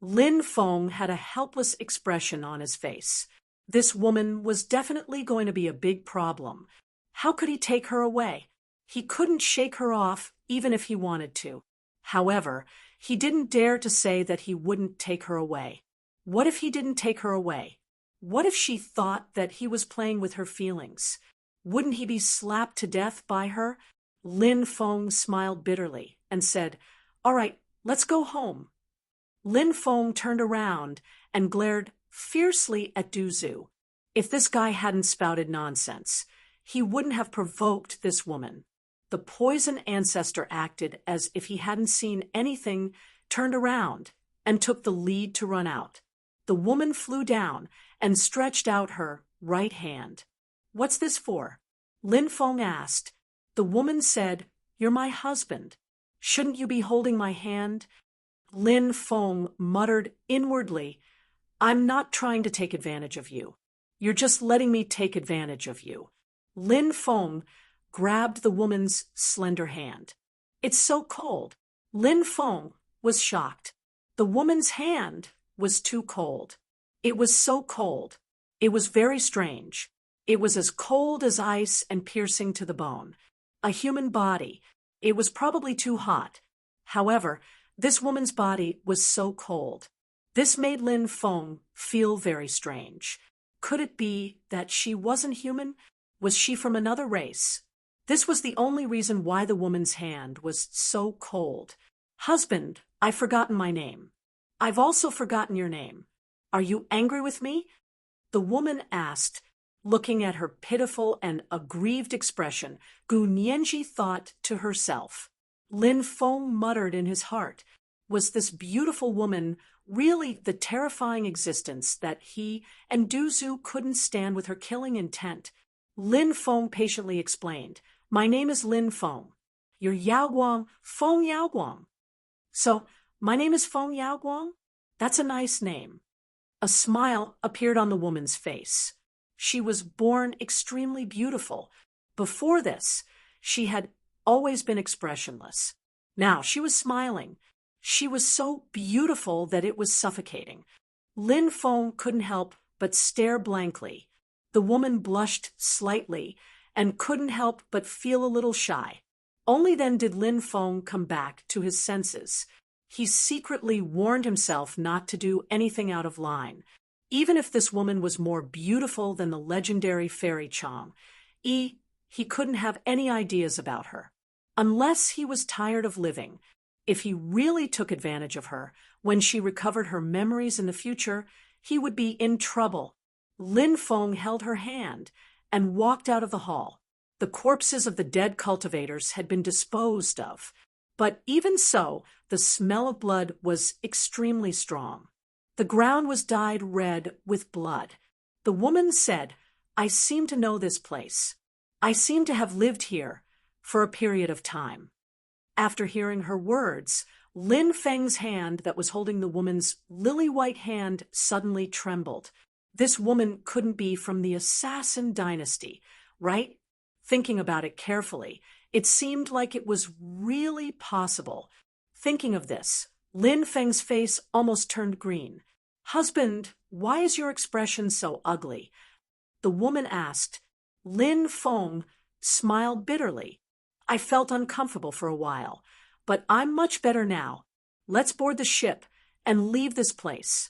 Lin Feng had a helpless expression on his face. This woman was definitely going to be a big problem. How could he take her away? He couldn't shake her off, even if he wanted to. However, he didn't dare to say that he wouldn't take her away. What if he didn't take her away? What if she thought that he was playing with her feelings? Wouldn't he be slapped to death by her? Lin Feng smiled bitterly and said, "All right, let's go home." Lin Feng turned around and glared fiercely at Du Zhu. If this guy hadn't spouted nonsense, he wouldn't have provoked this woman. The poison ancestor acted as if he hadn't seen anything, turned around, and took the lead to run out. The woman flew down and stretched out her right hand. "What's this for?" Lin Feng asked. The woman said, "You're my husband. Shouldn't you be holding my hand?" Lin Feng muttered inwardly, "I'm not trying to take advantage of you. You're just letting me take advantage of you." Lin Feng grabbed the woman's slender hand. "It's so cold." Lin Feng was shocked. The woman's hand was too cold. It was so cold. It was very strange. It was as cold as ice and piercing to the bone. A human body. It was probably too hot. However, this woman's body was so cold. This made Lin Feng feel very strange. Could it be that she wasn't human? Was she from another race? This was the only reason why the woman's hand was so cold. "Husband, I've forgotten my name." "I've also forgotten your name. Are you angry with me?" The woman asked, looking at her pitiful and aggrieved expression. Gu Nianji thought to herself. Lin Feng muttered in his heart, was this beautiful woman really the terrifying existence that he and Du Zhu couldn't stand with her killing intent? Lin Feng patiently explained, "My name is Lin Feng. You're Yao Guang, Feng Yao Guang." "So, my name is Feng Yao Guang? That's a nice name." A smile appeared on the woman's face. She was born extremely beautiful. Before this, she had always been expressionless. Now she was smiling. She was so beautiful that it was suffocating. Lin Feng couldn't help but stare blankly. The woman blushed slightly and couldn't help but feel a little shy. Only then did Lin Feng come back to his senses. He secretly warned himself not to do anything out of line. Even if this woman was more beautiful than the legendary fairy Chang, he couldn't have any ideas about her. Unless he was tired of living, if he really took advantage of her, when she recovered her memories in the future, he would be in trouble. Lin Feng held her hand and walked out of the hall. The corpses of the dead cultivators had been disposed of, but even so, the smell of blood was extremely strong. The ground was dyed red with blood. The woman said, "I seem to know this place. I seem to have lived here for a period of time." After hearing her words, Lin Feng's hand that was holding the woman's lily-white hand suddenly trembled. This woman couldn't be from the assassin dynasty, right? Thinking about it carefully, it seemed like it was really possible. Thinking of this, Lin Feng's face almost turned green. "Husband, why is your expression so ugly?" The woman asked. Lin Feng smiled bitterly. "I felt uncomfortable for a while, but I'm much better now. Let's board the ship and leave this place."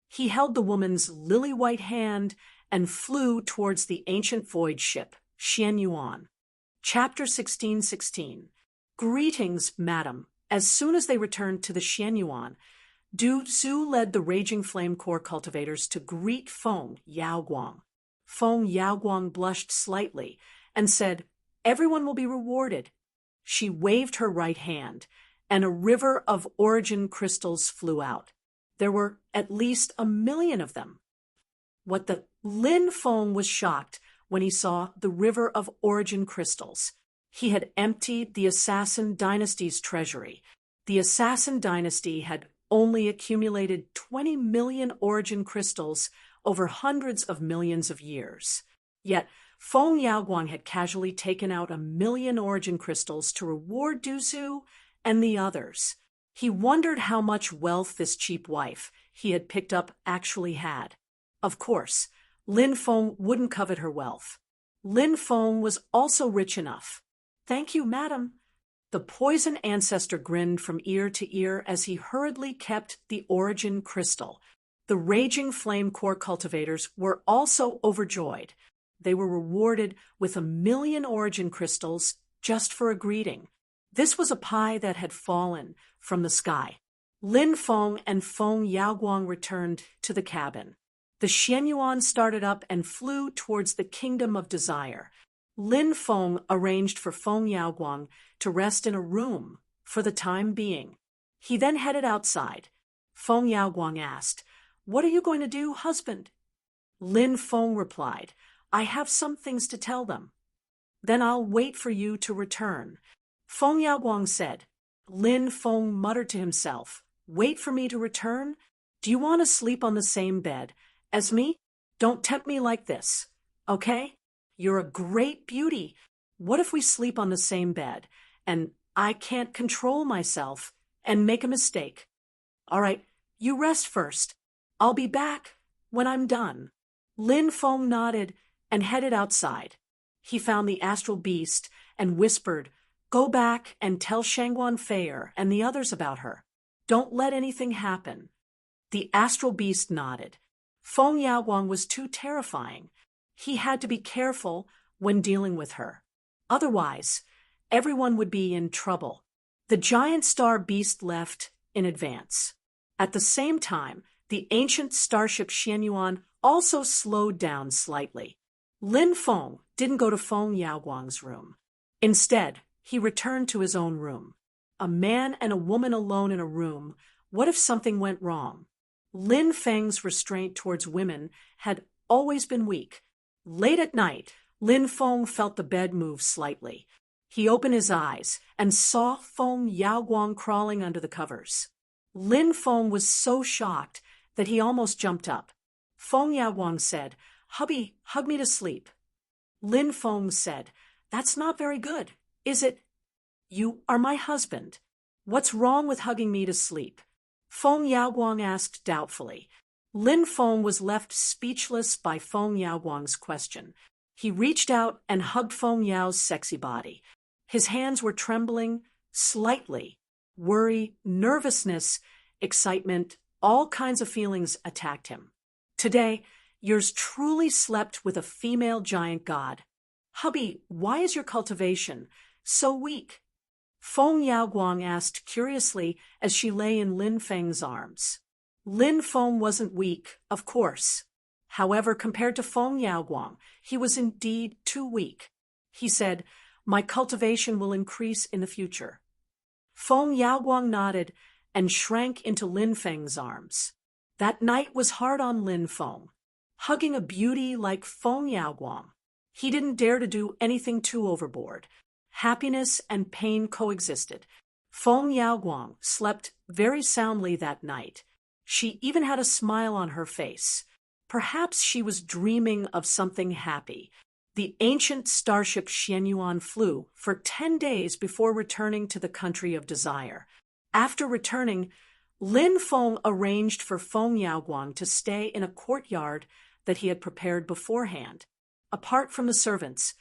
He held the woman's lily-white hand and flew towards the ancient void ship, Xian Yuan. Chapter 16:16. "Greetings, madam." As soon as they returned to the Xian Yuan, Du Zhu led the Raging Flame Core cultivators to greet Feng Yao Guang. Feng Yao Guang blushed slightly and said, "Everyone will be rewarded." She waved her right hand, and a river of origin crystals flew out. There were at least 1 million of them. Lin Feng was shocked when he saw the River of Origin crystals. He had emptied the Assassin Dynasty's treasury. The Assassin Dynasty had only accumulated 20 million origin crystals over hundreds of millions of years. Yet, Feng Yaoguang had casually taken out 1 million origin crystals to reward Du Zhu and the others. He wondered how much wealth this cheap wife he had picked up actually had. Of course, Lin Feng wouldn't covet her wealth. Lin Feng was also rich enough. "Thank you, madam." The poison ancestor grinned from ear to ear as he hurriedly kept the origin crystal. The raging flame core cultivators were also overjoyed. They were rewarded with 1 million origin crystals just for a greeting. This was a pie that had fallen from the sky. Lin Feng and Feng Yaoguang returned to the cabin. The Xianyuan started up and flew towards the Kingdom of Desire. Lin Feng arranged for Feng Yaoguang to rest in a room for the time being. He then headed outside. Feng Yaoguang asked, "What are you going to do, husband?" Lin Feng replied, "I have some things to tell them. Then I'll wait for you to return." Feng Yaoguang said. Lin Feng muttered to himself, "Wait for me to return? Do you want to sleep on the same bed as me? Don't tempt me like this, okay? You're a great beauty. What if we sleep on the same bed, and I can't control myself and make a mistake? All right, you rest first. I'll be back when I'm done." Lin Feng nodded and headed outside. He found the astral beast and whispered, "Go back and tell Shangguan Feier and the others about her. Don't let anything happen." The astral beast nodded. Feng Yaoguang was too terrifying. He had to be careful when dealing with her. Otherwise, everyone would be in trouble. The giant star beast left in advance. At the same time, the ancient starship Xianyuan also slowed down slightly. Lin Feng didn't go to Feng Yaoguang's room. Instead, he returned to his own room. A man and a woman alone in a room. What if something went wrong? Lin Feng's restraint towards women had always been weak. Late at night, Lin Feng felt the bed move slightly. He opened his eyes and saw Feng Yaoguang crawling under the covers. Lin Feng was so shocked that he almost jumped up. Feng Yaoguang said, "Hubby, hug me to sleep." Lin Feng said, "That's not very good, is it? You are my husband. What's wrong with hugging me to sleep?" Feng Yaoguang asked doubtfully. Lin Feng was left speechless by Feng Yaoguang's question. He reached out and hugged Feng Yao's sexy body. His hands were trembling slightly. Worry, nervousness, excitement, all kinds of feelings attacked him. "Today, yours truly slept with a female giant god. Hubby, why is your cultivation so weak?" Feng Yaoguang asked curiously as she lay in Lin Feng's arms. Lin Feng wasn't weak, of course. However, compared to Feng Yaoguang, he was indeed too weak. He said, "My cultivation will increase in the future." Feng Yaoguang nodded and shrank into Lin Feng's arms. That night was hard on Lin Feng. Hugging a beauty like Feng Yaoguang, he didn't dare to do anything too overboard. Happiness and pain coexisted. Feng Yaoguang slept very soundly that night. She even had a smile on her face. Perhaps she was dreaming of something happy. The ancient starship Xianyuan flew for 10 days before returning to the country of desire. After returning, Lin Feng arranged for Feng Yaoguang to stay in a courtyard that he had prepared beforehand. Apart from the servants,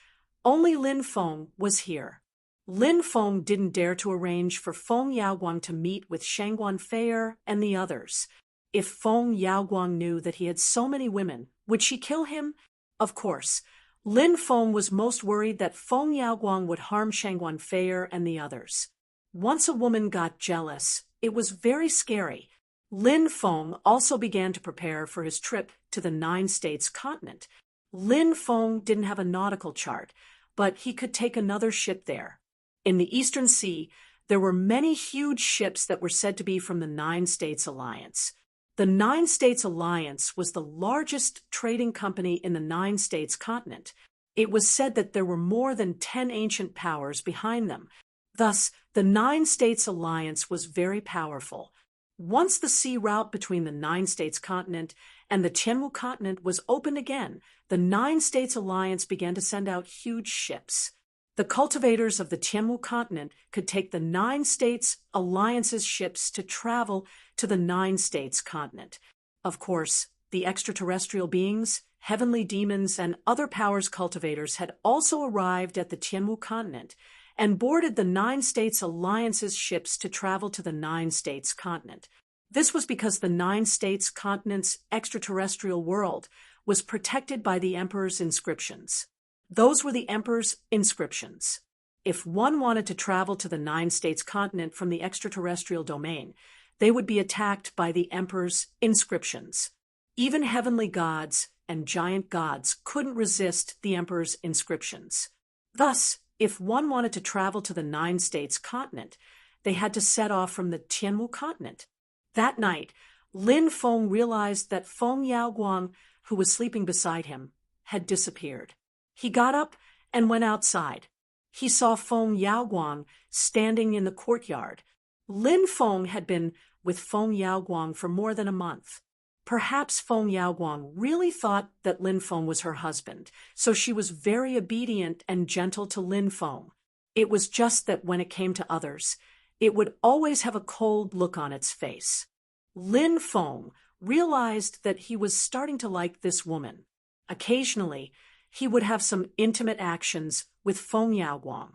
only Lin Feng was here. Lin Feng didn't dare to arrange for Feng Yaoguang to meet with Shangguan Feier and the others. If Feng Yaoguang knew that he had so many women, would she kill him? Of course. Lin Feng was most worried that Feng Yaoguang would harm Shangguan Feier and the others. Once a woman got jealous, it was very scary. Lin Feng also began to prepare for his trip to the 9 states continent. Lin Feng didn't have a nautical chart, but he could take another ship there. In the Eastern Sea, there were many huge ships that were said to be from the 9 States Alliance. The 9 States Alliance was the largest trading company in the 9 States continent. It was said that there were more than 10 ancient powers behind them. Thus, the Nine States Alliance was very powerful. Once the sea route between the Nine States continent and the Tianwu continent was opened again, the Nine States Alliance began to send out huge ships. The cultivators of the Tianwu continent could take the Nine States Alliance's ships to travel to the Nine States continent. Of course, the extraterrestrial beings, heavenly demons, and other powers cultivators had also arrived at the Tianwu continent and boarded the Nine States Alliance's ships to travel to the Nine States continent. This was because the Nine States continent's extraterrestrial world was protected by the Emperor's inscriptions. Those were the Emperor's inscriptions. If one wanted to travel to the Nine States continent from the extraterrestrial domain, they would be attacked by the Emperor's inscriptions. Even heavenly gods and giant gods couldn't resist the Emperor's inscriptions. Thus, if one wanted to travel to the Nine States continent, they had to set off from the Tianwu continent. That night, Lin Feng realized that Feng Yaoguang, who was sleeping beside him, had disappeared. He got up and went outside. He saw Feng Yaoguang standing in the courtyard. Lin Feng had been with Feng Yaoguang for more than a month. Perhaps Feng Yaoguang really thought that Lin Feng was her husband, so she was very obedient and gentle to Lin Feng. It was just that when it came to others, it would always have a cold look on its face. Lin Feng realized that he was starting to like this woman. Occasionally, he would have some intimate actions with Feng Yaoguang.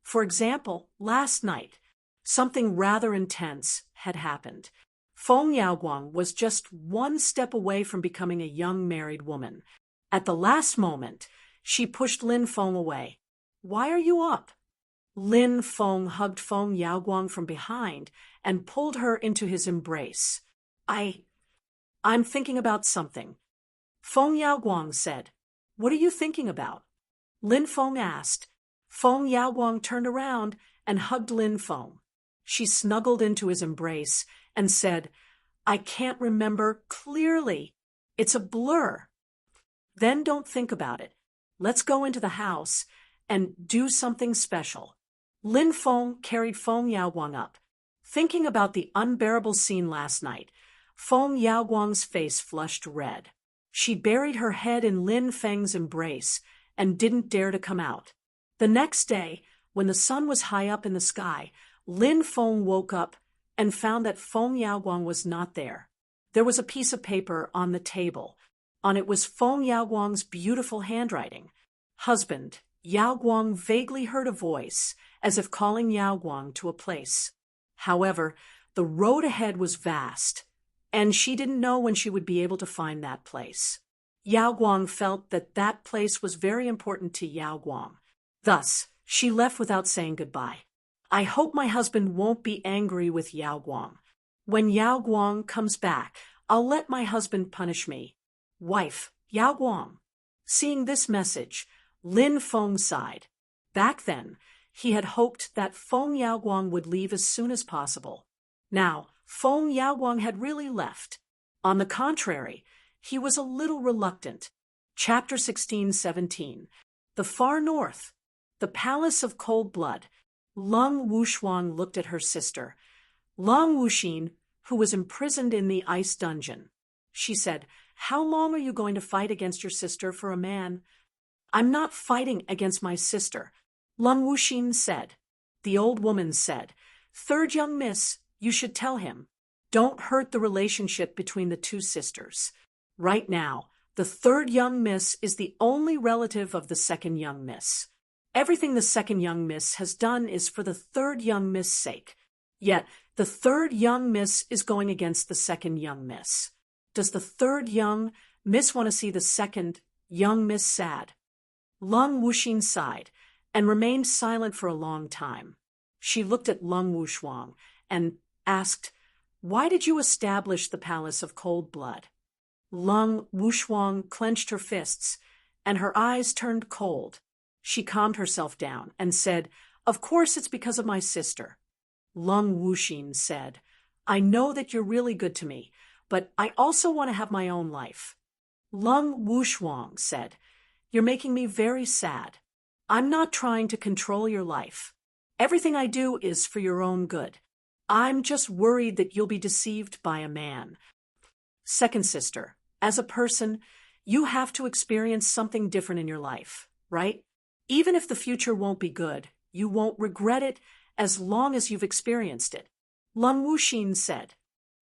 For example, last night, something rather intense had happened. Feng Yaoguang was just one step away from becoming a young married woman. At the last moment, she pushed Lin Feng away. "Why are you up?" Lin Feng hugged Feng Yaoguang from behind and pulled her into his embrace. I'm thinking about something." Feng Yaoguang said. "What are you thinking about?" Lin Feng asked. Feng Yaoguang turned around and hugged Lin Feng. She snuggled into his embrace and said, "I can't remember clearly. It's a blur." "Then don't think about it. Let's go into the house and do something special." Lin Feng carried Feng Yaoguang up. Thinking about the unbearable scene last night, Feng Yaoguang's face flushed red. She buried her head in Lin Feng's embrace and didn't dare to come out. The next day, when the sun was high up in the sky, Lin Feng woke up and found that Feng Yaoguang was not there. There was a piece of paper on the table. On it was Feng Yaoguang's beautiful handwriting. "Husband." Yaoguang vaguely heard a voice, as if calling Yaoguang to a place. However, the road ahead was vast, and she didn't know when she would be able to find that place. Yaoguang felt that that place was very important to Yaoguang. Thus, she left without saying goodbye. "I hope my husband won't be angry with Yaoguang. When Yaoguang comes back, I'll let my husband punish me. Wife, Yaoguang." Seeing this message, Lin Feng sighed. Back then, he had hoped that Feng Yaoguang would leave as soon as possible. Now, Feng Yaoguang had really left. On the contrary, he was a little reluctant. Chapter 16-17. The Far North. The Palace of Cold Blood. Lung Wushuang looked at her sister, Lung Wuxin, who was imprisoned in the ice dungeon. She said, "How long are you going to fight against your sister for a man?" "I'm not fighting against my sister," Lung Wuxin said. The old woman said, "Third young miss, you should tell him. Don't hurt the relationship between the two sisters. Right now, the third young miss is the only relative of the second young miss. Everything the second young miss has done is for the third young miss' sake. Yet, the third young miss is going against the second young miss. Does the third young miss want to see the second young miss sad?" Lung Wuxin sighed and remained silent for a long time. She looked at Lung Wushuang and asked, "Why did you establish the Palace of Cold Blood?" Lung Wushuang clenched her fists, and her eyes turned cold. She calmed herself down and said, "Of course it's because of my sister." Lung Wuxin said, "I know that you're really good to me, but I also want to have my own life." Lung Wushuang said, You're making me very sad. I'm not trying to control your life. Everything I do is for your own good. I'm just worried that you'll be deceived by a man. Second sister, as a person, you have to experience something different in your life, right? Even if the future won't be good, you won't regret it as long as you've experienced it. Lung Wuxin said,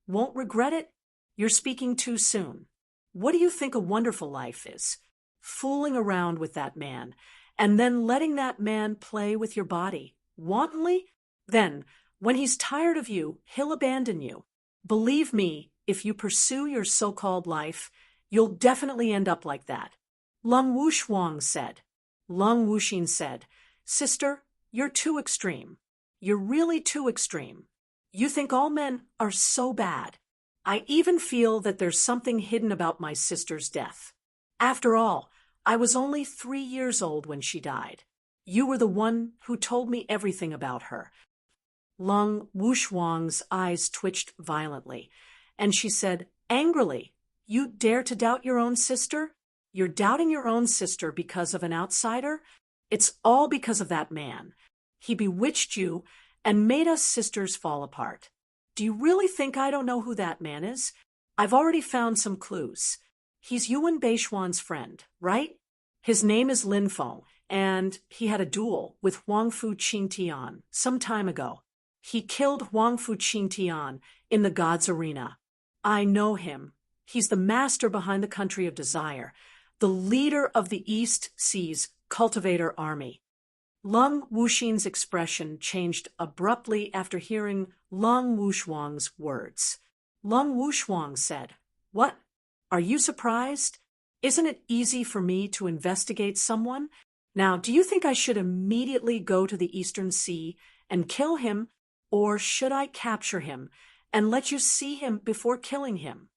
"Won't regret it? You're speaking too soon. What do you think a wonderful life is? Fooling around with that man, and then letting that man play with your body, wantonly? Then, when he's tired of you, he'll abandon you. Believe me, if you pursue your so-called life, you'll definitely end up like that." Lung Wuxuang said. Lung Wuxin said, "Sister, you're too extreme. You're really too extreme. You think all men are so bad. I even feel that there's something hidden about my sister's death. After all, I was only 3 years old when she died. You were the one who told me everything about her." Lung Wuxuang's eyes twitched violently, and she said angrily, "You dare to doubt your own sister? You're doubting your own sister because of an outsider? It's all because of that man. He bewitched you and made us sisters fall apart. Do you really think I don't know who that man is? I've already found some clues. He's Yuan Beishuan's friend, right? His name is Lin Feng, and he had a duel with Huang Fu Qingtian some time ago. He killed Huang Fu Qingtian in the God's Arena. I know him. He's the master behind the Country of Desire, the leader of the East Seas Cultivator Army." Lung Wuxin's expression changed abruptly after hearing Lung Wuxuang's words. Lung Wuxuang said, "What? Are you surprised? Isn't it easy for me to investigate someone? Now, do you think I should immediately go to the Eastern Sea and kill him, or should I capture him and let you see him before killing him?"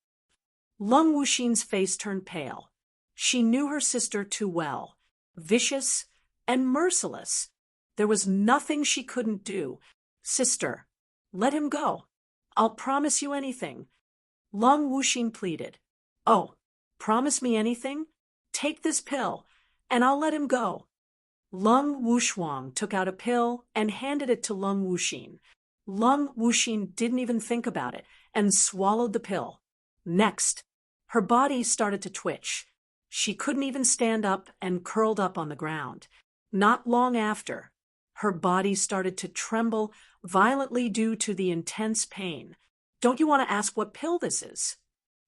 Lung Wuxin's face turned pale. She knew her sister too well. Vicious and merciless. There was nothing she couldn't do. "Sister, let him go. I'll promise you anything." Lung Wuxin pleaded. "Oh, promise me anything? Take this pill, and I'll let him go." Lung Wuxuang took out a pill and handed it to Lung Wuxin. Lung Wuxin didn't even think about it and swallowed the pill. Next, her body started to twitch. She couldn't even stand up and curled up on the ground. Not long after, her body started to tremble violently due to the intense pain. "Don't you want to ask what pill this is?"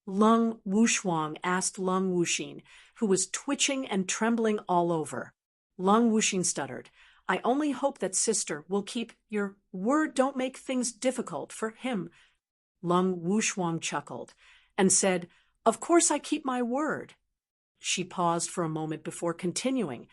Lung Wuxuang asked Lung Wuxin, who was twitching and trembling all over. Lung Wuxin stuttered, "I only hope that sister will keep your word. Don't make things difficult for him." Lung Wuxuang chuckled and said, "Of course I keep my word." She paused for a moment before continuing.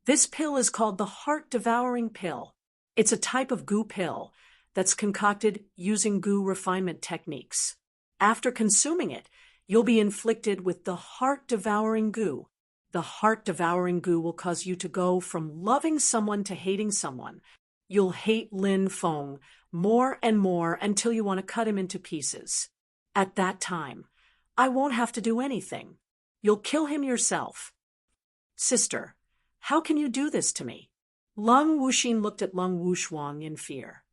"This pill is called the heart-devouring pill. It's a type of goo pill that's concocted using goo refinement techniques. After consuming it, you'll be inflicted with the heart-devouring goo. The heart-devouring goo will cause you to go from loving someone to hating someone. You'll hate Lin Feng more and more until you want to cut him into pieces. At that time, I won't have to do anything. You'll kill him yourself." "Sister, how can you do this to me?" Lung Wuxin looked at Lung Wuxuang in fear.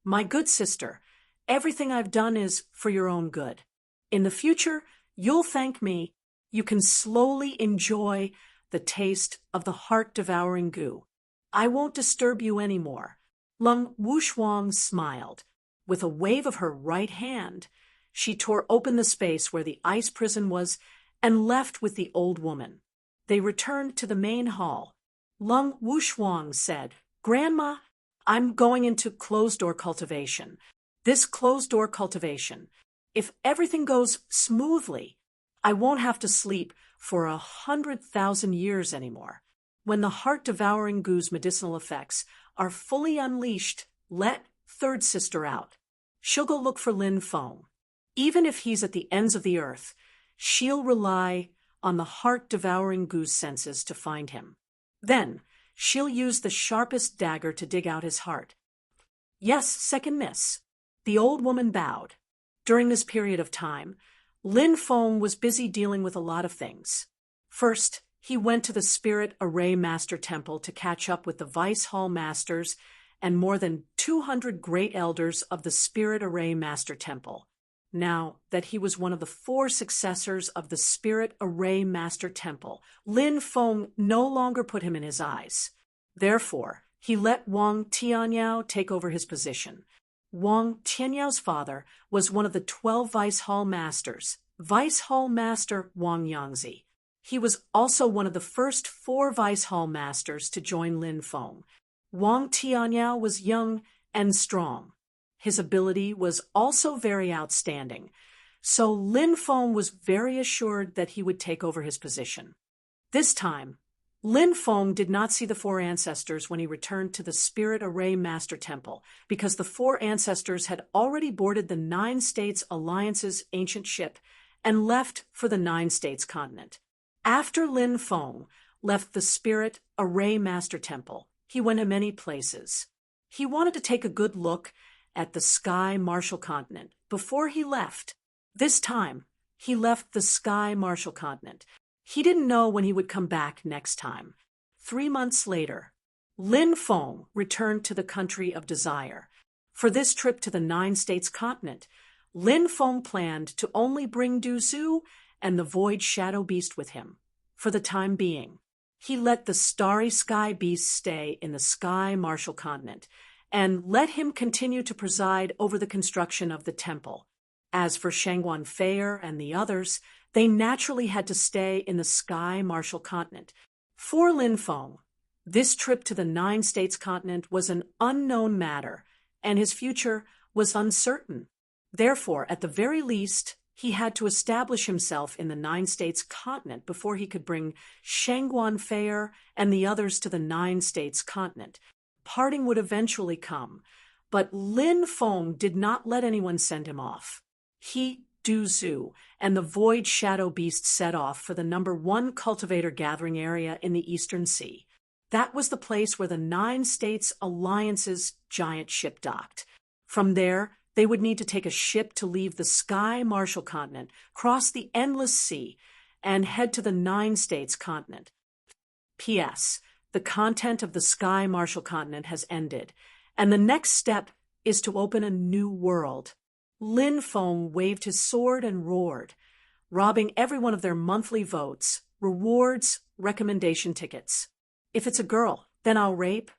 "My good sister, everything I've done is for your own good. In the future, you'll thank me. You can slowly enjoy the taste of the heart-devouring goo. I won't disturb you anymore." Lung Wuxuang smiled. With a wave of her right hand, she tore open the space where the ice prison was and left with the old woman. They returned to the main hall. Lung Wuxuang said, "Grandma, I'm going into closed-door cultivation. This closed-door cultivation, if everything goes smoothly, I won't have to sleep for 100,000 years anymore. When the heart-devouring goo's medicinal effects are fully unleashed, let third sister out. She'll go look for Lin Feng. Even if he's at the ends of the earth, she'll rely on the heart-devouring goo's senses to find him. Then she'll use the sharpest dagger to dig out his heart." "Yes, second miss." The old woman bowed. During this period of time, Lin Feng was busy dealing with a lot of things. First, he went to the Spirit Array Master Temple to catch up with the Vice Hall Masters and more than 200 great elders of the Spirit Array Master Temple. Now that he was one of the 4 successors of the Spirit Array Master Temple, Lin Feng no longer put him in his eyes. Therefore, he let Wang Tianyao take over his position. Wang Tianyao's father was one of the 12 Vice Hall Masters, Vice Hall Master Wang Yangzi. He was also one of the first 4 Vice Hall Masters to join Lin Feng. Wang Tianyao was young and strong. His ability was also very outstanding, so Lin Feng was very assured that he would take over his position. This time, Lin Feng did not see the 4 ancestors when he returned to the Spirit Array Master Temple, because the 4 ancestors had already boarded the 9 States Alliance's ancient ship and left for the 9 States continent. After Lin Feng left the Spirit Array Master Temple, he went to many places. He wanted to take a good look at the Sky Martial Continent before he left. This time, he left the Sky Martial Continent. He didn't know when he would come back next time. 3 months later, Lin Feng returned to the country of desire. For this trip to the 9 States continent, Lin Feng planned to only bring Du Zhu and the Void Shadow Beast with him. For the time being, he let the Starry Sky Beast stay in the Sky Martial Continent, and let him continue to preside over the construction of the temple. As for Shangguan Feier and the others, they naturally had to stay in the Sky Martial Continent. For Lin Feng, this trip to the 9 States continent was an unknown matter, and his future was uncertain. Therefore, at the very least, he had to establish himself in the 9 States continent before he could bring Shangguan Feier and the others to the 9 States continent. Parting would eventually come, but Lin Feng did not let anyone send him off. He, Du Zhu, and the Void Shadow Beast set off for the number 1 cultivator gathering area in the Eastern Sea. That was the place where the 9 States Alliance's giant ship docked. From there, they would need to take a ship to leave the Sky Martial Continent, cross the Endless Sea, and head to the 9 States continent. P.S. The content of the Sky Martial Continent has ended, and the next step is to open a new world. Lin Feng waved his sword and roared, robbing everyone of their monthly votes, rewards, recommendation tickets. If it's a girl, then I'll rape.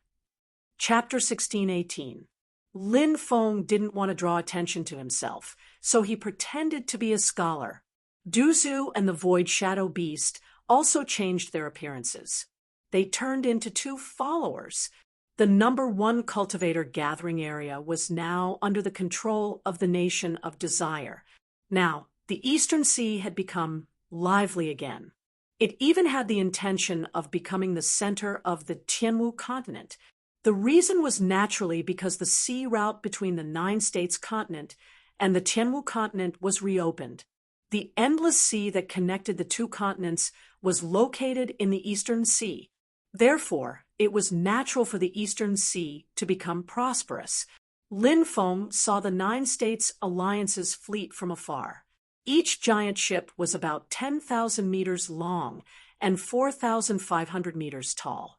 Chapter 16:18. Lin Feng didn't want to draw attention to himself, so he pretended to be a scholar. Du Zhu and the Void Shadow Beast also changed their appearances. They turned into 2 followers. The number 1 cultivator gathering area was now under the control of the nation of desire. Now, the Eastern Sea had become lively again. It even had the intention of becoming the center of the Tianwu continent. The reason was naturally because the sea route between the 9 States continent and the Tianwu continent was reopened. The endless sea that connected the 2 continents was located in the Eastern Sea. Therefore, it was natural for the Eastern Sea to become prosperous. Lin Feng saw the 9 States Alliance's fleet from afar. Each giant ship was about 10,000 meters long and 4,500 meters tall.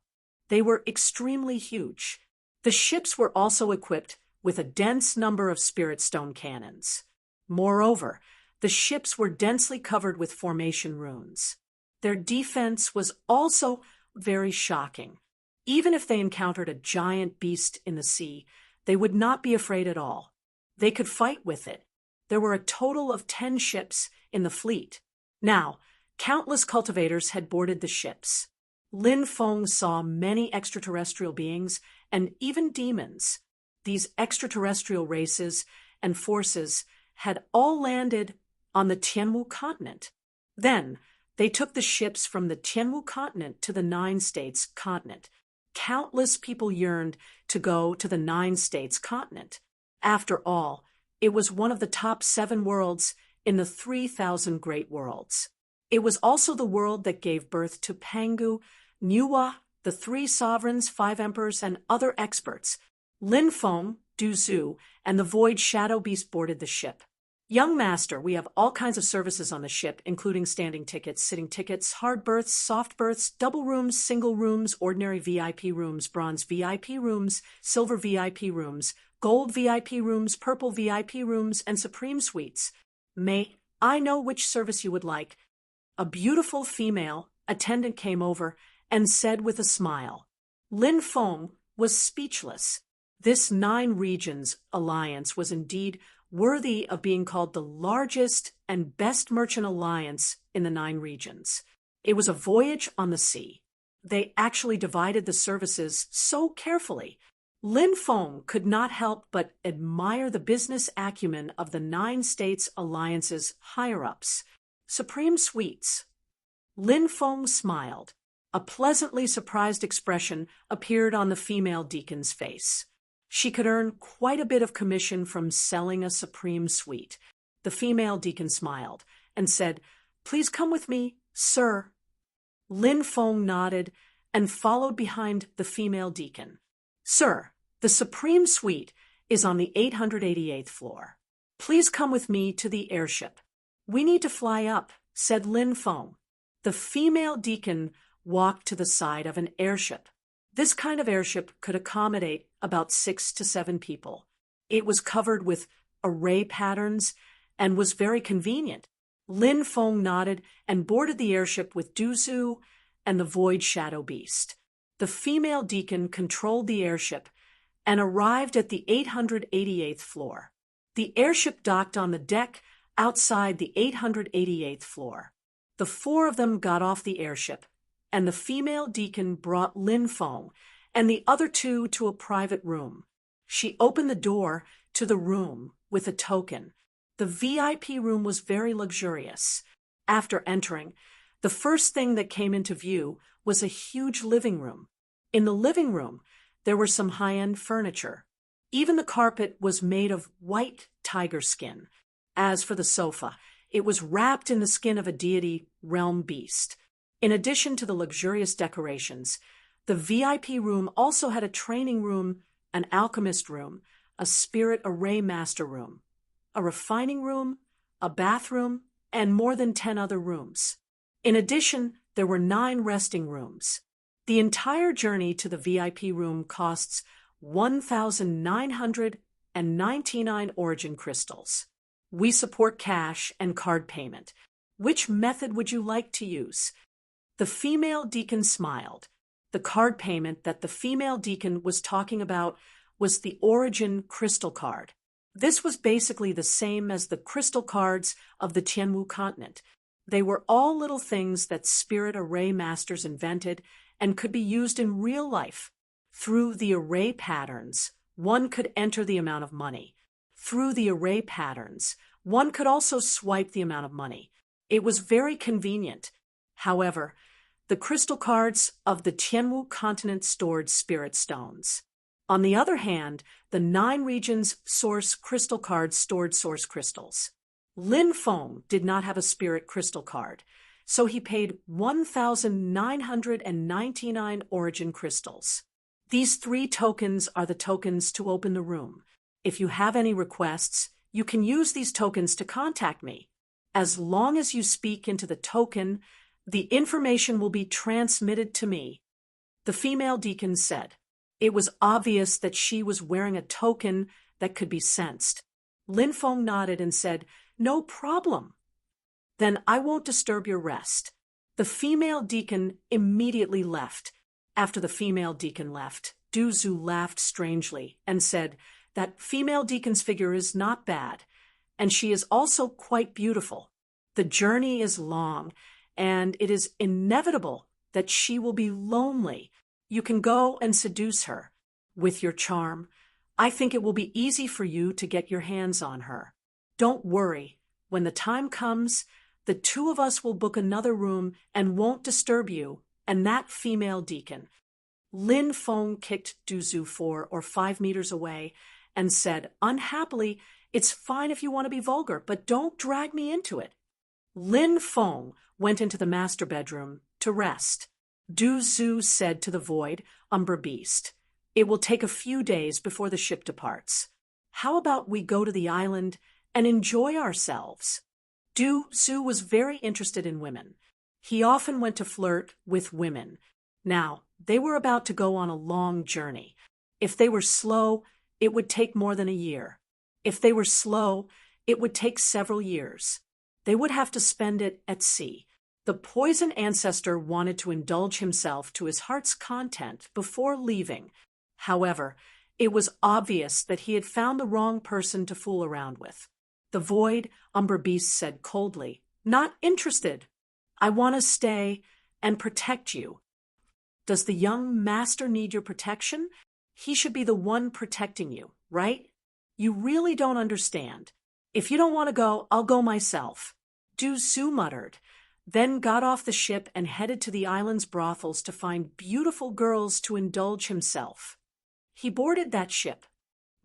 They were extremely huge. The ships were also equipped with a dense number of spirit stone cannons. Moreover, the ships were densely covered with formation runes. Their defense was also very shocking. Even if they encountered a giant beast in the sea, they would not be afraid at all. They could fight with it. There were a total of 10 ships in the fleet. Now, countless cultivators had boarded the ships. Lin Feng saw many extraterrestrial beings and even demons. These extraterrestrial races and forces had all landed on the Tianwu continent. Then, they took the ships from the Tianwu continent to the 9 States continent. Countless people yearned to go to the 9 States continent. After all, it was one of the top 7 worlds in the 3,000 great worlds. It was also the world that gave birth to Pangu, Nuwa, the 3 sovereigns, 5 emperors, and other experts. Lin Feng, Du Zhu, and the Void Shadow Beast boarded the ship. Young master, we have all kinds of services on the ship, including standing tickets, sitting tickets, hard berths, soft berths, double rooms, single rooms, ordinary VIP rooms, bronze VIP rooms, silver VIP rooms, gold VIP rooms, purple VIP rooms, and supreme suites. May I know which service you would like? A beautiful female attendant came over and said with a smile. Lin Feng was speechless. This 9 regions alliance was indeed worthy of being called the largest and best merchant alliance in the 9 regions. It was a voyage on the sea. They actually divided the services so carefully. Lin Feng could not help but admire the business acumen of the 9 states alliance's higher-ups. Supreme Suites. Lin Feng smiled. A pleasantly surprised expression appeared on the female deacon's face. She could earn quite a bit of commission from selling a supreme suite. The female deacon smiled and said, "Please come with me, sir." Lin Feng nodded and followed behind the female deacon. "Sir, the supreme suite is on the 888th floor. Please come with me to the airship." "We need to fly up," said Lin Feng. The female deacon walked to the side of an airship. This kind of airship could accommodate about 6 to 7 people. It was covered with array patterns and was very convenient. Lin Feng nodded and boarded the airship with Duzu and the Void Shadow Beast. The female deacon controlled the airship and arrived at the 888th floor. The airship docked on the deck outside the 888th floor. The 4 of them got off the airship, and the female deacon brought Lin Feng and the other 2 to a private room. She opened the door to the room with a token. The VIP room was very luxurious. After entering, the first thing that came into view was a huge living room. In the living room, there were some high-end furniture. Even the carpet was made of white tiger skin. As for the sofa, it was wrapped in the skin of a deity realm beast. In addition to the luxurious decorations, the VIP room also had a training room, an alchemist room, a spirit array master room, a refining room, a bathroom, and more than 10 other rooms. In addition, there were 9 resting rooms. The entire journey to the VIP room costs 1,999 origin crystals. We support cash and card payment. Which method would you like to use? The female deacon smiled. The card payment that the female deacon was talking about was the origin crystal card. This was basically the same as the crystal cards of the Tianwu continent. They were all little things that spirit array masters invented and could be used in real life. Through the array patterns, one could enter the amount of money. Through the array patterns, one could also swipe the amount of money. It was very convenient. However, the crystal cards of the Tianwu continent stored spirit stones. On the other hand, the 9 regions source crystal cards stored source crystals. Lin Feng did not have a spirit crystal card, so he paid 1,999 origin crystals. These 3 tokens are the tokens to open the room. If you have any requests, you can use these tokens to contact me. As long as you speak into the token, the information will be transmitted to me. The female deacon said. It was obvious that she was wearing a token that could be sensed. Lin Feng nodded and said, "No problem." "Then I won't disturb your rest." The female deacon immediately left. After the female deacon left, Duzu laughed strangely and said, "That female deacon's figure is not bad, and she is also quite beautiful. The journey is long, and it is inevitable that she will be lonely. You can go and seduce her. With your charm, I think it will be easy for you to get your hands on her. Don't worry. When the time comes, the 2 of us will book another room and won't disturb you and that female deacon." Lin Feng kicked Duzu 4 or 5 meters away and said, "Unhappily, it's fine if you want to be vulgar, but don't drag me into it." Lin Feng went into the master bedroom to rest. Duzu said to the void, Umber Beast, "It will take a few days before the ship departs. How about we go to the island and enjoy ourselves. Su was very interested in women. He often went to flirt with women. Now, they were about to go on a long journey. If they were slow, it would take more than a year. If they were slow, it would take several years. They would have to spend it at sea. The poison ancestor wanted to indulge himself to his heart's content before leaving. However, it was obvious that he had found the wrong person to fool around with. The void umber beast said coldly, "Not interested. I want to stay and protect you." Does the young master need your protection? He should be the one protecting you, right? You really don't understand. If you don't want to go, I'll go myself. Su muttered, then got off the ship and headed to the island's brothels to find beautiful girls to indulge himself. He boarded that ship.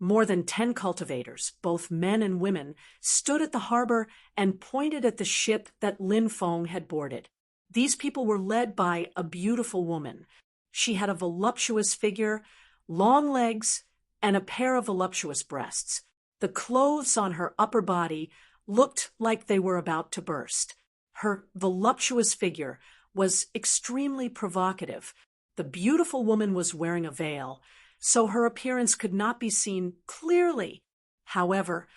More than 10 cultivators, both men and women, stood at the harbor and pointed at the ship that Lin Feng had boarded. These people were led by a beautiful woman. She had a voluptuous figure, long legs, and a pair of voluptuous breasts. The clothes on her upper body looked like they were about to burst. Her voluptuous figure was extremely provocative. The beautiful woman was wearing a veil, so her appearance could not be seen clearly. However,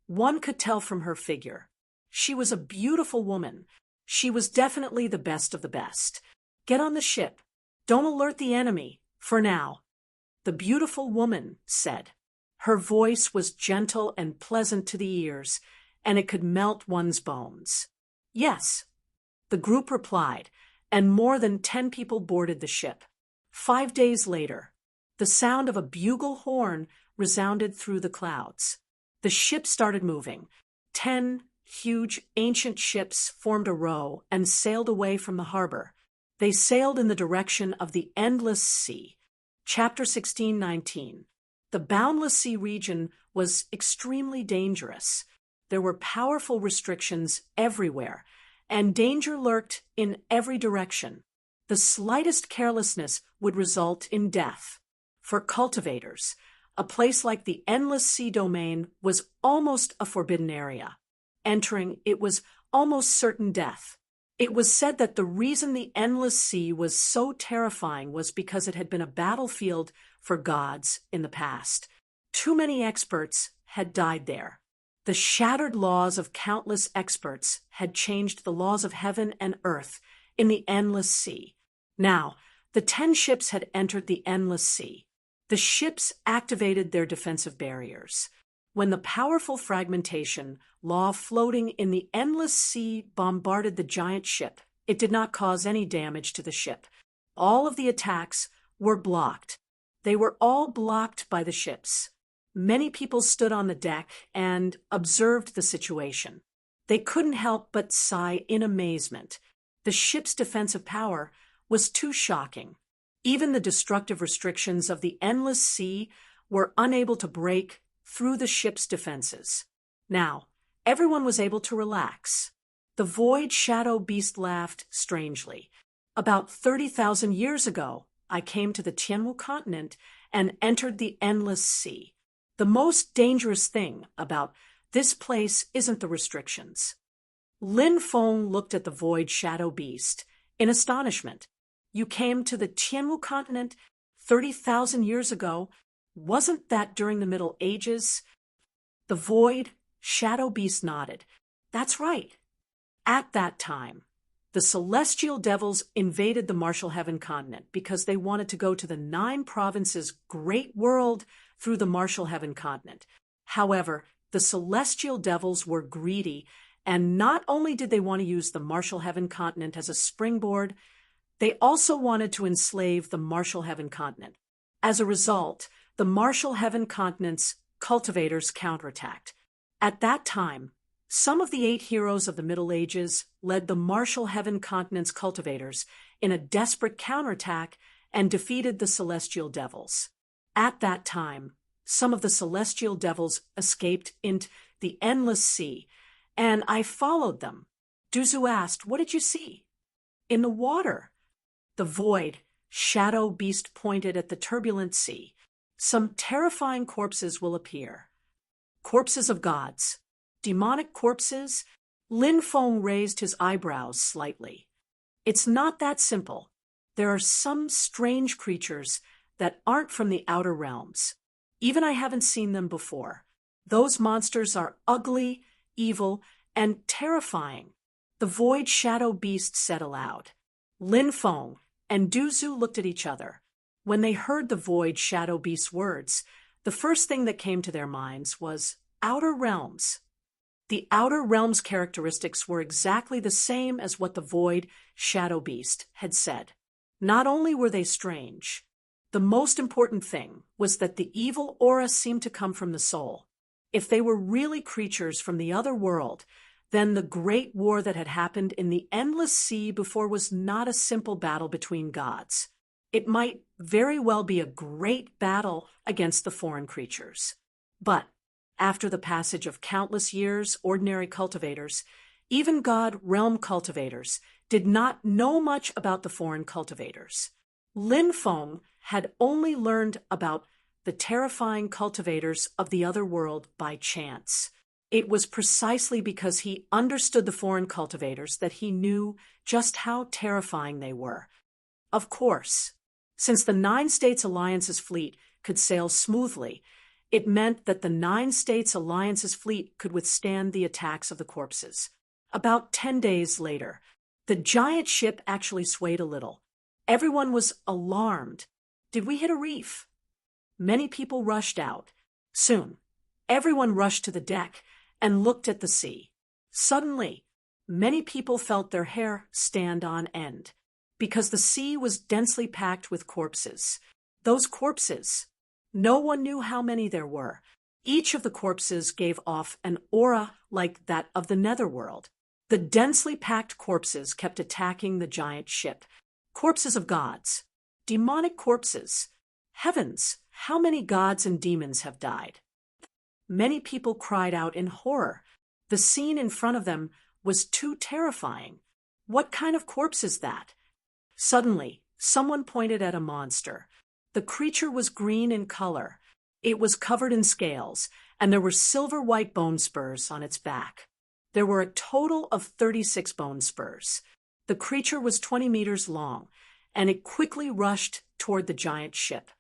one could tell from her figure. She was a beautiful woman. She was definitely the best of the best. Get on the ship. Don't alert the enemy, for now. The beautiful woman said. Her voice was gentle and pleasant to the ears, and it could melt one's bones. Yes, the group replied, and more than 10 people boarded the ship. 5 days later, the sound of a bugle horn resounded through the clouds. The ship started moving. 10 huge ancient ships formed a row and sailed away from the harbor. They sailed in the direction of the endless sea. Chapter 16:19. The boundless sea region was extremely dangerous. There were powerful restrictions everywhere, and danger lurked in every direction. The slightest carelessness would result in death. For cultivators, a place like the endless sea domain was almost a forbidden area. Entering it was almost certain death. It was said that the reason the endless sea was so terrifying was because it had been a battlefield for gods in the past. Too many experts had died there. The shattered laws of countless experts had changed the laws of heaven and earth in the endless sea. Now, the 10 ships had entered the endless sea. The ships activated their defensive barriers. When the powerful fragmentation law floating in the endless sea bombarded the giant ship, it did not cause any damage to the ship. All of the attacks were blocked. They were all blocked by the ships. Many people stood on the deck and observed the situation. They couldn't help but sigh in amazement. The ship's defensive power was too shocking. Even the destructive restrictions of the endless sea were unable to break through the ship's defenses. Now, everyone was able to relax. The void shadow beast laughed strangely. About 30,000 years ago, I came to the Tianwu continent and entered the endless sea. The most dangerous thing about this place isn't the restrictions. Lin Feng looked at the void shadow beast in astonishment. You came to the Tianwu continent 30,000 years ago. Wasn't that during the Middle Ages? The void shadow beast nodded. That's right. At that time, the celestial devils invaded the Martial Heaven continent because they wanted to go to the 9 provinces great world through the Martial Heaven continent. However, the celestial devils were greedy, and not only did they want to use the Martial Heaven continent as a springboard, they also wanted to enslave the Martial Heaven continent. As a result, the Martial Heaven continent's cultivators counterattacked. At that time, some of the 8 heroes of the Middle Ages led the Martial Heaven continent's cultivators in a desperate counterattack and defeated the celestial devils. At that time, some of the celestial devils escaped into the endless sea, and I followed them. Duzu asked, "What did you see?" "In the water." The void shadow beast pointed at the turbulent sea. "Some terrifying corpses will appear. Corpses of gods." Demonic corpses? Lin Feng raised his eyebrows slightly. It's not that simple. There are some strange creatures that aren't from the outer realms. Even I haven't seen them before. Those monsters are ugly, evil, and terrifying. The Void Shadow Beast said aloud. Lin Feng and Du Zhu looked at each other. When they heard the Void Shadow Beast's words, the first thing that came to their minds was outer realms. The outer realms characteristics were exactly the same as what the Void Shadow Beast had said. Not only were they strange, the most important thing was that the evil aura seemed to come from the soul. If they were really creatures from the other world, then the great war that had happened in the endless sea before was not a simple battle between gods. It might very well be a great battle against the foreign creatures. But after the passage of countless years, ordinary cultivators, even god realm cultivators, did not know much about the foreign cultivators. Lin Feng had only learned about the terrifying cultivators of the other world by chance. It was precisely because he understood the foreign cultivators that he knew just how terrifying they were. Of course, since the 9 States Alliance's fleet could sail smoothly, it meant that the 9 States Alliance's fleet could withstand the attacks of the corpses. About 10 days later, the giant ship actually swayed a little. Everyone was alarmed. Did we hit a reef? Many people rushed out. Soon, everyone rushed to the deck and looked at the sea. Suddenly, many people felt their hair stand on end, because the sea was densely packed with corpses. Those corpses, no one knew how many there were. Each of the corpses gave off an aura like that of the netherworld. The densely packed corpses kept attacking the giant ship. Corpses of gods. Demonic corpses. Heavens, how many gods and demons have died? Many people cried out in horror. The scene in front of them was too terrifying. What kind of corpse is that? Suddenly, someone pointed at a monster. The creature was green in color. It was covered in scales, and there were silver-white bone spurs on its back. There were a total of 36 bone spurs. The creature was 20 meters long, and it quickly rushed toward the giant ship.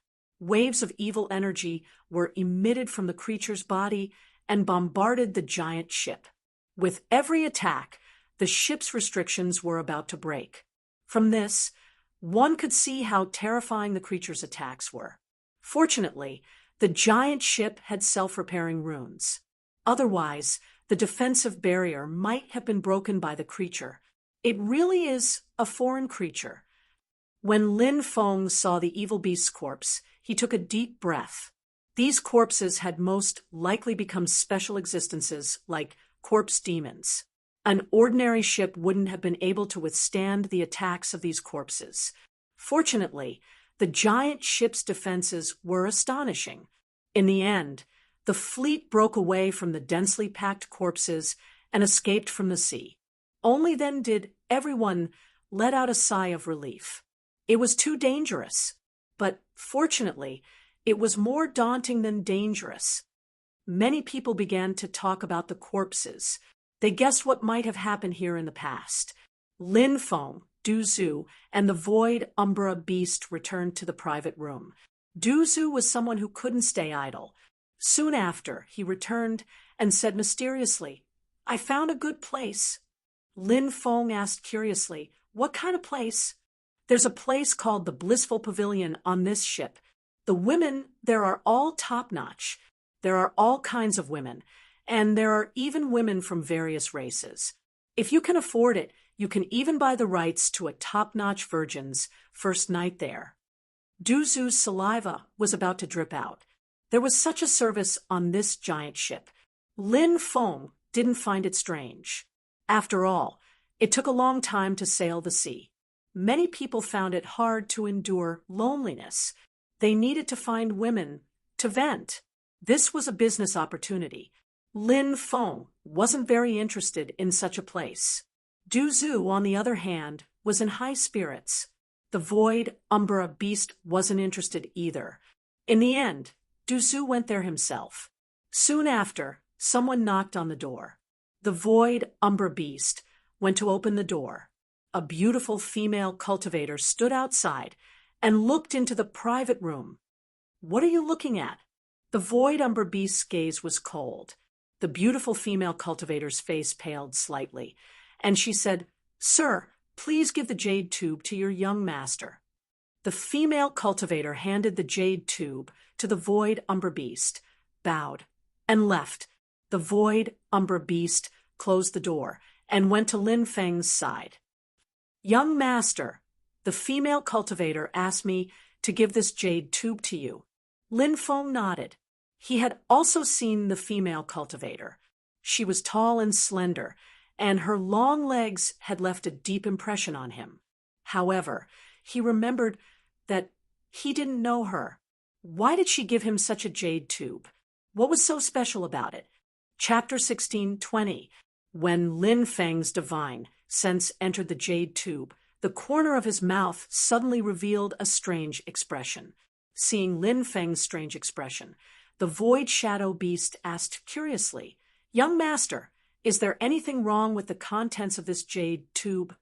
Waves of evil energy were emitted from the creature's body and bombarded the giant ship. With every attack, the ship's restrictions were about to break. From this, one could see how terrifying the creature's attacks were. Fortunately, the giant ship had self-repairing runes. Otherwise, the defensive barrier might have been broken by the creature. It really is a foreign creature. When Lin Feng saw the evil beast's corpse, he took a deep breath. These corpses had most likely become special existences like corpse demons. An ordinary ship wouldn't have been able to withstand the attacks of these corpses. Fortunately, the giant ship's defenses were astonishing. In the end, the fleet broke away from the densely packed corpses and escaped from the sea. Only then did everyone let out a sigh of relief. It was too dangerous, but fortunately, it was more daunting than dangerous. Many people began to talk about the corpses. They guessed what might have happened here in the past. Lin Feng, Du Zhu, and the Void Umbra Beast returned to the private room. Du Zhu was someone who couldn't stay idle. Soon after, he returned and said mysteriously, "I found a good place." Lin Feng asked curiously, "What kind of place?" "There's a place called the Blissful Pavilion on this ship. The women there are all top-notch. There are all kinds of women, and there are even women from various races. If you can afford it, you can even buy the rights to a top-notch virgin's first night there." Du Zhu's saliva was about to drip out. There was such a service on this giant ship. Lin Feng didn't find it strange. After all, it took a long time to sail the sea. Many people found it hard to endure loneliness. They needed to find women to vent. This was a business opportunity. Lin Feng wasn't very interested in such a place. Du Zhu, on the other hand, was in high spirits. The Void Umbra Beast wasn't interested either. In the end, Du Zhu went there himself. Soon after, Someone knocked on the door. The void umber beast went to open the door. A beautiful female cultivator stood outside and looked into the private room. "What are you looking at?" The void umber beast's gaze was cold. The beautiful female cultivator's face paled slightly, and she said, "Sir, please give the jade tube to your young master." The female cultivator handed the jade tube to the void umber beast, bowed, and left. The void umber beast closed the door and went to Lin Feng's side. "Young master, the female cultivator asked me to give this jade tube to you." Lin Feng nodded. He had also seen the female cultivator. She was tall and slender, and her long legs had left a deep impression on him. However, he remembered that he didn't know her. Why did she give him such a jade tube? What was so special about it? Chapter 16:20. When Lin Feng's divine sense entered the jade tube, the corner of his mouth suddenly revealed a strange expression. Seeing Lin Feng's strange expression, the void shadow beast asked curiously, "Young master, is there anything wrong with the contents of this jade tube?"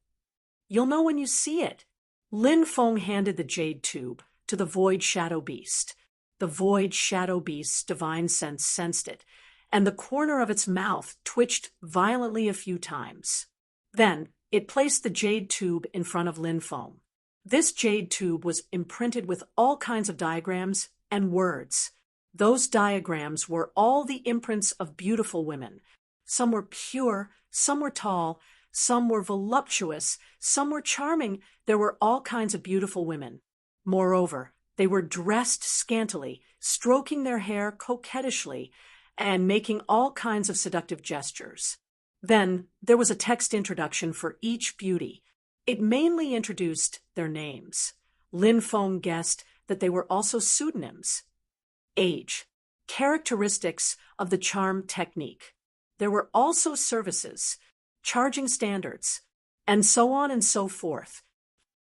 "You'll know when you see it." Lin Feng handed the jade tube to the void shadow beast. The void shadow beast's divine sense sensed it, and the corner of its mouth twitched violently a few times. Then it placed the jade tube in front of Lin Feng. This jade tube was imprinted with all kinds of diagrams and words. Those diagrams were all the imprints of beautiful women. Some were pure, some were tall, some were voluptuous, some were charming. There were all kinds of beautiful women. Moreover, they were dressed scantily, stroking their hair coquettishly, and making all kinds of seductive gestures. Then there was a text introduction for each beauty. It mainly introduced their names. Lin Feng guessed that they were also pseudonyms. Age, characteristics of the charm technique. There were also services, charging standards, and so on and so forth.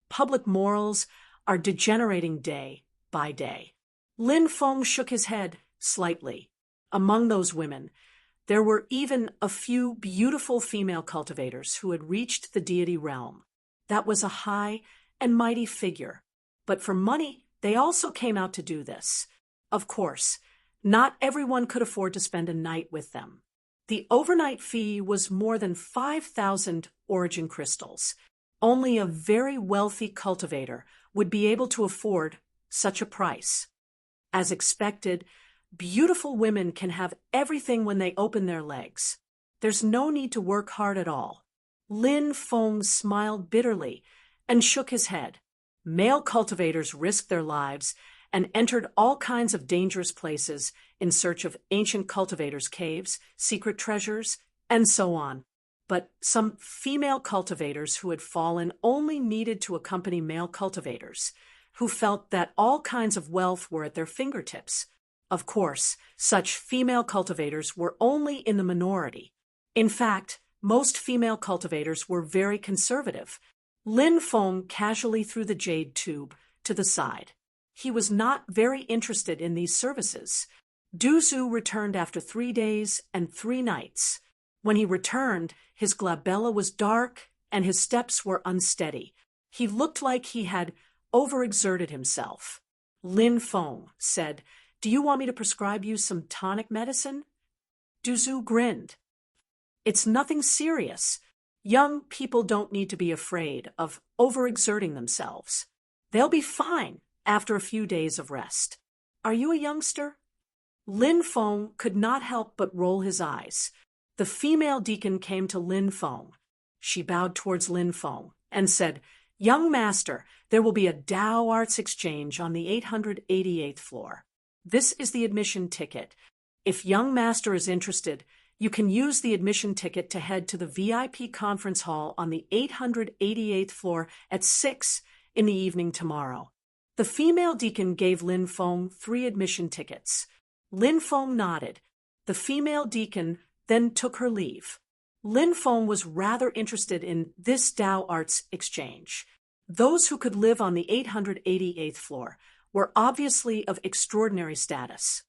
Public morals are degenerating day by day. Lin Feng shook his head slightly. Among those women, there were even a few beautiful female cultivators who had reached the deity realm. That was a high and mighty figure. But for money, they also came out to do this. Of course, not everyone could afford to spend a night with them. The overnight fee was more than 5,000 origin crystals. Only a very wealthy cultivator would be able to afford such a price. As expected, beautiful women can have everything when they open their legs. There's no need to work hard at all. Lin Feng smiled bitterly and shook his head. Male cultivators risked their lives and entered all kinds of dangerous places in search of ancient cultivators' caves, secret treasures, and so on. But some female cultivators who had fallen only needed to accompany male cultivators, who felt that all kinds of wealth were at their fingertips. Of course, such female cultivators were only in the minority. In fact, most female cultivators were very conservative. Lin Feng casually threw the jade tube to the side. He was not very interested in these services. Du Zhu returned after 3 days and 3 nights. When he returned, his glabella was dark and his steps were unsteady. He looked like he had overexerted himself. Lin Feng said, "Do you want me to prescribe you some tonic medicine?" Du Zhu grinned. "It's nothing serious. Young people don't need to be afraid of overexerting themselves. They'll be fine after a few days of rest. Are you a youngster?" Lin Feng could not help but roll his eyes. The female deacon came to Lin Feng. She bowed towards Lin Feng and said, "Young master, there will be a Tao Arts exchange on the 888th floor. This is the admission ticket. If young master is interested, you can use the admission ticket to head to the VIP conference hall on the 888th floor at 6 in the evening tomorrow." The female deacon gave Lin Feng 3 admission tickets. Lin Feng nodded. The female deacon then took her leave. Lin Feng was rather interested in this Tao Arts exchange. Those who could live on the 888th floor were obviously of extraordinary status.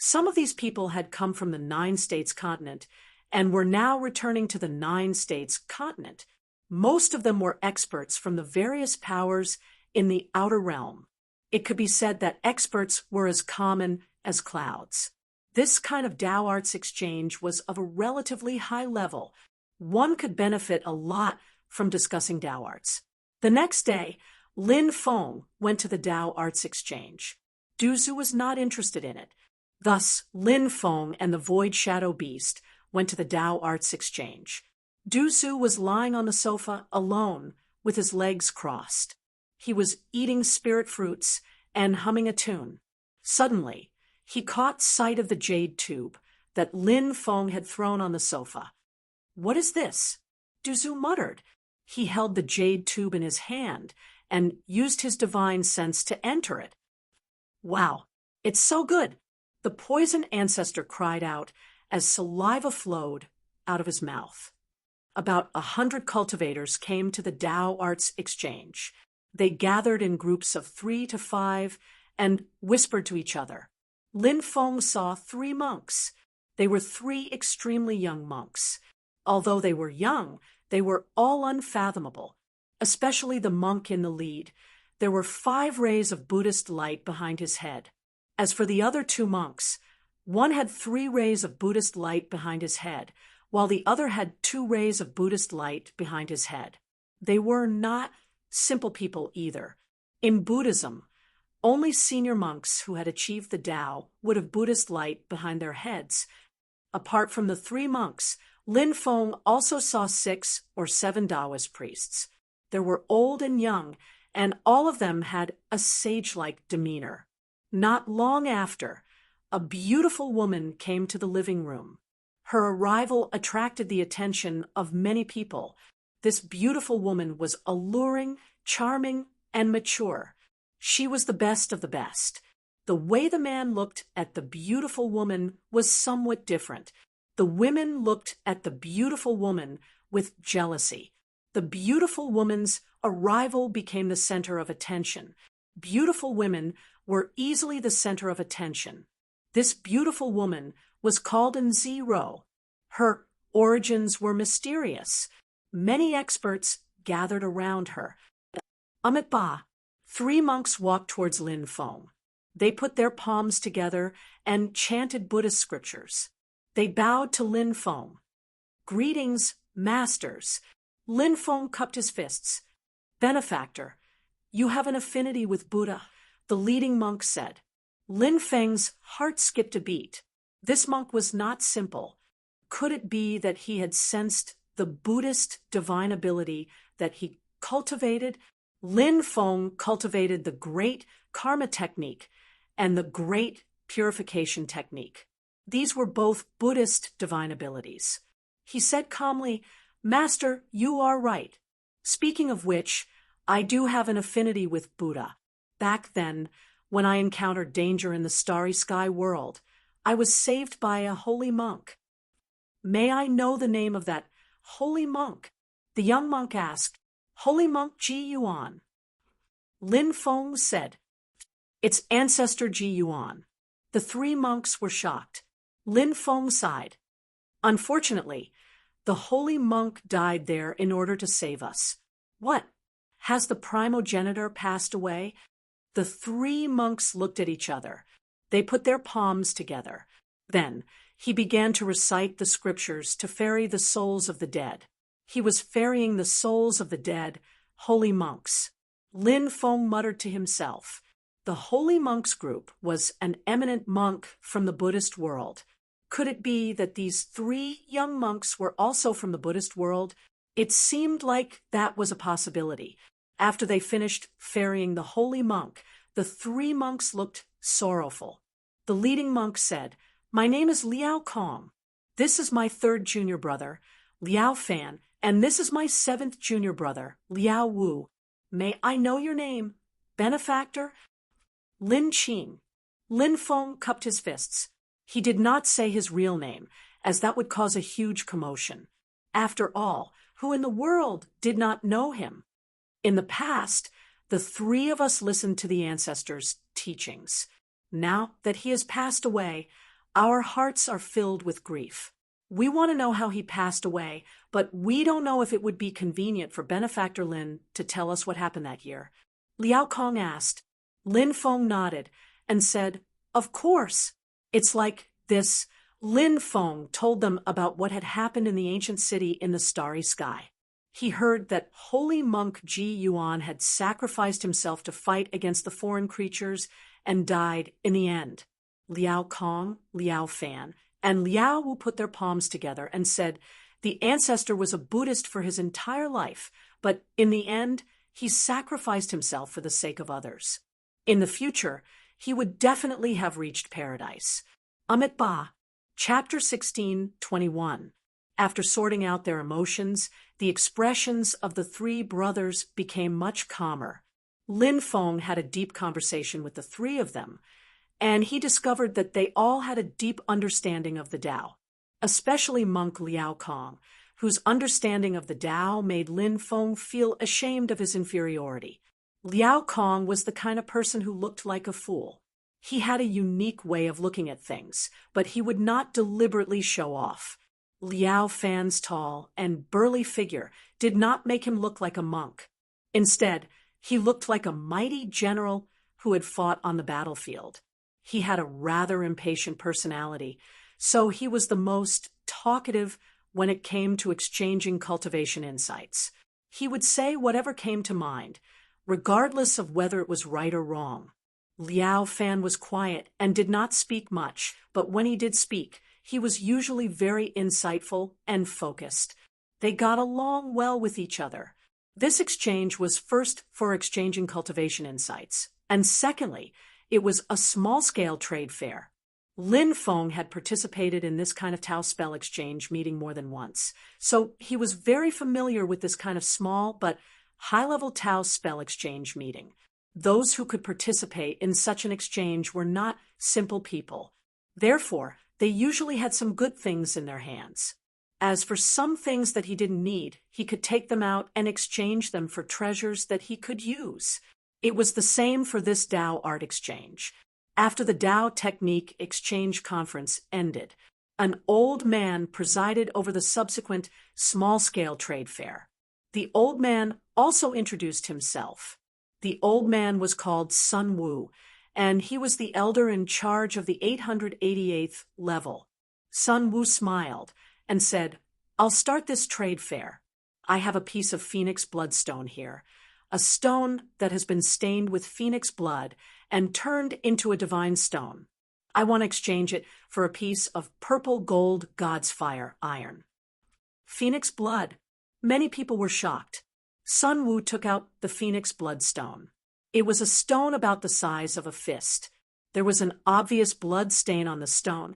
Some of these people had come from the 9 states continent and were now returning to the 9 states continent. Most of them were experts from the various powers in the outer realm. It could be said that experts were as common as clouds. This kind of Tao arts exchange was of a relatively high level. One could benefit a lot from discussing Tao arts. The next day, Lin Feng went to the Tao arts exchange. Duzu was not interested in it. Thus, Lin Feng and the Void Shadow Beast went to the Tao arts exchange. Duzu was lying on the sofa alone with his legs crossed. He was eating spirit fruits and humming a tune. Suddenly, he caught sight of the jade tube that Lin Feng had thrown on the sofa. "What is this?" Duzu muttered. He held the jade tube in his hand and used his divine sense to enter it. "Wow, it's so good!" the poison ancestor cried out as saliva flowed out of his mouth. About 100 cultivators came to the Tao Arts Exchange. They gathered in groups of 3 to 5 and whispered to each other. Lin Feng saw 3 monks. They were 3 extremely young monks. Although they were young, they were all unfathomable, especially the monk in the lead. There were 5 rays of Buddhist light behind his head. As for the other 2 monks, one had 3 rays of Buddhist light behind his head, while the other had 2 rays of Buddhist light behind his head. They were not simple people either. In Buddhism, only senior monks who had achieved the Tao would have Buddhist light behind their heads. Apart from the 3 monks, Lin Feng also saw 6 or 7 Taoist priests. There were old and young, and all of them had a sage-like demeanor. Not long after, a beautiful woman came to the living room. Her arrival attracted the attention of many people. This beautiful woman was alluring, charming, and mature. She was the best of the best. The way the man looked at the beautiful woman was somewhat different. The women looked at the beautiful woman with jealousy. The beautiful woman's arrival became the center of attention. Beautiful women were easily the center of attention. This beautiful woman was called Nziro. Her origins were mysterious. Many experts gathered around her. Amit Ba, 3 monks walked towards Lin Feng. They put their palms together and chanted Buddhist scriptures. They bowed to Lin Feng. "Greetings, masters." Lin Feng cupped his fists. "Benefactor, you have an affinity with Buddha," the leading monk said. Lin Feng's heart skipped a beat. This monk was not simple. Could it be that he had sensed the Buddhist divine ability that he cultivated? Lin Feng cultivated the great karma technique and the great purification technique. These were both Buddhist divine abilities. He said calmly, "Master, you are right. Speaking of which, I do have an affinity with Buddha. Back then, when I encountered danger in the starry sky world, I was saved by a holy monk." "May I know the name of that holy monk?" the young monk asked. "Holy monk Ji Yuan." Lin Feng said, "It's ancestor Ji Yuan." The 3 monks were shocked. Lin Feng sighed. "Unfortunately, the holy monk died there in order to save us." "What? Has the primogenitor passed away?" The 3 monks looked at each other. They put their palms together. Then he began to recite the scriptures to ferry the souls of the dead. He was ferrying the souls of the dead, holy monks. Lin Feng muttered to himself. The holy monks group was an eminent monk from the Buddhist world. Could it be that these 3 young monks were also from the Buddhist world? It seemed like that was a possibility. After they finished ferrying the holy monk, the 3 monks looked sorrowful. The leading monk said, "My name is Liao Kong. This is my 3rd junior brother, Liao Fan, and this is my 7th junior brother, Liao Wu. May I know your name, benefactor?" "Lin Qing." Lin Feng cupped his fists. He did not say his real name, as that would cause a huge commotion. After all, who in the world did not know him? In the past, the 3 of us listened to the ancestors' teachings. Now that he has passed away, Our hearts are filled with grief. We want to know how he passed away, but we don't know if it would be convenient for benefactor Lin to tell us what happened that year. Liao Kong asked. Lin Feng nodded and said, "Of course." It's like this. Lin Feng told them about what had happened in the ancient city in the starry sky. He heard that holy monk Ji Yuan had sacrificed himself to fight against the foreign creatures and died in the end. Liao Kong, Liao Fan, and Liao Wu put their palms together and said, the ancestor was a Buddhist for his entire life, but in the end, he sacrificed himself for the sake of others. In the future, he would definitely have reached paradise. Amit Ba, Chapter 16:21. After sorting out their emotions, the expressions of the three brothers became much calmer. Lin Feng had a deep conversation with the three of them, and he discovered that they all had a deep understanding of the Tao, especially monk Liao Kong, whose understanding of the Tao made Lin Feng feel ashamed of his inferiority. Liao Kong was the kind of person who looked like a fool. He had a unique way of looking at things, but he would not deliberately show off. Liao Fan's tall and burly figure did not make him look like a monk. Instead, he looked like a mighty general who had fought on the battlefield. He had a rather impatient personality, so he was the most talkative when it came to exchanging cultivation insights. He would say whatever came to mind, regardless of whether it was right or wrong. Liao Fan was quiet and did not speak much, but when he did speak, he was usually very insightful and focused. They got along well with each other. This exchange was first for exchanging cultivation insights, and secondly, it was a small-scale trade fair. Lin Feng had participated in this kind of Tao spell exchange meeting more than once, so he was very familiar with this kind of small but high-level Tao spell exchange meeting. Those who could participate in such an exchange were not simple people. Therefore, they usually had some good things in their hands. As for some things that he didn't need, he could take them out and exchange them for treasures that he could use. It was the same for this Tao art exchange. After the Tao Technique Exchange Conference ended, an old man presided over the subsequent small-scale trade fair. The old man also introduced himself. The old man was called Sun Wu, and he was the elder in charge of the 888th level. Sun Wu smiled and said, "I'll start this trade fair. I have a piece of phoenix bloodstone here, a stone that has been stained with phoenix blood and turned into a divine stone. I want to exchange it for a piece of purple gold God's fire iron." Phoenix blood. Many people were shocked. Sun Wu took out the phoenix bloodstone. It was a stone about the size of a fist. There was an obvious blood stain on the stone,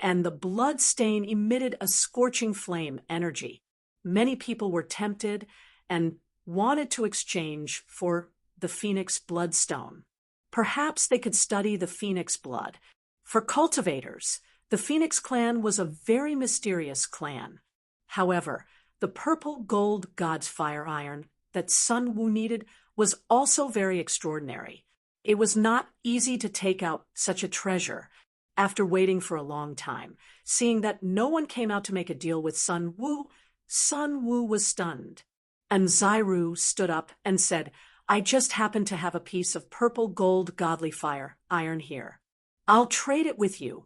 and the blood stain emitted a scorching flame energy. Many people were tempted and wanted to exchange for the phoenix bloodstone. Perhaps they could study the phoenix blood. For cultivators, the Phoenix clan was a very mysterious clan. However, the purple gold God's fire iron that Sun Wu needed was also very extraordinary. It was not easy to take out such a treasure after waiting for a long time. Seeing that no one came out to make a deal with Sun Wu was stunned. And Zairu stood up and said, "I just happen to have a piece of purple gold godly fire iron here. I'll trade it with you."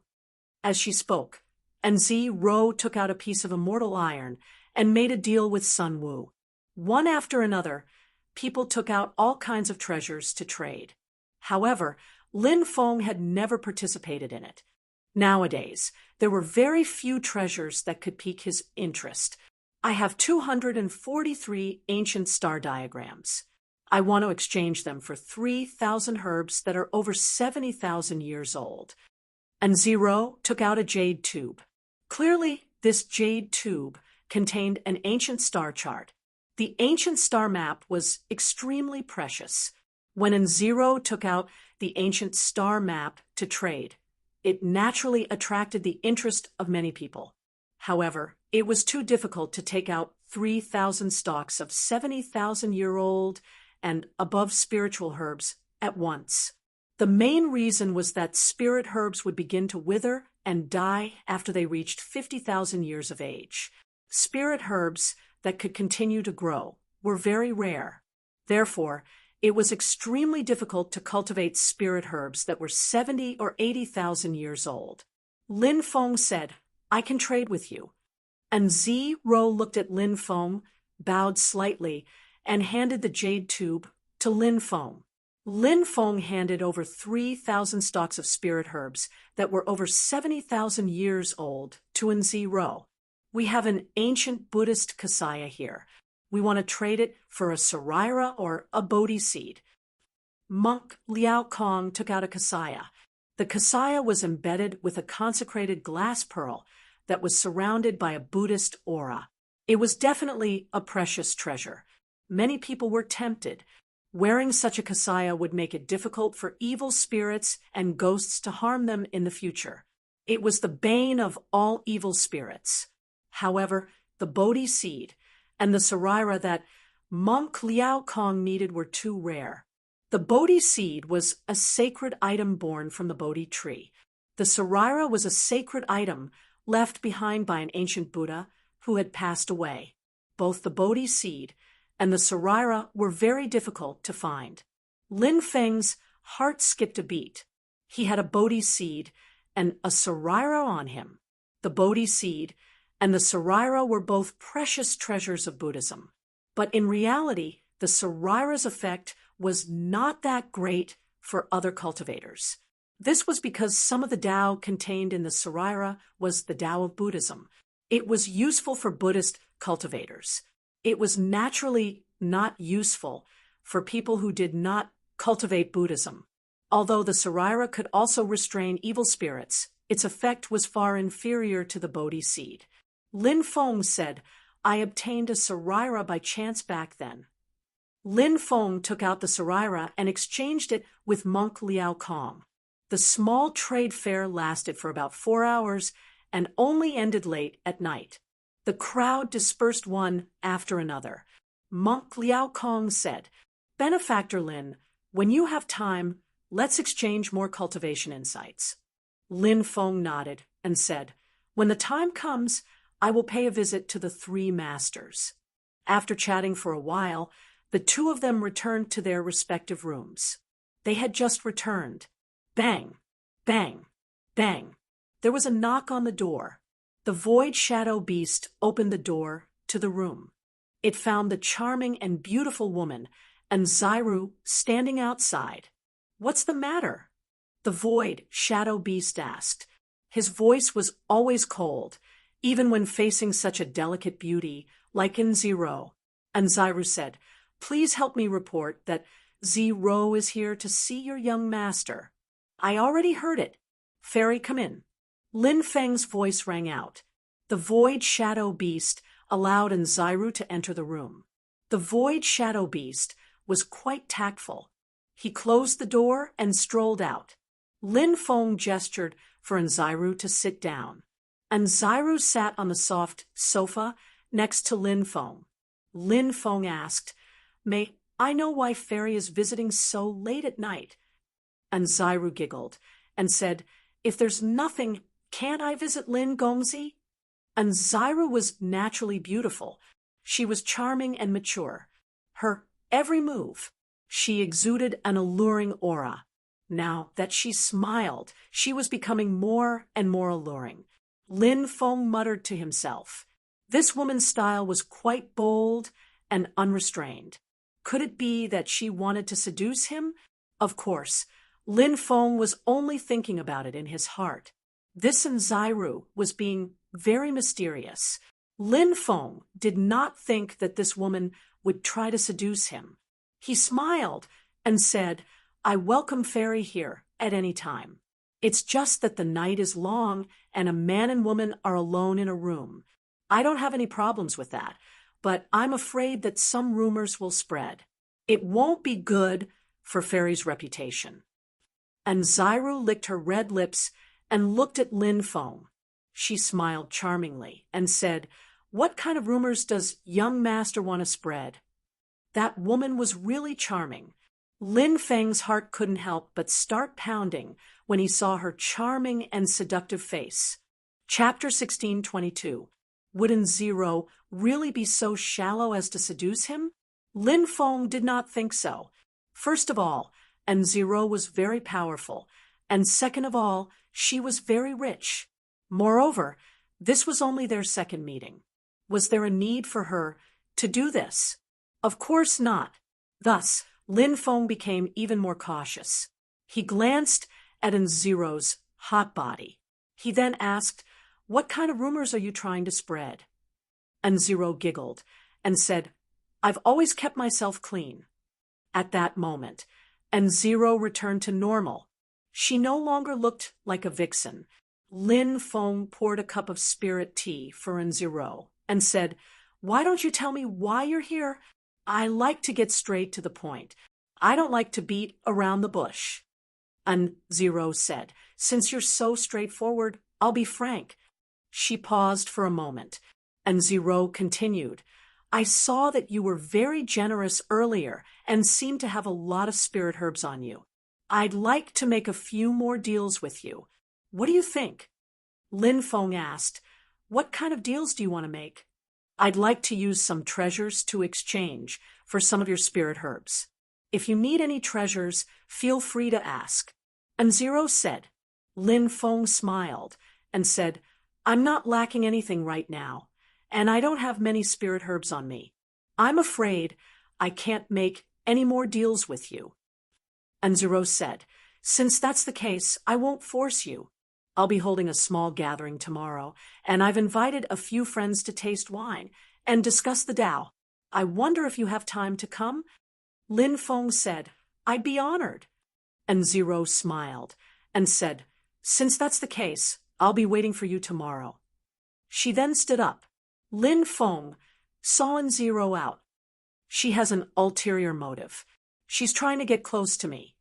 As she spoke, and Ro took out a piece of immortal iron and made a deal with Sun Wu. One after another, people took out all kinds of treasures to trade. However, Lin Feng had never participated in it. Nowadays, there were very few treasures that could pique his interest. I have 243 ancient star diagrams. I want to exchange them for 3,000 herbs that are over 70,000 years old. And Zero took out a jade tube. Clearly, this jade tube contained an ancient star chart. The ancient star map was extremely precious. When Nzero took out the ancient star map to trade, it naturally attracted the interest of many people. However, it was too difficult to take out 3,000 stalks of 70,000-year-old and above spiritual herbs at once. The main reason was that spirit herbs would begin to wither and die after they reached 50,000 years of age. Spirit herbs that could continue to grow were very rare. Therefore, it was extremely difficult to cultivate spirit herbs that were 70 or 80,000 years old. Lin Feng said, "I can trade with you." And Zi-Ro looked at Lin Feng, bowed slightly, and handed the jade tube to Lin Feng. Lin Feng handed over 3,000 stalks of spirit herbs that were over 70,000 years old to Zi-Ro. "We have an ancient Buddhist kasaya here. We want to trade it for a sarira or a bodhi seed." Monk Liao Kong took out a kasaya. The kasaya was embedded with a consecrated glass pearl that was surrounded by a Buddhist aura. It was definitely a precious treasure. Many people were tempted. Wearing such a kasaya would make it difficult for evil spirits and ghosts to harm them in the future. It was the bane of all evil spirits. However, the bodhi seed and the sarira that Monk Liao Kong needed were too rare. The bodhi seed was a sacred item born from the bodhi tree. The sarira was a sacred item left behind by an ancient Buddha who had passed away. Both the bodhi seed and the sarira were very difficult to find. Lin Feng's heart skipped a beat. He had a bodhi seed and a sarira on him. The bodhi seed and the sarira were both precious treasures of Buddhism. But in reality, the sarira's effect was not that great for other cultivators. This was because some of the Tao contained in the sarira was the Tao of Buddhism. It was useful for Buddhist cultivators. It was naturally not useful for people who did not cultivate Buddhism. Although the sarira could also restrain evil spirits, its effect was far inferior to the bodhi seed. Lin Feng said, "I obtained a sarira by chance back then." Lin Feng took out the sarira and exchanged it with Monk Liao Kong. The small trade fair lasted for about 4 hours and only ended late at night. The crowd dispersed one after another. Monk Liao Kong said, "Benefactor Lin, when you have time, let's exchange more cultivation insights." Lin Feng nodded and said, "When the time comes, I will pay a visit to the 3 masters." After chatting for a while, the 2 of them returned to their respective rooms. They had just returned. Bang, bang, bang. There was a knock on the door. The void shadow beast opened the door to the room. It found the charming and beautiful woman and Zi-Ro standing outside. "What's the matter?" the void shadow beast asked. His voice was always cold, even when facing such a delicate beauty like Zi-Ro. And Zi-Ro said, "Please help me report that Zi-Ro is here to see your young master." "I already heard it. Fairy, come in." Lin Feng's voice rang out. The void shadow beast allowed Zi-Ro to enter the room. The void shadow beast was quite tactful. He closed the door and strolled out. Lin Feng gestured for Zi-Ro to sit down. And Zi-Ro sat on the soft sofa next to Lin Feng. Lin Feng asked, "May I know why Fairy is visiting so late at night?" And Zi-Ro giggled and said, "If there's nothing, can't I visit Lin Gongzi?" And Zi-Ro was naturally beautiful. She was charming and mature. Her every move, she exuded an alluring aura. Now that she smiled, she was becoming more and more alluring. Lin Feng muttered to himself. This woman's style was quite bold and unrestrained. Could it be that she wanted to seduce him? Of course, Lin Feng was only thinking about it in his heart. This Zi-Ro was being very mysterious. Lin Feng did not think that this woman would try to seduce him. He smiled and said, "I welcome Fairy here at any time. It's just that the night is long and a man and woman are alone in a room. I don't have any problems with that, but I'm afraid that some rumors will spread. It won't be good for Fairy's reputation." And Zi-Ro licked her red lips and looked at Lin Feng. She smiled charmingly and said, "What kind of rumors does young master want to spread?" That woman was really charming. Lin Feng's heart couldn't help but start pounding when he saw her charming and seductive face. Chapter 16:22. Would N0 really be so shallow as to seduce him? Lin Feng did not think so. First of all, N0 was very powerful, and second of all, she was very rich. Moreover, this was only their second meeting. Was there a need for her to do this? Of course not. Thus, Lin Feng became even more cautious. He glanced at N0's hot body. He then asked, "What kind of rumors are you trying to spread?" N0 giggled and said, "I've always kept myself clean." At that moment, N0 returned to normal. She no longer looked like a vixen. Lin Feng poured a cup of spirit tea for N0 and said, "Why don't you tell me why you're here? I like to get straight to the point. I don't like to beat around the bush." N0 said, "Since you're so straightforward, I'll be frank." She paused for a moment. N0 continued, "I saw that you were very generous earlier and seemed to have a lot of spirit herbs on you. I'd like to make a few more deals with you. What do you think?" Lin Feng asked, "What kind of deals do you want to make?" "I'd like to use some treasures to exchange for some of your spirit herbs. If you need any treasures, feel free to ask." N0 said. Lin Feng smiled and said, "I'm not lacking anything right now, and I don't have many spirit herbs on me. I'm afraid I can't make any more deals with you." N0 said, "Since that's the case, I won't force you. I'll be holding a small gathering tomorrow, and I've invited a few friends to taste wine and discuss the Tao. I wonder if you have time to come?" Lin Feng said, "I'd be honored." N0 smiled and said, "Since that's the case, I'll be waiting for you tomorrow." She then stood up. Lin Feng saw N0 out. She has an ulterior motive. She's trying to get close to me.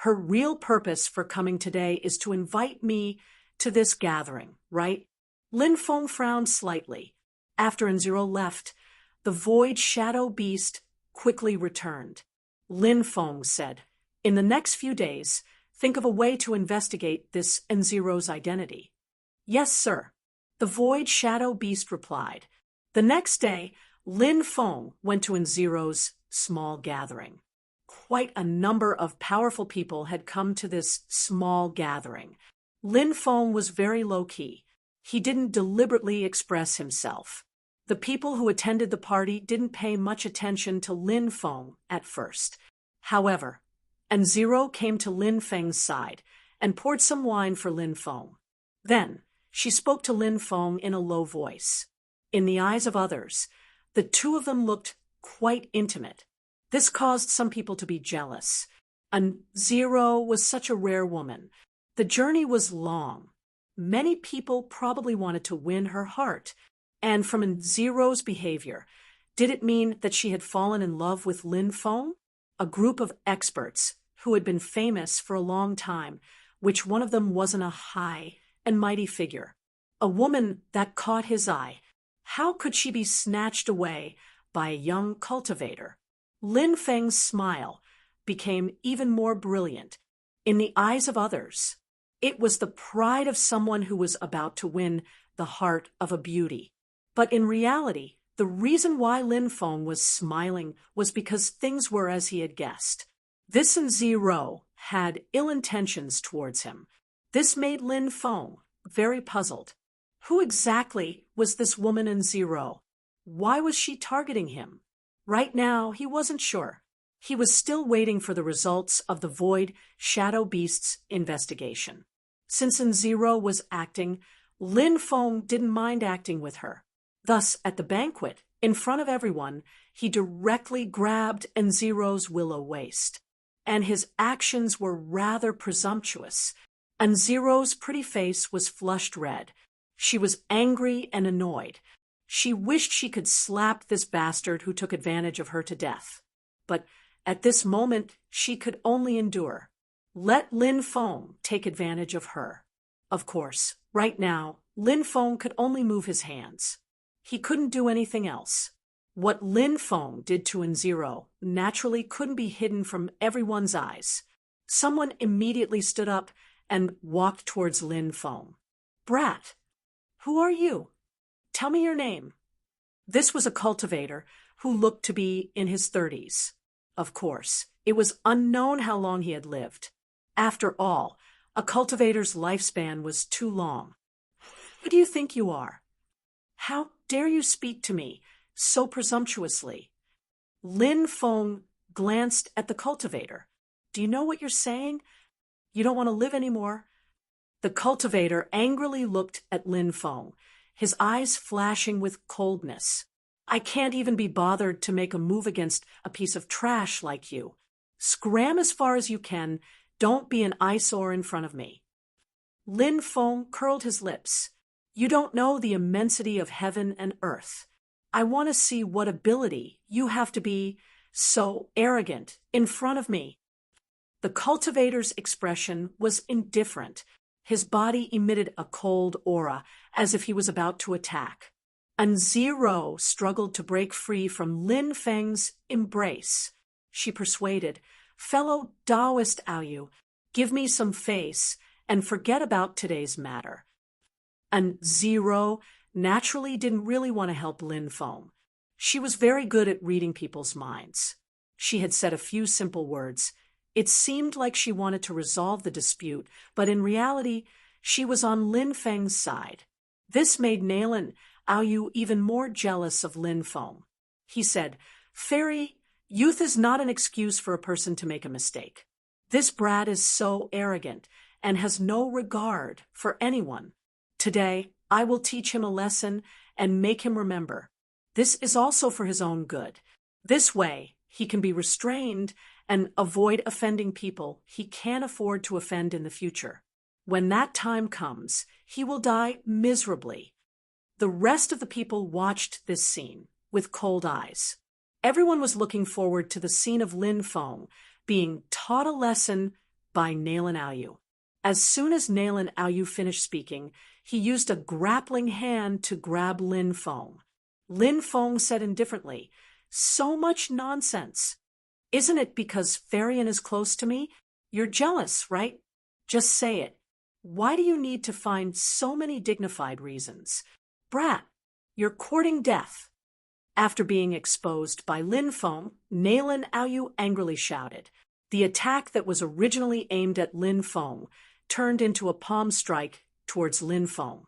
Her real purpose for coming today is to invite me to this gathering, right? Lin Feng frowned slightly. After N0 left, the void shadow beast quickly returned. Lin Feng said, "In the next few days, think of a way to investigate this N0's identity." "Yes, sir," the void shadow beast replied. The next day, Lin Feng went to N0's small gathering. Quite a number of powerful people had come to this small gathering. Lin Feng was very low-key. He didn't deliberately express himself. The people who attended the party didn't pay much attention to Lin Feng at first. However, N0 came to Lin Feng's side and poured some wine for Lin Feng. Then, she spoke to Lin Feng in a low voice. In the eyes of others, the two of them looked quite intimate. This caused some people to be jealous. N0 was such a rare woman. The journey was long. Many people probably wanted to win her heart. And from N0's behavior, did it mean that she had fallen in love with Lin Feng? A group of experts who had been famous for a long time, which one of them wasn't a high and mighty figure. A woman that caught his eye. How could she be snatched away by a young cultivator? Lin Feng's smile became even more brilliant. In the eyes of others, it was the pride of someone who was about to win the heart of a beauty. But in reality, the reason why Lin Feng was smiling was because things were as he had guessed. This N0 had ill intentions towards him. This made Lin Feng very puzzled. Who exactly was this woman N0? Why was she targeting him? Right now, he wasn't sure. He was still waiting for the results of the Void Shadow Beast's investigation. Since N0 was acting, Lin Feng didn't mind acting with her. Thus, at the banquet, in front of everyone, he directly grabbed N0's willow waist. And his actions were rather presumptuous. N0's pretty face was flushed red. She was angry and annoyed. She wished she could slap this bastard who took advantage of her to death. But at this moment, she could only endure. Let Lin Feng take advantage of her. Of course, right now, Lin Feng could only move his hands. He couldn't do anything else. What Lin Feng did to Nzero naturally couldn't be hidden from everyone's eyes. Someone immediately stood up and walked towards Lin Feng. Brat, who are you? Tell me your name. This was a cultivator who looked to be in his 30s. Of course, it was unknown how long he had lived. After all, a cultivator's lifespan was too long. Who do you think you are? How dare you speak to me so presumptuously? Lin Feng glanced at the cultivator. Do you know what you're saying? You don't want to live anymore. The cultivator angrily looked at Lin Feng, his eyes flashing with coldness. I can't even be bothered to make a move against a piece of trash like you. Scram as far as you can. Don't be an eyesore in front of me. Lin Feng curled his lips. You don't know the immensity of heaven and earth. I want to see what ability you have to be so arrogant in front of me. The cultivator's expression was indifferent. His body emitted a cold aura, as if he was about to attack. Nzero struggled to break free from Lin Feng's embrace. She persuaded, Fellow Taoist Aoyu, give me some face and forget about today's matter. Nzero naturally didn't really want to help Lin Feng. She was very good at reading people's minds. She had said a few simple words. It seemed like she wanted to resolve the dispute, but in reality, she was on Lin Feng's side. This made Nalen Aoyu even more jealous of Lin Feng. He said, Fairy, youth is not an excuse for a person to make a mistake. This brat is so arrogant and has no regard for anyone. Today, I will teach him a lesson and make him remember. This is also for his own good. This way, he can be restrained and avoid offending people he can't afford to offend in the future. When that time comes, he will die miserably. The rest of the people watched this scene with cold eyes. Everyone was looking forward to the scene of Lin Feng being taught a lesson by Nalen Aoyu. As soon as Nalen Aoyu finished speaking, he used a grappling hand to grab Lin Feng. Lin Feng said indifferently, So much nonsense. Isn't it because Farian is close to me? You're jealous, right? Just say it. Why do you need to find so many dignified reasons? Brat, you're courting death. After being exposed by Lin Feng, Nalen Aoyu angrily shouted. The attack that was originally aimed at Lin Feng turned into a palm strike towards Lin Feng.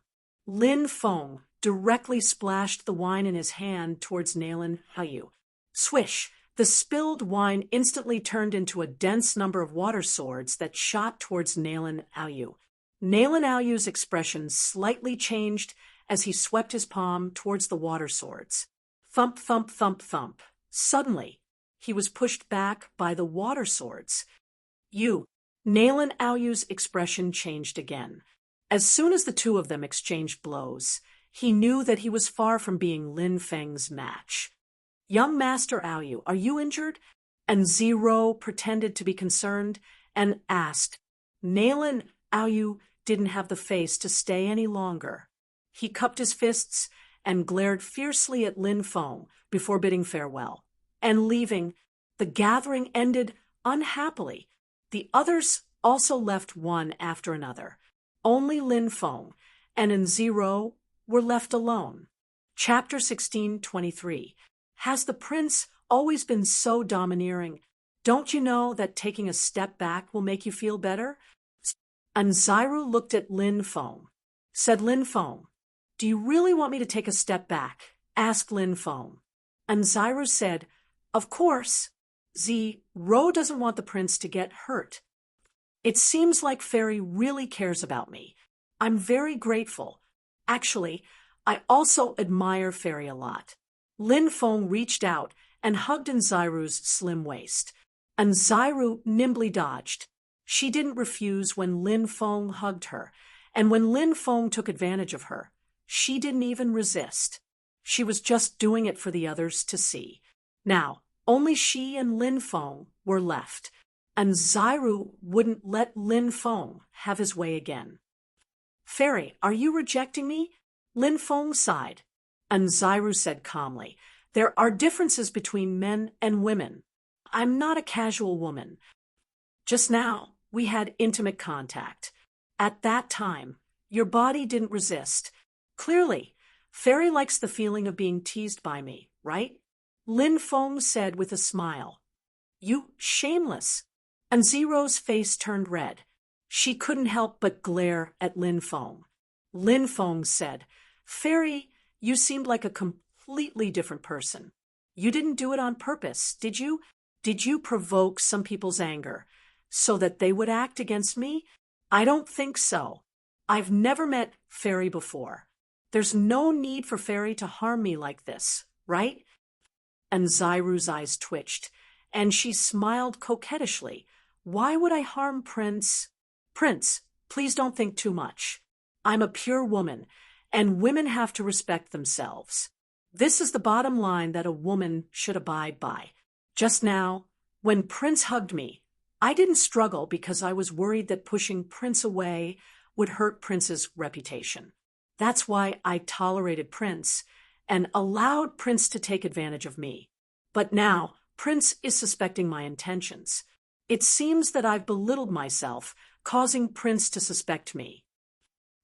Lin Feng directly splashed the wine in his hand towards Nalen Aoyu. Swish! The spilled wine instantly turned into a dense number of water swords that shot towards Nalen Aoyu. Nalen Aoyu's expression slightly changed as he swept his palm towards the water swords. Thump, thump, thump, thump. Suddenly, he was pushed back by the water swords. Nalen Aoyu's expression changed again. As soon as the two of them exchanged blows, he knew that he was far from being Lin Feng's match. Young Master Aoyu, are you injured? Nzero pretended to be concerned and asked. Nalen Aoyu didn't have the face to stay any longer. He cupped his fists and glared fiercely at Lin Feng before bidding farewell. And leaving, the gathering ended unhappily. The others also left one after another. Only Lin Feng and Nzero were left alone. Chapter 16:23. Has the prince always been so domineering? Don't you know that taking a step back will make you feel better? Nzero looked at Lin Feng. Said Lin Feng, Do you really want me to take a step back? Asked Lin Feng. Nzero said, Of course. Zero doesn't want the prince to get hurt. It seems like Fairy really cares about me. I'm very grateful. Actually, I also admire Fairy a lot. Lin Feng reached out and hugged Nzero's slim waist. Nzero nimbly dodged. She didn't refuse when Lin Feng hugged her, and when Lin Feng took advantage of her, she didn't even resist. She was just doing it for the others to see. Now, only she and Lin Feng were left, and Nzero wouldn't let Lin Feng have his way again. Fairy, are you rejecting me? Lin Feng sighed. Nzero said calmly, There are differences between men and women. I'm not a casual woman. Just now, we had intimate contact. At that time, your body didn't resist. Clearly, Fairy likes the feeling of being teased by me, right? Lin Feng said with a smile. You shameless. And Zero's face turned red. She couldn't help but glare at Lin Feng. Lin Feng said, Fairy, you seemed like a completely different person. You didn't do it on purpose, did you? Did you provoke some people's anger so that they would act against me? I don't think so. I've never met Fairy before. There's no need for Fairy to harm me like this, right? And Zyru's eyes twitched, and she smiled coquettishly. Why would I harm Prince? Prince, please don't think too much. I'm a pure woman, and women have to respect themselves. This is the bottom line that a woman should abide by. Just now, when Prince hugged me, I didn't struggle because I was worried that pushing Prince away would hurt Prince's reputation. That's why I tolerated Prince and allowed Prince to take advantage of me. But now, Prince is suspecting my intentions. It seems that I've belittled myself, causing Prince to suspect me.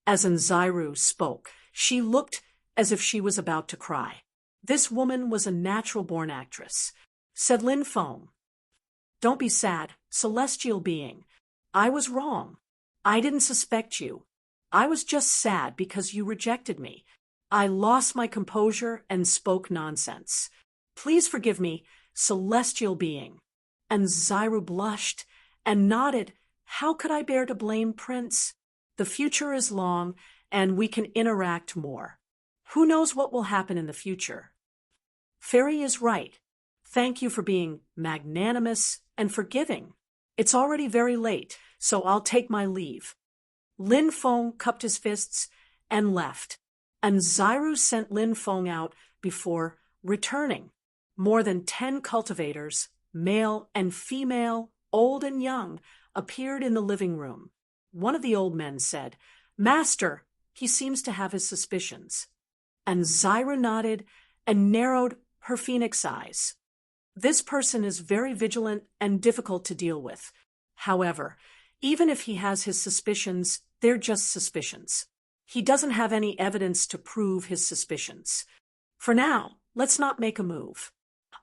As Zyru spoke, she looked as if she was about to cry. This woman was a natural-born actress, said Lin Feng. Don't be sad, celestial being. I was wrong. I didn't suspect you. I was just sad because you rejected me. I lost my composure and spoke nonsense. Please forgive me, celestial being. And Zyru blushed and nodded. How could I bear to blame Prince? The future is long, and we can interact more. Who knows what will happen in the future? Fairy is right. Thank you for being magnanimous and forgiving. It's already very late, so I'll take my leave. Lin Feng cupped his fists and left, and Zyru sent Lin Feng out before returning. More than 10 cultivators, male and female, old and young, appeared in the living room. One of the old men said, Master, he seems to have his suspicions. And Zyru nodded and narrowed her phoenix eyes. This person is very vigilant and difficult to deal with. However, even if he has his suspicions, they're just suspicions. He doesn't have any evidence to prove his suspicions. For now, let's not make a move.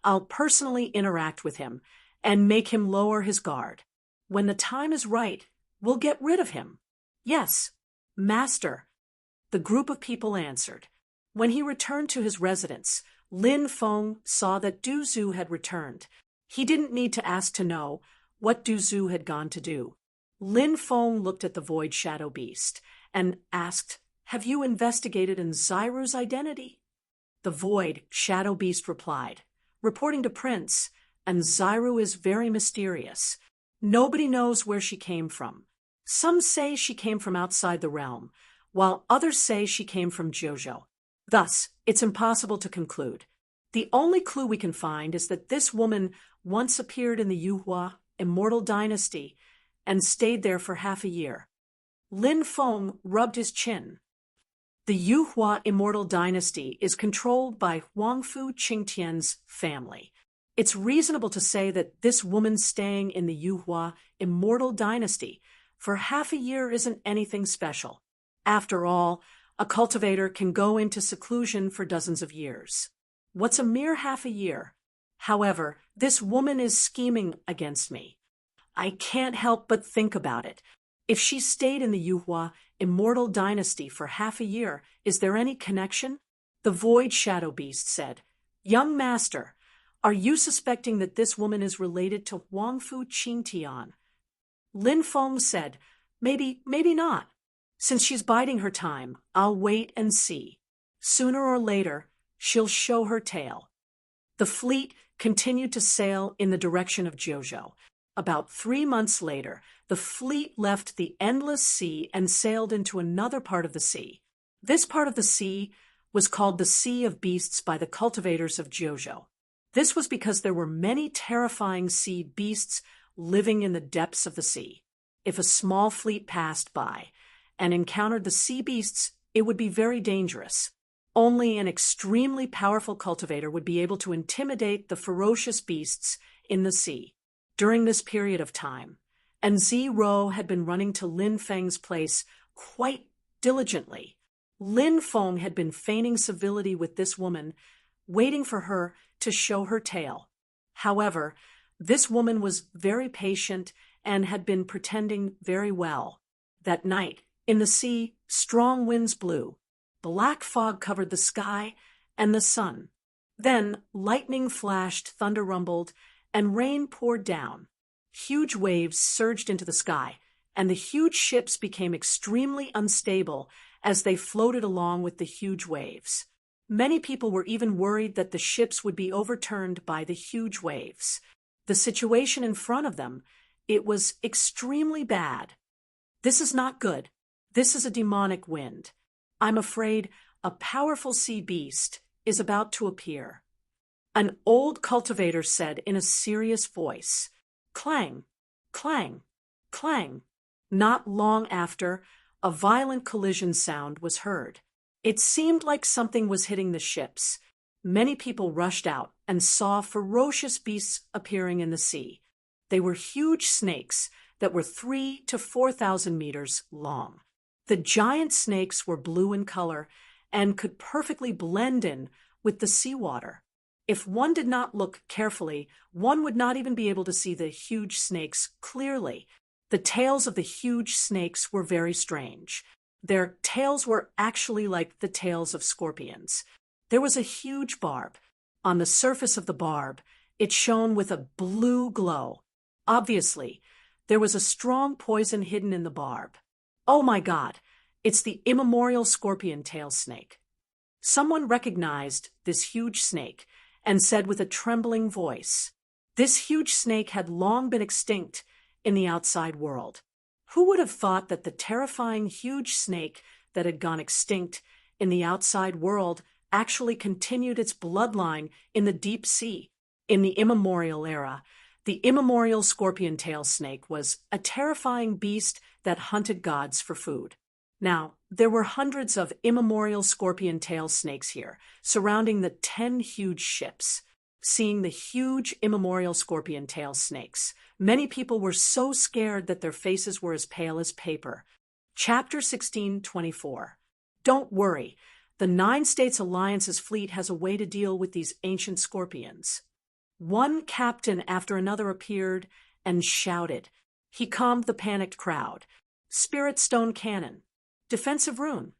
I'll personally interact with him and make him lower his guard. When the time is right, we'll get rid of him. Yes, Master, the group of people answered. When he returned to his residence, Lin Feng saw that Du Zhu had returned. He didn't need to ask to know what Du Zhu had gone to do. Lin Feng looked at the Void Shadow Beast and asked, Have you investigated Zyru's identity? The Void Shadow Beast replied, Reporting to Prince, and Zyru is very mysterious. Nobody knows where she came from. Some say she came from outside the realm, while others say she came from Jojo. Thus, it's impossible to conclude. The only clue we can find is that this woman once appeared in the Yuhua Immortal Dynasty and stayed there for half a year. Lin Feng rubbed his chin. The Yuhua Immortal Dynasty is controlled by Huangfu Qingtian's family. It's reasonable to say that this woman staying in the Yuhua Immortal Dynasty for half a year isn't anything special. After all, a cultivator can go into seclusion for dozens of years. What's a mere half a year? However, this woman is scheming against me. I can't help but think about it. If she stayed in the Yuhua Immortal Dynasty for half a year, is there any connection? The Void Shadow Beast said, Young Master, are you suspecting that this woman is related to Huangfu Qingtian? Lin Feng said, Maybe not. Since she's biding her time, I'll wait and see. Sooner or later, she'll show her tail. The fleet continued to sail in the direction of Jojo. About 3 months later, the fleet left the endless sea and sailed into another part of the sea. This part of the sea was called the Sea of Beasts by the cultivators of Jojo. This was because there were many terrifying sea beasts living in the depths of the sea. If a small fleet passed by and encountered the sea beasts, it would be very dangerous. Only an extremely powerful cultivator would be able to intimidate the ferocious beasts in the sea. During this period of time, and Zi had been running to Lin Feng's place quite diligently. Lin Feng had been feigning civility with this woman, waiting for her to show her tail. However, this woman was very patient and had been pretending very well. That night, in the sea, strong winds blew. Black fog covered the sky and the sun. Then lightning flashed, thunder rumbled, and rain poured down. Huge waves surged into the sky, and the huge ships became extremely unstable as they floated along with the huge waves. Many people were even worried that the ships would be overturned by the huge waves. The situation in front of them, it was extremely bad. This is not good. This is a demonic wind. I'm afraid a powerful sea beast is about to appear. An old cultivator said in a serious voice, "Clang, clang, clang." Not long after, a violent collision sound was heard. It seemed like something was hitting the ships. Many people rushed out and saw ferocious beasts appearing in the sea. They were huge snakes that were 3,000 to 4,000 meters long. The giant snakes were blue in color and could perfectly blend in with the seawater. If one did not look carefully, one would not even be able to see the huge snakes clearly. The tails of the huge snakes were very strange. Their tails were actually like the tails of scorpions. There was a huge barb. On the surface of the barb, it shone with a blue glow. Obviously, there was a strong poison hidden in the barb. Oh my God, it's the immemorial scorpion tail snake. Someone recognized this huge snake and said with a trembling voice, "This huge snake had long been extinct in the outside world." Who would have thought that the terrifying huge snake that had gone extinct in the outside world actually continued its bloodline in the deep sea? In the immemorial era, the immemorial scorpion tail snake was a terrifying beast that hunted gods for food. Now, there were hundreds of immemorial scorpion tail snakes here, surrounding the 10 huge ships. Seeing the huge immemorial scorpion tail snakes, many people were so scared that their faces were as pale as paper. Chapter 16:24. Don't worry, the 9 States Alliance's fleet has a way to deal with these ancient scorpions. One captain after another appeared and shouted. He calmed the panicked crowd. Spirit stone cannon. Defensive rune.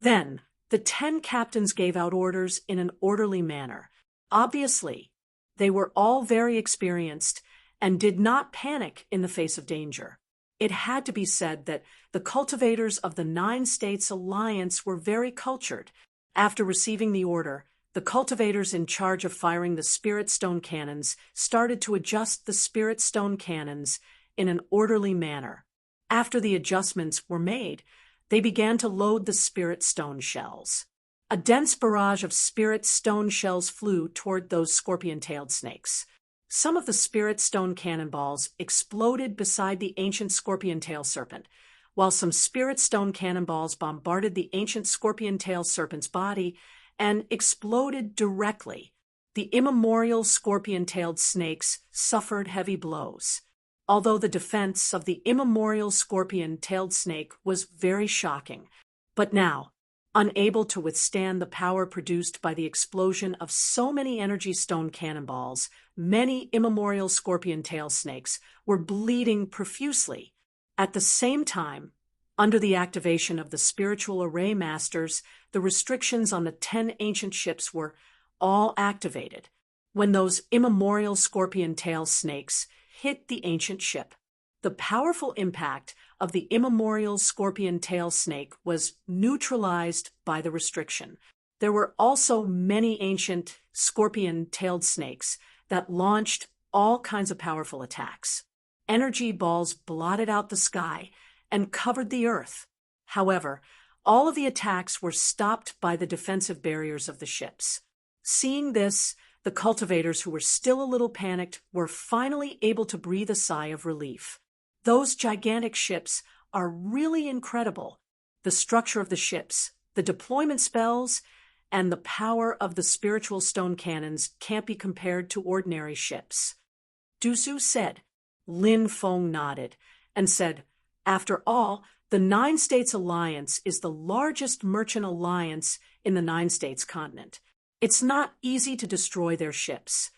Then, the 10 captains gave out orders in an orderly manner. Obviously, they were all very experienced and did not panic in the face of danger. It had to be said that the cultivators of the 9 States Alliance were very cultured. After receiving the order, the cultivators in charge of firing the spirit stone cannons started to adjust the spirit stone cannons in an orderly manner. After the adjustments were made, they began to load the spirit stone shells. A dense barrage of spirit stone shells flew toward those scorpion-tailed snakes. Some of the spirit stone cannonballs exploded beside the ancient scorpion-tail serpent, while some spirit stone cannonballs bombarded the ancient scorpion-tail serpent's body and exploded directly. The immemorial scorpion-tailed snakes suffered heavy blows. Although the defense of the immemorial scorpion-tailed snake was very shocking, but now, unable to withstand the power produced by the explosion of so many energy stone cannonballs, many immemorial scorpion-tail snakes were bleeding profusely. At the same time, under the activation of the spiritual array masters, the restrictions on the 10 ancient ships were all activated. When those immemorial scorpion-tail snakes hit the ancient ship, the powerful impact of the immemorial scorpion-tail snake was neutralized by the restriction. There were also many ancient scorpion-tailed snakes that launched all kinds of powerful attacks. Energy balls blotted out the sky and covered the earth. However, all of the attacks were stopped by the defensive barriers of the ships. Seeing this, the cultivators, who were still a little panicked, were finally able to breathe a sigh of relief. Those gigantic ships are really incredible. The structure of the ships, the deployment spells, and the power of the spiritual stone cannons can't be compared to ordinary ships. Du Zhu said. Lin Feng nodded and said, after all, the Nine States Alliance is the largest merchant alliance in the Nine States continent. It's not easy to destroy their ships.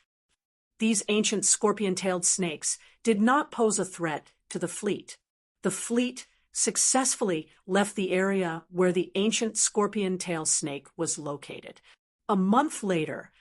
These ancient scorpion-tailed snakes did not pose a threat to the fleet. The fleet successfully left the area where the ancient scorpion-tailed snake was located. A month later,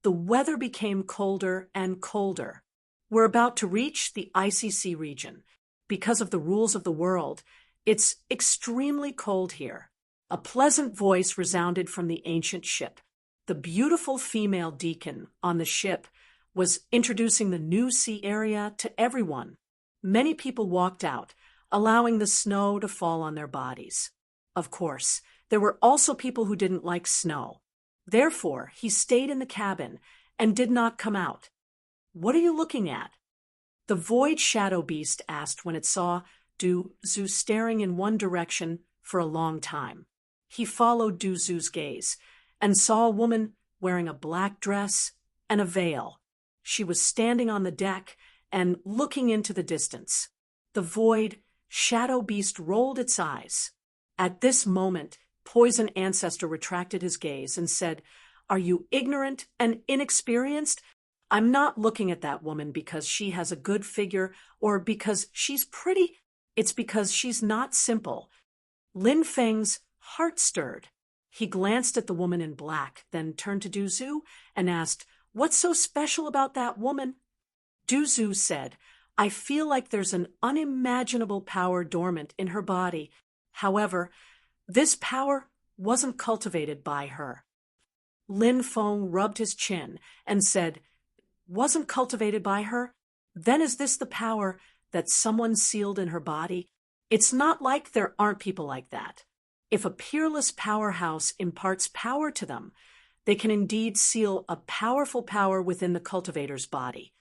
the weather became colder and colder. We're about to reach the ICC region. Because of the rules of the world, it's extremely cold here. A pleasant voice resounded from the ancient ship. The beautiful female deacon on the ship was introducing the new sea area to everyone. Many people walked out, allowing the snow to fall on their bodies. Of course, there were also people who didn't like snow. Therefore, he stayed in the cabin and did not come out. What are you looking at? The void shadow beast asked when it saw Du Zhu staring in one direction for a long time. He followed Du Zhu's gaze and saw a woman wearing a black dress and a veil. She was standing on the deck and looking into the distance. The void shadow beast rolled its eyes. At this moment, Poison Ancestor retracted his gaze and said, "Are you ignorant and inexperienced? I'm not looking at that woman because she has a good figure or because she's pretty. It's because she's not simple." Lin Feng's heart stirred. He glanced at the woman in black, then turned to Du Zhu and asked, "What's so special about that woman?" Du Zhu said, "I feel like there's an unimaginable power dormant in her body. However, this power wasn't cultivated by her." Lin Feng rubbed his chin and said, "Wasn't cultivated by her? Then is this the power that someone sealed in her body? It's not like there aren't people like that. If a peerless powerhouse imparts power to them, they can indeed seal a powerful power within the cultivator's body."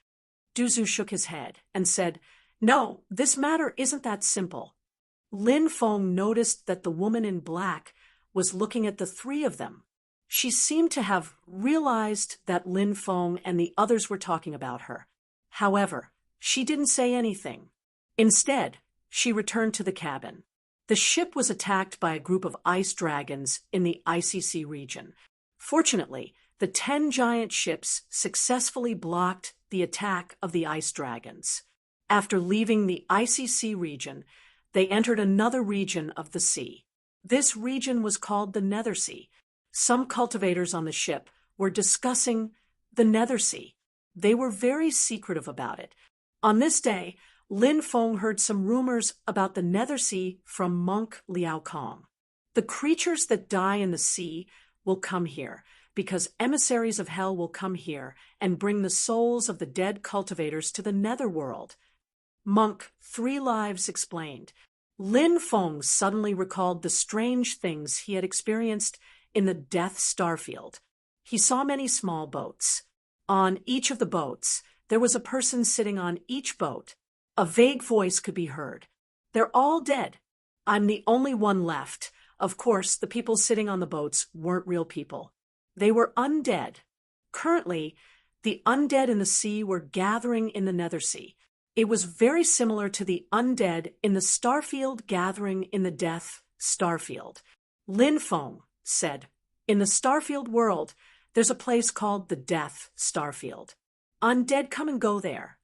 Du Zhu shook his head and said, "No, this matter isn't that simple." Lin Feng noticed that the woman in black was looking at the three of them. She seemed to have realized that Lin Feng and the others were talking about her. However, she didn't say anything. Instead, she returned to the cabin. The ship was attacked by a group of ice dragons in the ICC region. Fortunately, the 10 giant ships successfully blocked the attack of the ice dragons. After leaving the ICC region, they entered another region of the sea. This region was called the Nethersea. Some cultivators on the ship were discussing the Nethersea. They were very secretive about it. On this day, Lin Feng heard some rumors about the Nethersea from monk Liao Kong. The creatures that die in the sea will come here, because emissaries of hell will come here and bring the souls of the dead cultivators to the netherworld. Monk Three Lives explained. Lin Feng suddenly recalled the strange things he had experienced in the Death Starfield. He saw many small boats. On each of the boats, there was a person sitting on each boat. A vague voice could be heard. "They're all dead. I'm the only one left." Of course, the people sitting on the boats weren't real people. They were undead. Currently, the undead in the sea were gathering in the Nethersea. It was very similar to the undead in the Starfield gathering in the Death Starfield. Lin Feng said, "In the Starfield world, there's a place called the Death Starfield. Undead come and go there.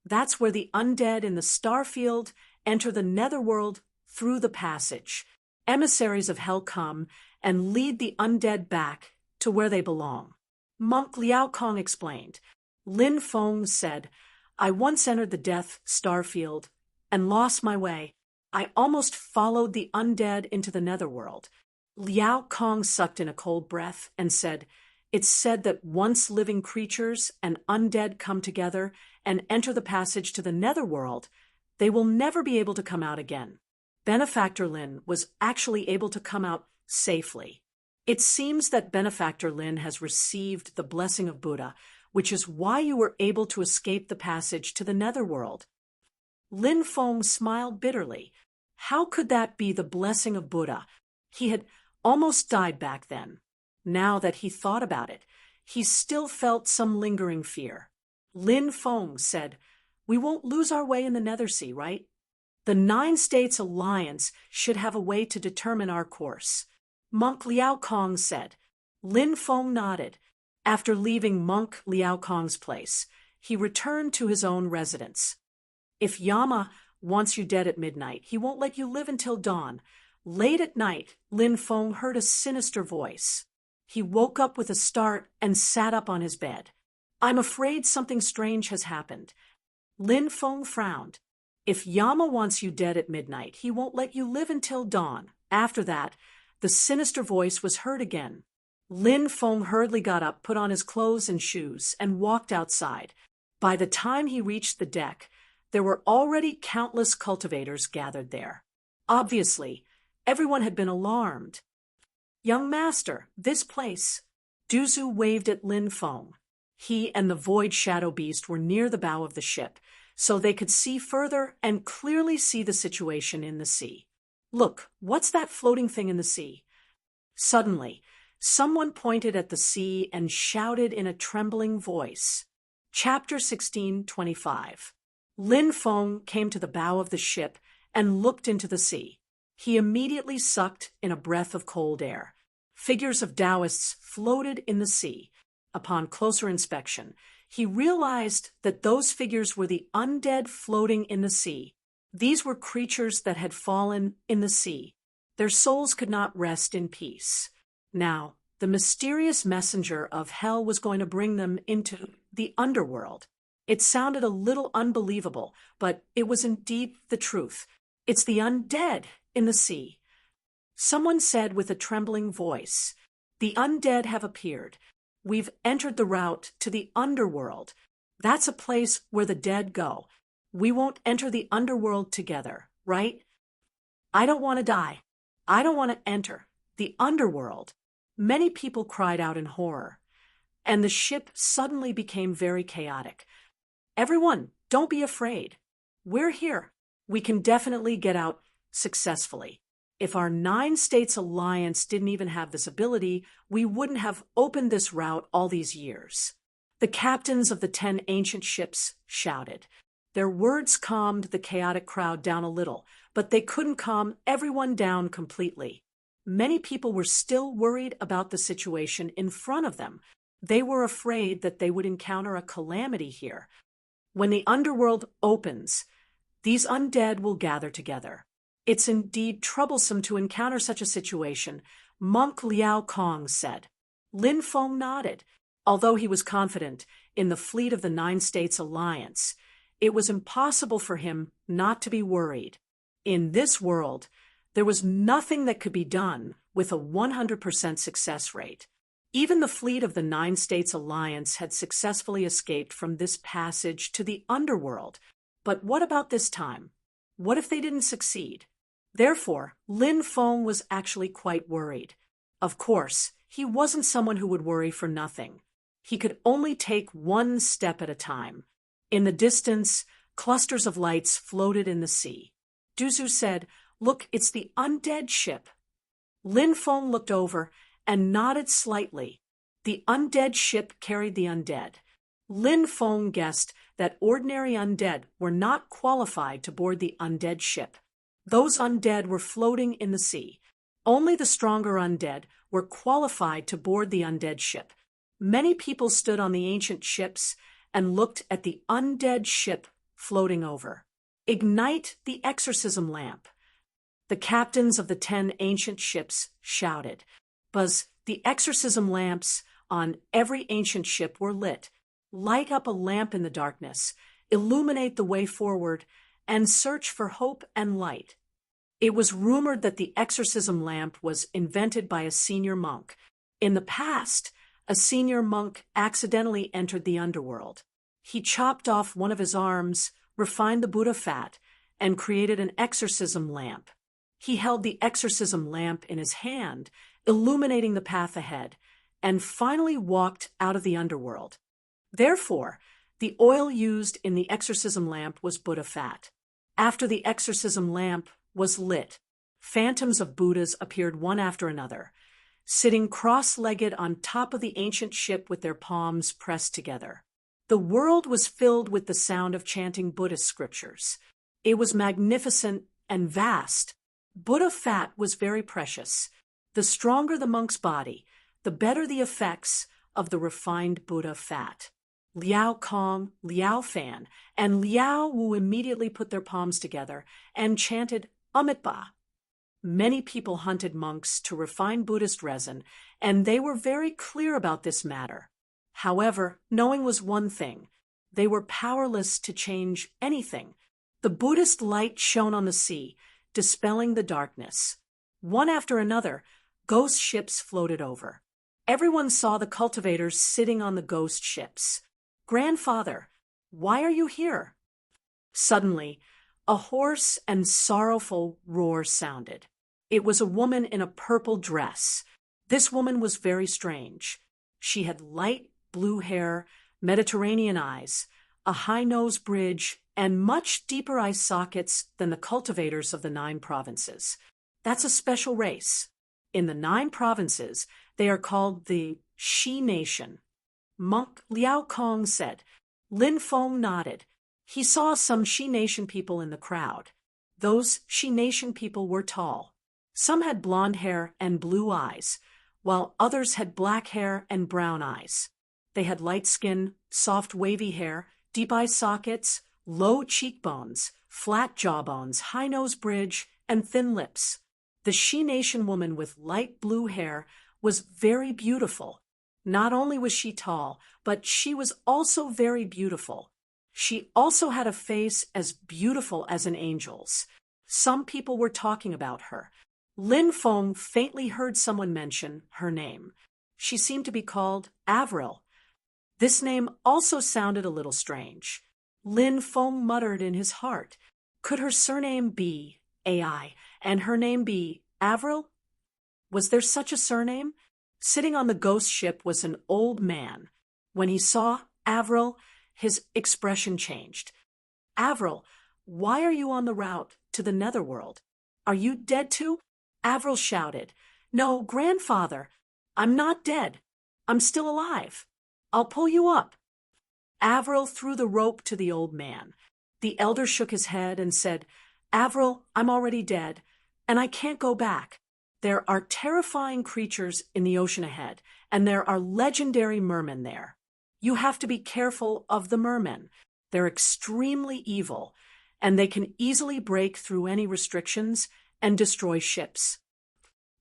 That's where the undead in the Starfield enter the netherworld through the passage. Emissaries of hell come and lead the undead back to where they belong." Monk Liao Kong explained. Lin Feng said, "I once entered the Death Starfield and lost my way. I almost followed the undead into the netherworld." Liao Kong sucked in a cold breath and said, "It's said that once living creatures and undead come together and enter the passage to the netherworld, they will never be able to come out again." Benefactor Lin was actually able to come out safely. It seems that Benefactor Lin has received the blessing of Buddha, which is why you were able to escape the passage to the netherworld. Lin Feng smiled bitterly. How could that be the blessing of Buddha? He had almost died back then. now that he thought about it. He still felt some lingering fear. Lin Feng said, "We won't lose our way in the Nethersea, right? The 9 States Alliance should have a way to determine our course." Monk Liao Kong said. Lin Feng nodded. After leaving Monk Liao Kong's place, he returned to his own residence. "If Yama wants you dead at midnight, he won't let you live until dawn." Late at night, Lin Feng heard a sinister voice. He woke up with a start and sat up on his bed. "I'm afraid something strange has happened." Lin Feng frowned. "If Yama wants you dead at midnight, he won't let you live until dawn." After that, the sinister voice was heard again. Lin Feng hurriedly got up, put on his clothes and shoes, and walked outside. By the time he reached the deck, there were already countless cultivators gathered there. Obviously, everyone had been alarmed. "Young master, this place." Duzu waved at Lin Feng. He and the void shadow beast were near the bow of the ship, so they could see further and clearly see the situation in the sea. "Look, what's that floating thing in the sea?" Suddenly, someone pointed at the sea and shouted in a trembling voice. Chapter 16:25. Lin Feng came to the bow of the ship and looked into the sea. He immediately sucked in a breath of cold air. Figures of Taoists floated in the sea. Upon closer inspection, he realized that those figures were the undead floating in the sea. These were creatures that had fallen in the sea. Their souls could not rest in peace. Now, the mysterious messenger of hell was going to bring them into the underworld. It sounded a little unbelievable, but it was indeed the truth. "It's the undead in the sea." Someone said with a trembling voice, "The undead have appeared. We've entered the route to the underworld. That's a place where the dead go. We won't enter the underworld together, right?" "I don't want to die. I don't want to enter the underworld." Many people cried out in horror, and the ship suddenly became very chaotic. "Everyone, don't be afraid. We're here. We can definitely get out successfully. If our 9 States Alliance didn't even have this ability, we wouldn't have opened this route all these years." The captains of the 10 ancient ships shouted. Their words calmed the chaotic crowd down a little, but they couldn't calm everyone down completely. Many people were still worried about the situation in front of them. They were afraid that they would encounter a calamity here. When the underworld opens, these undead will gather together. "It's indeed troublesome to encounter such a situation," Monk Liao Kong said. Lin Feng nodded. Although he was confident in the fleet of the 9 States Alliance, it was impossible for him not to be worried. In this world, there was nothing that could be done with a 100% success rate. Even the fleet of the 9 States Alliance had successfully escaped from this passage to the underworld. But what about this time? What if they didn't succeed? Therefore, Lin Feng was actually quite worried. Of course, he wasn't someone who would worry for nothing. He could only take one step at a time. In the distance, clusters of lights floated in the sea. Duzu said, "Look, it's the undead ship." Lin Feng looked over and nodded slightly. The undead ship carried the undead. Lin Feng guessed that ordinary undead were not qualified to board the undead ship. Those undead were floating in the sea. Only the stronger undead were qualified to board the undead ship. Many people stood on the ancient ships and looked at the undead ship floating over. "Ignite the exorcism lamp." The captains of the 10 ancient ships shouted. Buzz, the exorcism lamps on every ancient ship were lit. Light up a lamp in the darkness, illuminate the way forward, and search for hope and light. It was rumored that the exorcism lamp was invented by a senior monk. In the past, a senior monk accidentally entered the underworld. He chopped off one of his arms, refined the Buddha fat, and created an exorcism lamp. He held the exorcism lamp in his hand, illuminating the path ahead, and finally walked out of the underworld. Therefore, the oil used in the exorcism lamp was Buddha fat. After the exorcism lamp was lit, phantoms of Buddhas appeared one after another. sitting cross-legged on top of the ancient ship with their palms pressed together. The world was filled with the sound of chanting Buddhist scriptures. It was magnificent and vast. Buddha fat was very precious. The stronger the monk's body, the better the effects of the refined Buddha fat. Liao Kong, Liao Fan, and Liao Wu immediately put their palms together and chanted Amitabha. Many people hunted monks to refine Buddhist resin, and they were very clear about this matter. However, knowing was one thing. They were powerless to change anything. The Buddhist light shone on the sea, dispelling the darkness. One after another, ghost ships floated over. Everyone saw the cultivators sitting on the ghost ships. "Grandfather, why are you here?" Suddenly, a hoarse and sorrowful roar sounded. It was a woman in a purple dress. This woman was very strange. She had light blue hair, Mediterranean eyes, a high nose bridge, and much deeper eye sockets than the cultivators of the 9 provinces. That's a special race. In the 9 provinces, they are called the Shi Nation. Monk Liao Kong said. Lin Feng nodded. He saw some Shi Nation people in the crowd. Those Shi Nation people were tall. Some had blonde hair and blue eyes, while others had black hair and brown eyes. They had light skin, soft wavy hair, deep eye sockets, low cheekbones, flat jawbones, high nose bridge, and thin lips. The Shi Nation woman with light blue hair was very beautiful. Not only was she tall, but she was also very beautiful. She also had a face as beautiful as an angel's. Some people were talking about her. Lin Feng faintly heard someone mention her name. She seemed to be called Avril. This name also sounded a little strange. Lin Feng muttered in his heart, could her surname be AI and her name be Avril? Was there such a surname? Sitting on the ghost ship was an old man. When he saw Avril, his expression changed. Avril, why are you on the route to the netherworld? Are you dead too? Avril shouted. No, grandfather, I'm not dead. I'm still alive. I'll pull you up. Avril threw the rope to the old man. The elder shook his head and said, Avril, I'm already dead, and I can't go back. There are terrifying creatures in the ocean ahead, and there are legendary mermen there. You have to be careful of the mermen. They're extremely evil, and they can easily break through any restrictions and destroy ships.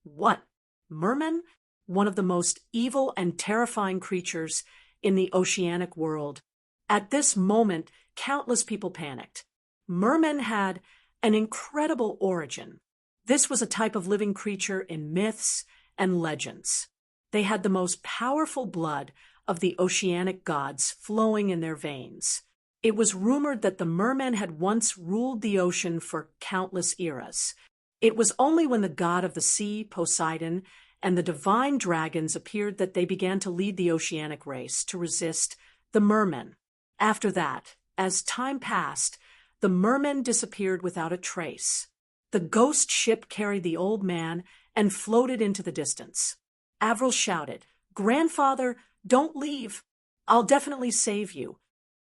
What? Mermen? One of the most evil and terrifying creatures in the oceanic world. At this moment, countless people panicked. Mermen had an incredible origin. This was a type of living creature in myths and legends. They had the most powerful blood of the oceanic gods flowing in their veins. It was rumored that the mermen had once ruled the ocean for countless eras. It was only when the god of the sea, Poseidon, and the divine dragons appeared that they began to lead the oceanic race to resist the mermen. After that, as time passed, the mermen disappeared without a trace. The ghost ship carried the old man and floated into the distance. Avril shouted, Grandfather, don't leave. I'll definitely save you.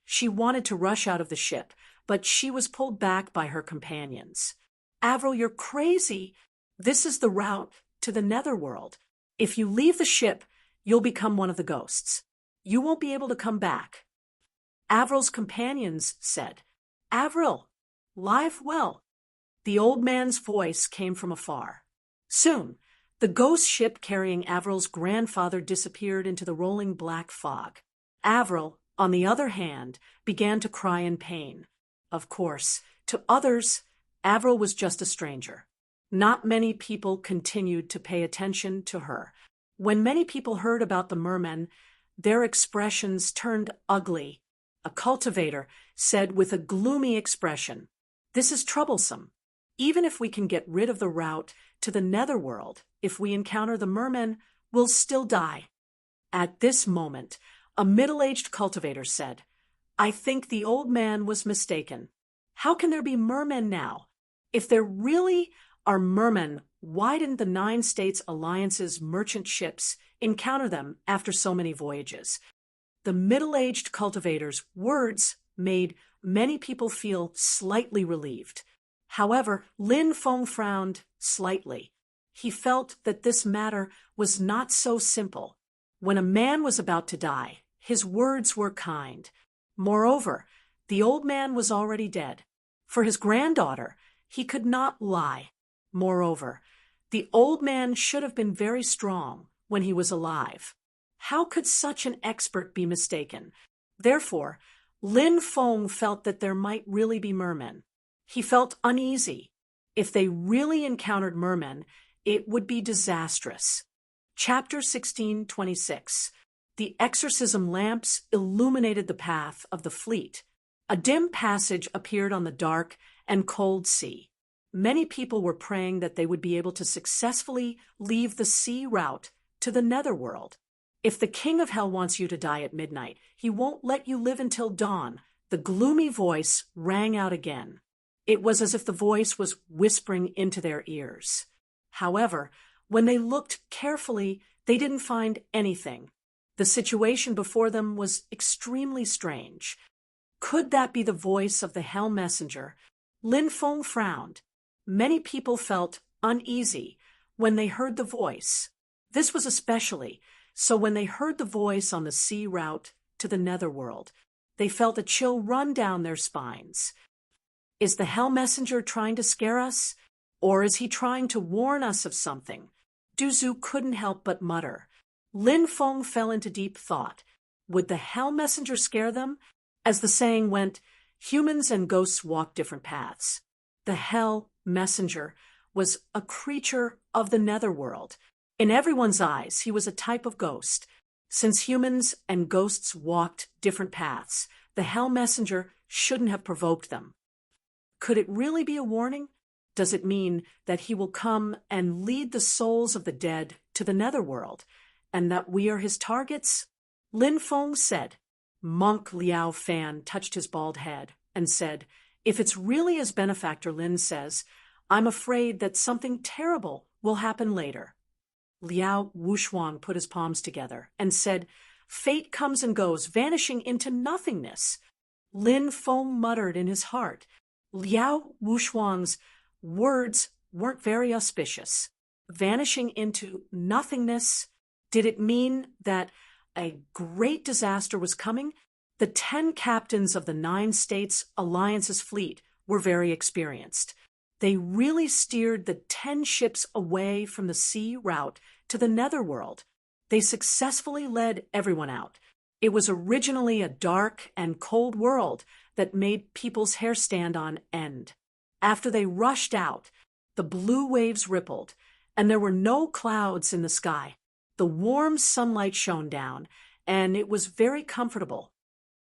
She wanted to rush out of the ship, but she was pulled back by her companions. Avril, you're crazy. This is the route to the netherworld. If you leave the ship, you'll become one of the ghosts. You won't be able to come back. Avril's companions said, Avril, live well. The old man's voice came from afar. Soon, the ghost ship carrying Avril's grandfather disappeared into the rolling black fog. Avril, on the other hand, began to cry in pain. Of course, to others, Avril was just a stranger. Not many people continued to pay attention to her. When many people heard about the mermen, their expressions turned ugly. A cultivator said with a gloomy expression, This is troublesome. Even if we can get rid of the route to the netherworld, if we encounter the mermen, we'll still die. At this moment, a middle-aged cultivator said, I think the old man was mistaken. How can there be mermen now? If there really are mermen why didn't the Nine States Alliance's merchant ships encounter them after so many voyages? The middle-aged cultivator's words made many people feel slightly relieved. However, Lin Feng frowned slightly. He felt that this matter was not so simple. When a man was about to die, his words were kind. Moreover, the old man was already dead. For his granddaughter, he could not lie. Moreover, the old man should have been very strong when he was alive. How could such an expert be mistaken? Therefore, Lin Feng felt that there might really be mermen. He felt uneasy. If they really encountered mermen, it would be disastrous. Chapter 1626. The exorcism lamps illuminated the path of the fleet. A dim passage appeared on the dark and cold sea. Many people were praying that they would be able to successfully leave the sea route to the netherworld. If the king of hell wants you to die at midnight, he won't let you live until dawn. The gloomy voice rang out again. It was as if the voice was whispering into their ears. However, when they looked carefully, they didn't find anything. The situation before them was extremely strange. Could that be the voice of the hell messenger? Lin Feng frowned. Many people felt uneasy when they heard the voice. This was especially so when they heard the voice on the sea route to the netherworld. They felt a chill run down their spines. Is the hell messenger trying to scare us? Or is he trying to warn us of something? Du Zhu couldn't help but mutter. Lin Feng fell into deep thought. Would the hell messenger scare them? As the saying went, humans and ghosts walk different paths. The hell messenger was a creature of the netherworld. In everyone's eyes, he was a type of ghost. Since humans and ghosts walked different paths, the hell messenger shouldn't have provoked them. Could it really be a warning? Does it mean that he will come and lead the souls of the dead to the netherworld, and that we are his targets? Lin Feng said. Monk Liao Fan touched his bald head and said, if it's really as benefactor Lin says, I'm afraid that something terrible will happen later. Liao Wushuang put his palms together and said, fate comes and goes, vanishing into nothingness. Lin Feng muttered in his heart. Liao Wushuang's words weren't very auspicious. Vanishing into nothingness, did it mean that a great disaster was coming? The 10 captains of the 9 States Alliance's fleet were very experienced. They really steered the 10 ships away from the sea route to the netherworld. They successfully led everyone out. It was originally a dark and cold world that made people's hair stand on end. After they rushed out, the blue waves rippled, and there were no clouds in the sky. The warm sunlight shone down, and it was very comfortable.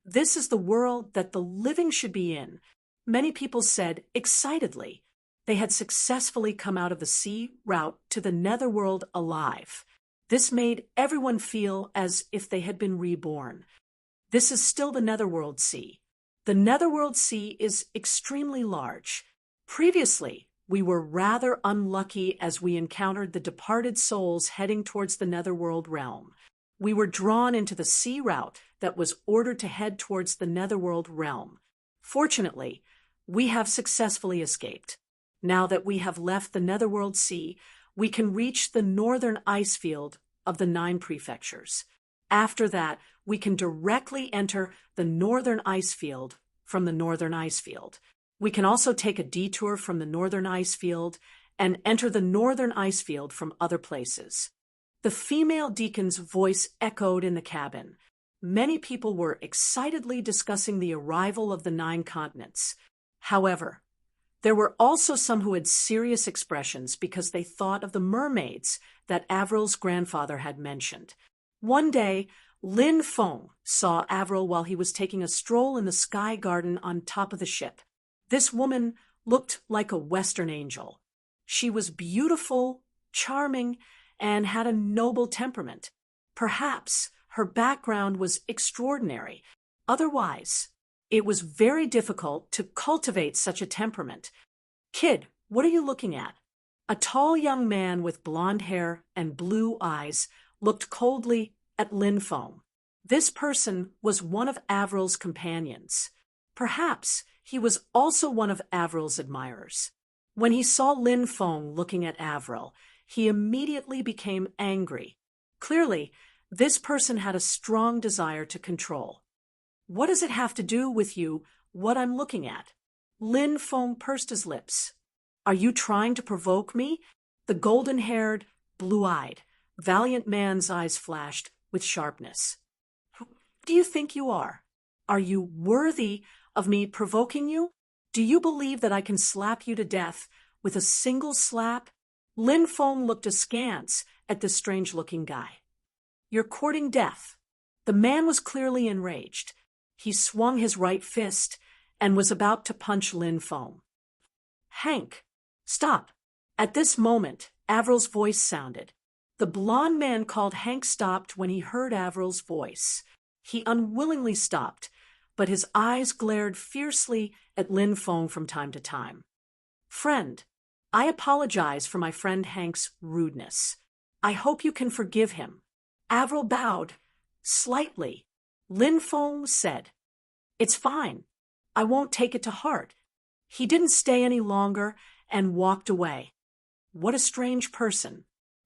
This is the world that the living should be in, many people said excitedly. They had successfully come out of the sea route to the netherworld alive. This made everyone feel as if they had been reborn. This is still the netherworld sea. The netherworld sea is extremely large. Previously, we were rather unlucky as we encountered the departed souls heading towards the netherworld realm. We were drawn into the sea route that was ordered to head towards the netherworld realm. Fortunately, we have successfully escaped. Now that we have left the netherworld sea, we can reach the northern ice field of the 9 prefectures. After that, we can directly enter the northern ice field from the northern ice field. We can also take a detour from the northern ice field and enter the northern ice field from other places. The female deacon's voice echoed in the cabin. Many people were excitedly discussing the arrival of the 9 continents. However, there were also some who had serious expressions because they thought of the mermaids that Avril's grandfather had mentioned. One day, Lin Feng saw Avril while he was taking a stroll in the sky garden on top of the ship. This woman looked like a Western angel. She was beautiful, charming, and had a noble temperament. Perhaps her background was extraordinary. Otherwise, it was very difficult to cultivate such a temperament. Kid, what are you looking at? A tall young man with blonde hair and blue eyes looked coldly at Lin Feng. This person was one of Avril's companions. Perhaps he was also one of Avril's admirers. When he saw Lin Feng looking at Avril, he immediately became angry. Clearly, this person had a strong desire to control. What does it have to do with you, what I'm looking at? Lin Feng pursed his lips. Are you trying to provoke me? The golden-haired, blue-eyed, valiant man's eyes flashed with sharpness. Who do you think you are? Are you worthy of me provoking you? Do you believe that I can slap you to death with a single slap? Lin Feng looked askance at this strange-looking guy. You're courting death. The man was clearly enraged. He swung his right fist and was about to punch Lin Feng. Hank, stop. At this moment, Avril's voice sounded. The blond man called Hank stopped when he heard Avril's voice. He unwillingly stopped, but his eyes glared fiercely at Lin Feng from time to time. Friend, I apologize for my friend Hank's rudeness. I hope you can forgive him. Avril bowed, slightly. Lin Feng said, It's fine. I won't take it to heart. He didn't stay any longer and walked away. What a strange person.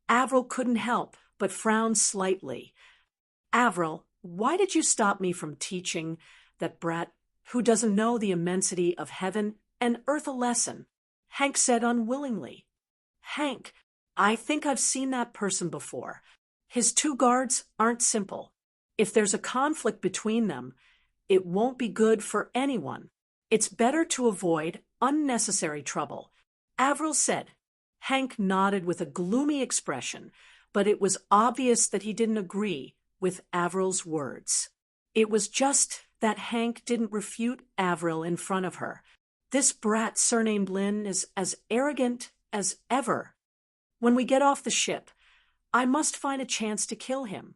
Avril couldn't help but frown slightly. Avril, why did you stop me from teaching that brat who doesn't know the immensity of heaven and earth a lesson? Hank said unwillingly. Hank, I think I've seen that person before. His two guards aren't simple. If there's a conflict between them, it won't be good for anyone. It's better to avoid unnecessary trouble. Avril said. Hank nodded with a gloomy expression, but it was obvious that he didn't agree with Avril's words. It was just that Hank didn't refute Avril in front of her. This brat surnamed Lin is as arrogant as ever. When we get off the ship, I must find a chance to kill him.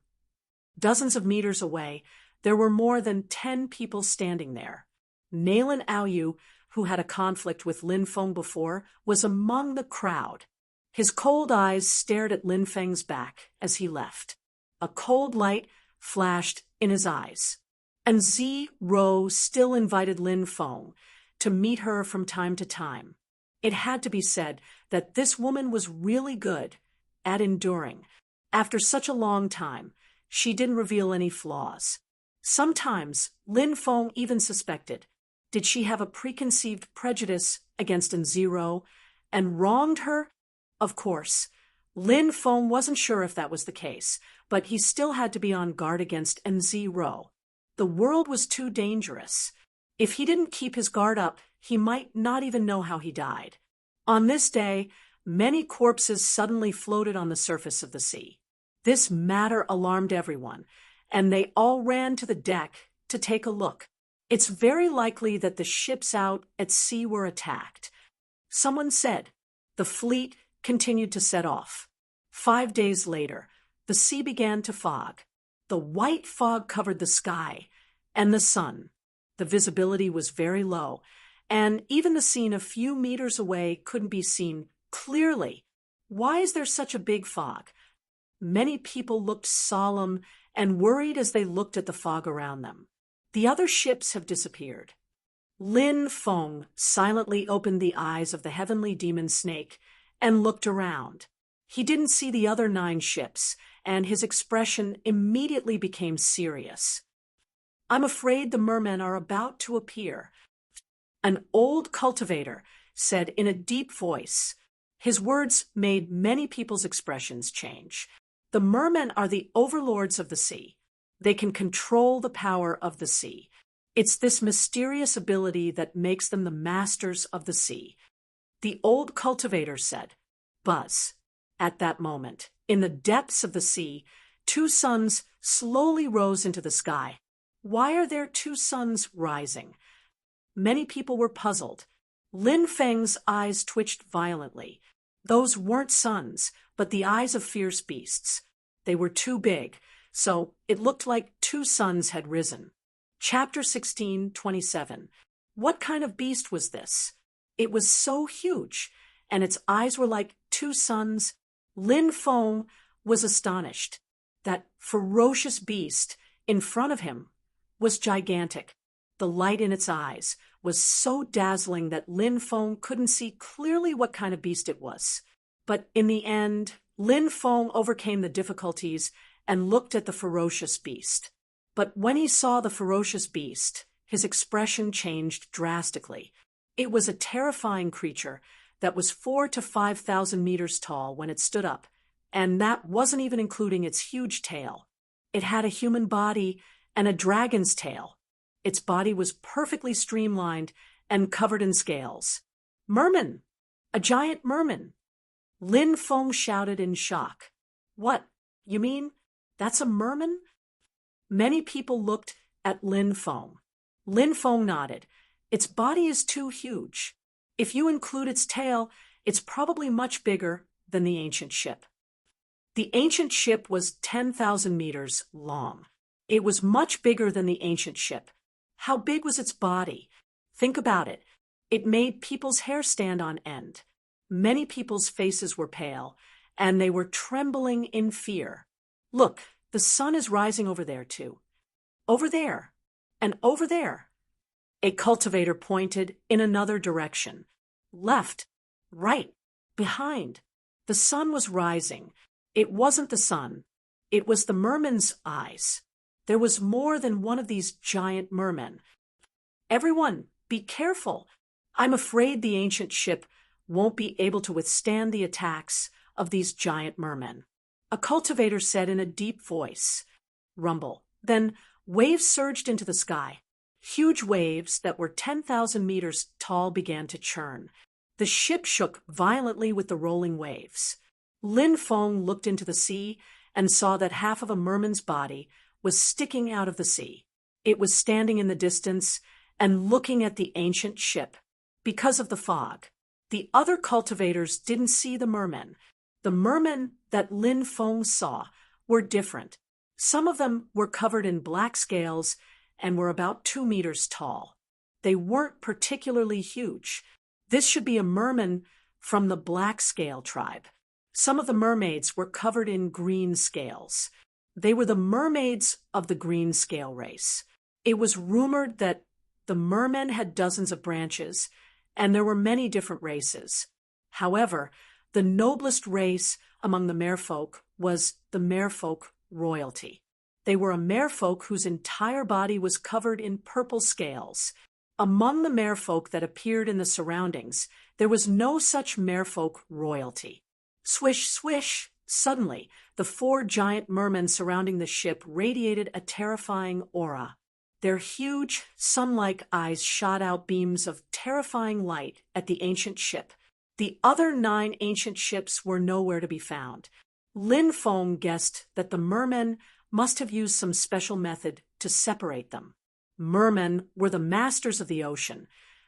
Dozens of meters away, there were more than 10 people standing there. Nalen Aoyu, who had a conflict with Lin Feng before, was among the crowd. His cold eyes stared at Lin Feng's back as he left. A cold light flashed in his eyes. And Zi Ro still invited Lin Feng to meet her from time to time. It had to be said that this woman was really good at enduring. After such a long time, she didn't reveal any flaws. Sometimes Lin Feng even suspected, did she have a preconceived prejudice against Nziro and wronged her? Of course, Lin Feng wasn't sure if that was the case, but he still had to be on guard against Nziro. The world was too dangerous. If he didn't keep his guard up, he might not even know how he died. On this day, many corpses suddenly floated on the surface of the sea. This matter alarmed everyone, and they all ran to the deck to take a look. It's very likely that the ships out at sea were attacked. Someone said. The fleet continued to set off. 5 days later, the sea began to fog. The white fog covered the sky and the sun. The visibility was very low, and even the scene a few meters away couldn't be seen clearly. Why is there such a big fog? Many people looked solemn and worried as they looked at the fog around them. The other ships have disappeared. Lin Feng silently opened the eyes of the heavenly demon snake and looked around. He didn't see the other 9 ships, and his expression immediately became serious. I'm afraid the mermen are about to appear. An old cultivator said in a deep voice. His words made many people's expressions change. The mermen are the overlords of the sea. They can control the power of the sea. It's this mysterious ability that makes them the masters of the sea. The old cultivator said, Buzz. At that moment, in the depths of the sea, 2 suns slowly rose into the sky. Why are there 2 suns rising? Many people were puzzled. Lin Feng's eyes twitched violently. Those weren't suns, but the eyes of fierce beasts. They were too big, so it looked like 2 suns had risen. Chapter 16:27. What kind of beast was this? It was so huge, and its eyes were like two suns, Lin Feng was astonished. That ferocious beast in front of him was gigantic. The light in its eyes was so dazzling that Lin Feng couldn't see clearly what kind of beast it was. But in the end, Lin Feng overcame the difficulties and looked at the ferocious beast. But when he saw the ferocious beast, his expression changed drastically. It was a terrifying creature that was 4,000 to 5,000 meters tall when it stood up, and that wasn't even including its huge tail. It had a human body and a dragon's tail. Its body was perfectly streamlined and covered in scales. Merman! A giant merman! Lin Feng shouted in shock. What? You mean that's a merman? Many people looked at Lin Feng. Lin Feng nodded. Its body is too huge. If you include its tail, it's probably much bigger than the ancient ship. The ancient ship was 10,000 meters long. It was much bigger than the ancient ship. How big was its body? Think about it. It made people's hair stand on end. Many people's faces were pale, and they were trembling in fear. Look, the sun is rising over there too. Over there. And over there. A cultivator pointed in another direction. Left. Right. Behind. The sun was rising. It wasn't the sun. It was the merman's eyes. There was more than one of these giant mermen. Everyone, be careful. I'm afraid the ancient ship won't be able to withstand the attacks of these giant mermen. A cultivator said in a deep voice. Rumble. Then waves surged into the sky. Huge waves that were 10,000 meters tall began to churn. The ship shook violently with the rolling waves. Lin Feng looked into the sea and saw that half of a merman's body was sticking out of the sea. It was standing in the distance and looking at the ancient ship. Because of the fog, the other cultivators didn't see the mermen. The mermen that Lin Feng saw were different. Some of them were covered in black scales and were about 2 meters tall. They weren't particularly huge. This should be a merman from the black scale tribe. Some of the mermaids were covered in green scales. They were the mermaids of the green scale race. It was rumored that the mermen had dozens of branches, and there were many different races. However, the noblest race among the merfolk was the merfolk royalty. They were a merfolk whose entire body was covered in purple scales. Among the merfolk that appeared in the surroundings, there was no such merfolk royalty. Swish, swish! Suddenly, the 4 giant mermen surrounding the ship radiated a terrifying aura. Their huge, sun-like eyes shot out beams of terrifying light at the ancient ship. The other 9 ancient ships were nowhere to be found. Lin Feng guessed that the mermen must have used some special method to separate them. Mermen were the masters of the ocean.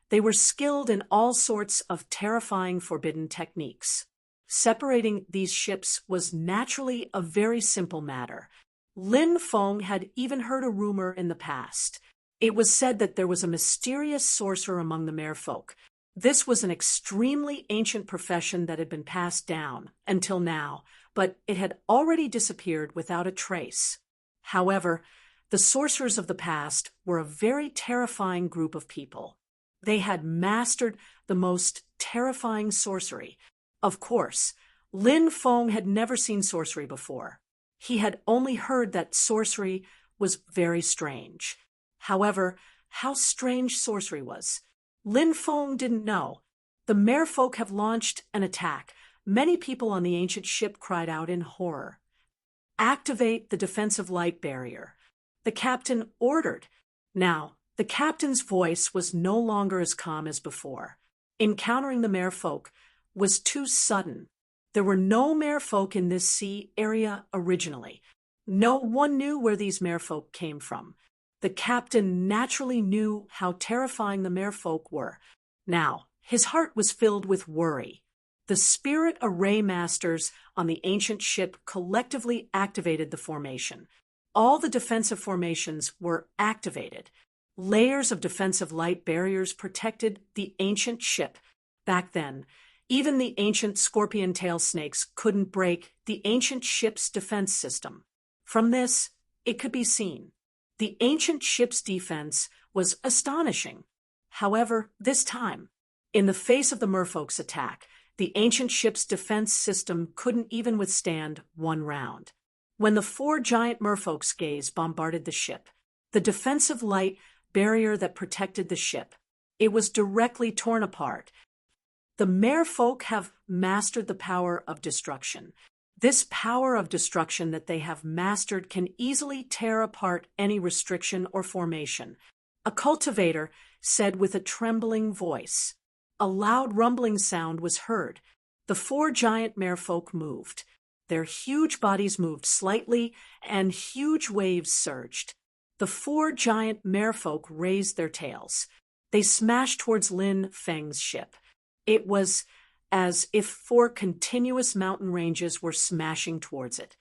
They were skilled in all sorts of terrifying forbidden techniques. Separating these ships was naturally a very simple matter. Lin Feng had even heard a rumor in the past. It was said that there was a mysterious sorcerer among the merfolk. This was an extremely ancient profession that had been passed down until now, but it had already disappeared without a trace. However, the sorcerers of the past were a very terrifying group of people. They had mastered the most terrifying sorcery. Of course, Lin Feng had never seen sorcery before. He had only heard that sorcery was very strange. However, how strange sorcery was, Lin Feng didn't know. The merfolk have launched an attack. Many people on the ancient ship cried out in horror. Activate the defensive light barrier. The captain ordered. Now, the captain's voice was no longer as calm as before. Encountering the merfolk was too sudden. There were no merfolk in this sea area originally. No one knew where these merfolk came from. The captain naturally knew how terrifying the merfolk were. Now, his heart was filled with worry. The spirit array masters on the ancient ship collectively activated the formation. All the defensive formations were activated. Layers of defensive light barriers protected the ancient ship. Back then, Even the ancient scorpion tail snakes couldn't break the ancient ship's defense system. From this, it could be seen. The ancient ship's defense was astonishing. However, this time, in the face of the merfolk's attack, the ancient ship's defense system couldn't even withstand one round. When the 4 giant merfolk's gaze bombarded the ship, the defensive light barrier that protected the ship, it was directly torn apart. The merfolk have mastered the power of destruction. This power of destruction that they have mastered can easily tear apart any restriction or formation. A cultivator said with a trembling voice. A loud rumbling sound was heard. The 4 giant merfolk moved. Their huge bodies moved slightly, and huge waves surged. The 4 giant merfolk raised their tails. They smashed towards Lin Feng's ship. It was as if 4 continuous mountain ranges were smashing towards it.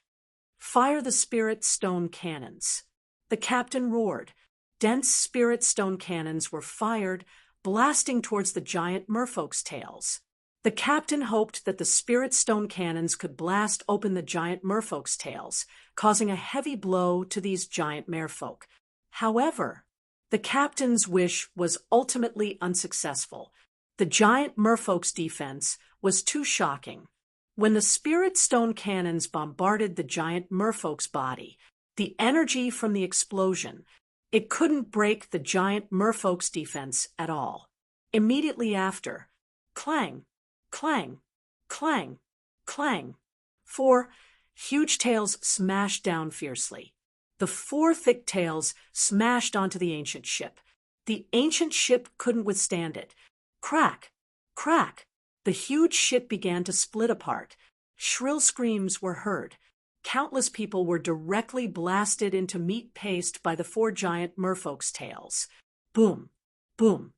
Fire the spirit stone cannons. The captain roared. Dense spirit stone cannons were fired, blasting towards the giant merfolk's tails. The captain hoped that the spirit stone cannons could blast open the giant merfolk's tails, causing a heavy blow to these giant merfolk. However, the captain's wish was ultimately unsuccessful. The giant merfolk's defense was too shocking. When the spirit stone cannons bombarded the giant merfolk's body, the energy from the explosion, it couldn't break the giant merfolk's defense at all. Immediately after, clang, clang, clang, clang, 4 huge tails smashed down fiercely. The 4 thick tails smashed onto the ancient ship. The ancient ship couldn't withstand it. Crack, crack. The huge ship began to split apart. Shrill screams were heard. Countless people were directly blasted into meat paste by the 4 giant merfolk's tails. Boom, boom.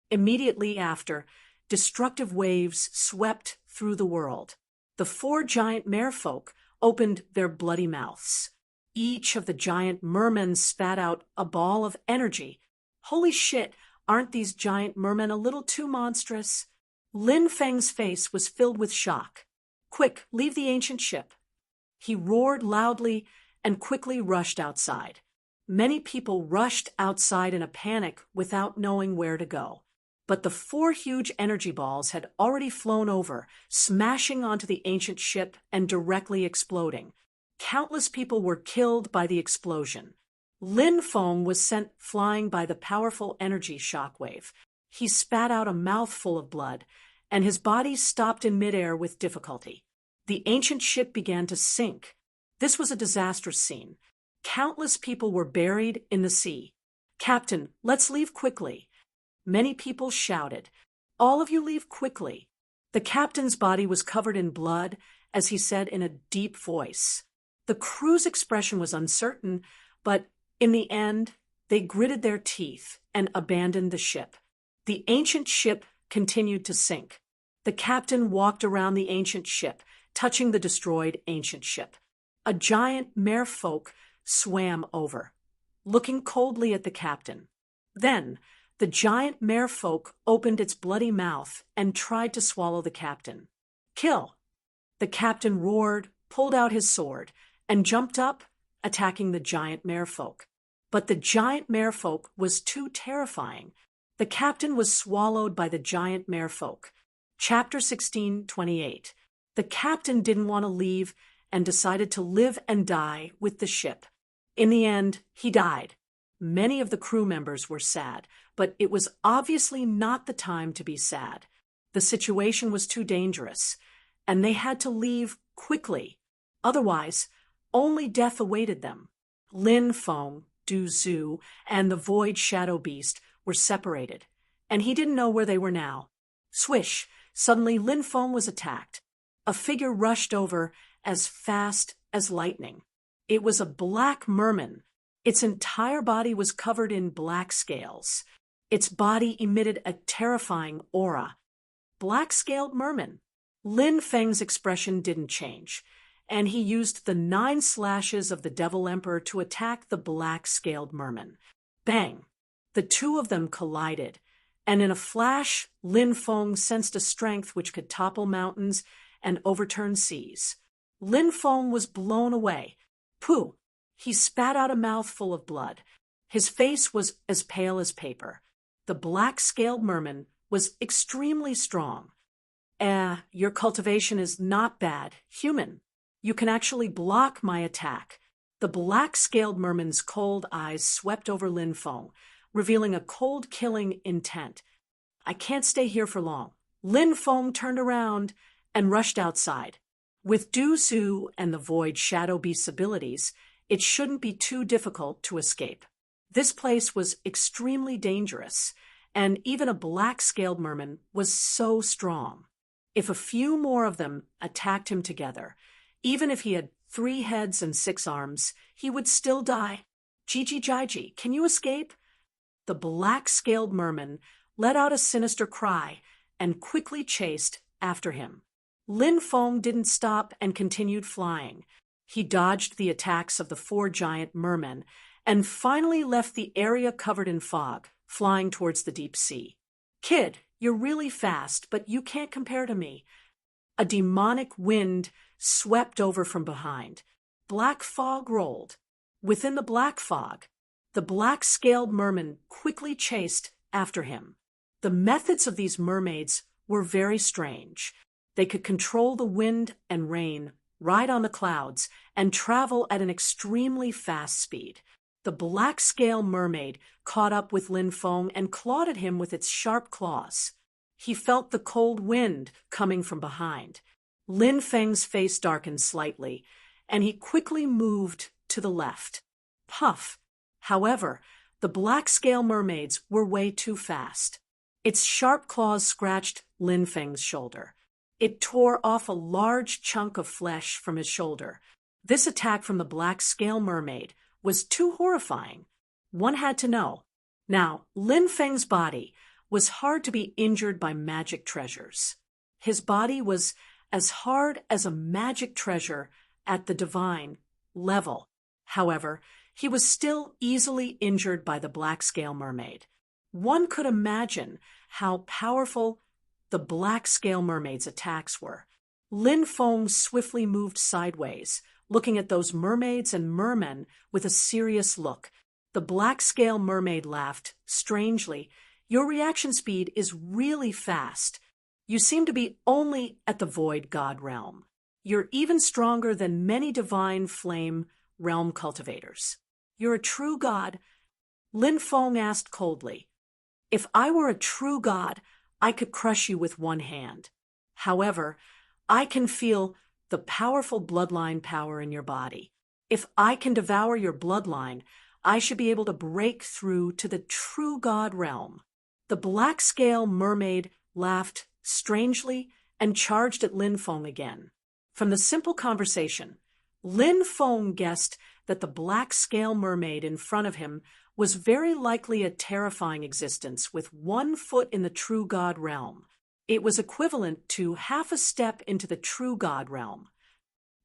Immediately after, destructive waves swept through the world. The 4 giant merfolk opened their bloody mouths. Each of the giant mermen spat out a ball of energy. Holy shit, aren't these giant mermen a little too monstrous? Lin Feng's face was filled with shock. Quick, leave the ancient ship. He roared loudly and quickly rushed outside. Many people rushed outside in a panic without knowing where to go. But the 4 huge energy balls had already flown over, smashing onto the ancient ship and directly exploding. Countless people were killed by the explosion. Lin Feng was sent flying by the powerful energy shockwave. He spat out a mouthful of blood, and his body stopped in midair with difficulty. The ancient ship began to sink. This was a disastrous scene. Countless people were buried in the sea. Captain, let's leave quickly. Many people shouted. All of you leave quickly. The captain's body was covered in blood, as he said in a deep voice. The crew's expression was uncertain, but in the end, they gritted their teeth and abandoned the ship. The ancient ship continued to sink. The captain walked around the ancient ship, touching the destroyed ancient ship. A giant merfolk swam over, looking coldly at the captain. Then, the giant merfolk opened its bloody mouth and tried to swallow the captain. Kill! The captain roared, pulled out his sword, and jumped up, attacking the giant merfolk. But the giant merfolk was too terrifying. The captain was swallowed by the giant merfolk. Chapter 16:28. The captain didn't want to leave and decided to live and die with the ship. In the end, he died. Many of the crew members were sad, but it was obviously not the time to be sad. The situation was too dangerous, and they had to leave quickly. Otherwise, only death awaited them. Lin Feng, Du Zhu, and the Void Shadow Beast were separated, and he didn't know where they were now. Swish! Suddenly Lin Feng was attacked. A figure rushed over as fast as lightning. It was a black merman. Its entire body was covered in black scales. Its body emitted a terrifying aura. Black-scaled merman. Lin Feng's expression didn't change, and he used the 9 slashes of the Devil Emperor to attack the black-scaled merman. Bang! The 2 of them collided, and in a flash, Lin Feng sensed a strength which could topple mountains and overturn seas. Lin Feng was blown away. Pooh! He spat out a mouthful of blood. His face was as pale as paper. The black-scaled merman was extremely strong. Your cultivation is not bad, human. You can actually block my attack. The black-scaled merman's cold eyes swept over Lin Feng, revealing a cold-killing intent. I can't stay here for long. Lin Feng turned around and rushed outside. With Du Zhu and the Void Shadow Beast's abilities, it shouldn't be too difficult to escape. This place was extremely dangerous, and even a black-scaled merman was so strong. If a few more of them attacked him together, even if he had 3 heads and 6 arms, he would still die. Jiji Jaiji, can you escape? The black-scaled merman let out a sinister cry and quickly chased after him. Lin Feng didn't stop and continued flying. He dodged the attacks of the 4 giant mermen and finally left the area covered in fog, flying towards the deep sea. Kid, you're really fast, but you can't compare to me. A demonic wind swept over from behind. Black fog rolled. Within the black fog, the black-scaled merman quickly chased after him. The methods of these mermaids were very strange. They could control the wind and rain, ride on the clouds, and travel at an extremely fast speed. The black-scale mermaid caught up with Lin Feng and clawed at him with its sharp claws. He felt the cold wind coming from behind. Lin Feng's face darkened slightly, and he quickly moved to the left. Puff! However, the black-scale mermaids were way too fast. Its sharp claws scratched Lin Feng's shoulder. It tore off a large chunk of flesh from his shoulder. This attack from the black-scale mermaid was too horrifying. One had to know. Now, Lin Feng's body was hard to be injured by magic treasures. His body was as hard as a magic treasure at the divine level. However, he was still easily injured by the black-scale mermaid. One could imagine how powerful the black-scale mermaid's attacks were. Lin Feng swiftly moved sideways, looking at those mermaids and mermen with a serious look. The black-scale mermaid laughed strangely. Your reaction speed is really fast. You seem to be only at the Void God realm. You're even stronger than many divine flame realm cultivators. You're a true god. Lin Feng asked coldly. If I were a true god, I could crush you with one hand. However, I can feel the powerful bloodline power in your body. If I can devour your bloodline, I should be able to break through to the true god realm. The black-scale mermaid laughed strangely and charged at Lin Feng again. From the simple conversation, Lin Feng guessed that the black-scale mermaid in front of him was very likely a terrifying existence with 1 foot in the true god realm. It was equivalent to half a step into the true god realm.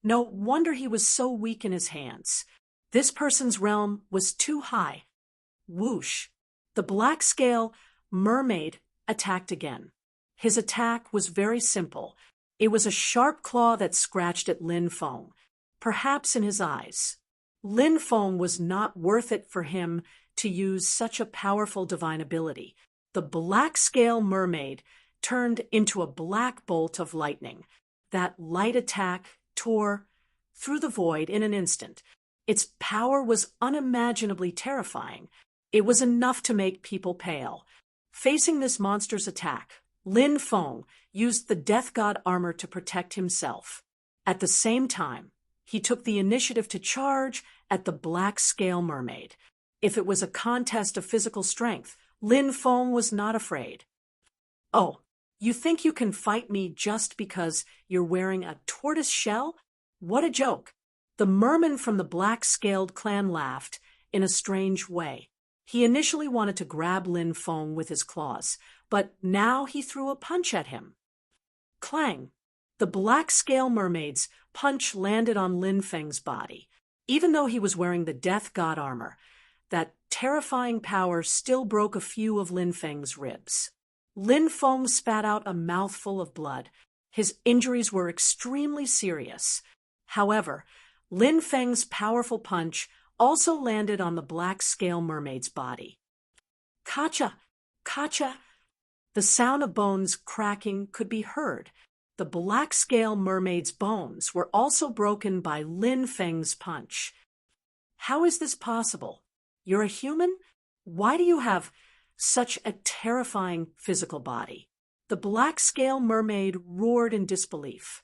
No wonder he was so weak in his hands. This person's realm was too high. Whoosh! The black-scale mermaid attacked again. His attack was very simple. It was a sharp claw that scratched at Lin Feng, perhaps in his eyes. Lin Feng was not worth it for him to use such a powerful divine ability. The black-scale mermaid turned into a black bolt of lightning. That light attack tore through the void in an instant. Its power was unimaginably terrifying. It was enough to make people pale. Facing this monster's attack, Lin Feng used the Death God armor to protect himself. At the same time, he took the initiative to charge at the black-scale mermaid. If it was a contest of physical strength, Lin Feng was not afraid. Oh, you think you can fight me just because you're wearing a tortoise shell? What a joke! The merman from the black-scaled clan laughed in a strange way. He initially wanted to grab Lin Feng with his claws, but now he threw a punch at him. Clang! The black-scale mermaid's punch landed on Lin Feng's body. Even though he was wearing the Death God armor, that terrifying power still broke a few of Lin Feng's ribs. Lin Feng spat out a mouthful of blood. His injuries were extremely serious. However, Lin Feng's powerful punch also landed on the black scale mermaid's body. Kacha! Kacha! The sound of bones cracking could be heard. The black scale mermaid's bones were also broken by Lin Feng's punch. How is this possible? You're a human? Why do you have such a terrifying physical body? The black scale mermaid roared in disbelief.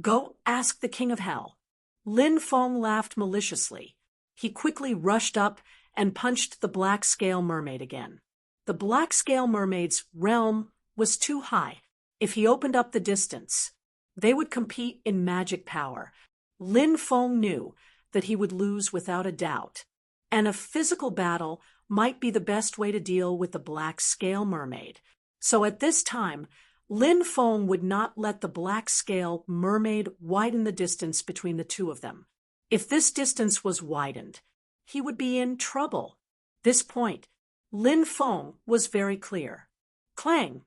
Go ask the king of hell. Lin Feng laughed maliciously. He quickly rushed up and punched the black scale mermaid again. The black scale mermaid's realm was too high. If he opened up the distance, they would compete in magic power. Lin Feng knew that he would lose without a doubt, and a physical battle might be the best way to deal with the black scale mermaid. So at this time, Lin Feng would not let the black scale mermaid widen the distance between the two of them. If this distance was widened, he would be in trouble. This point, Lin Feng was very clear. Clang!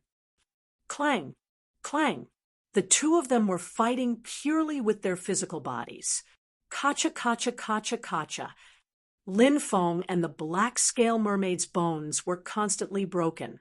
Clang! Clang! The two of them were fighting purely with their physical bodies. Kacha, kacha, kacha, kacha. Lin Feng and the black scale mermaid's bones were constantly broken.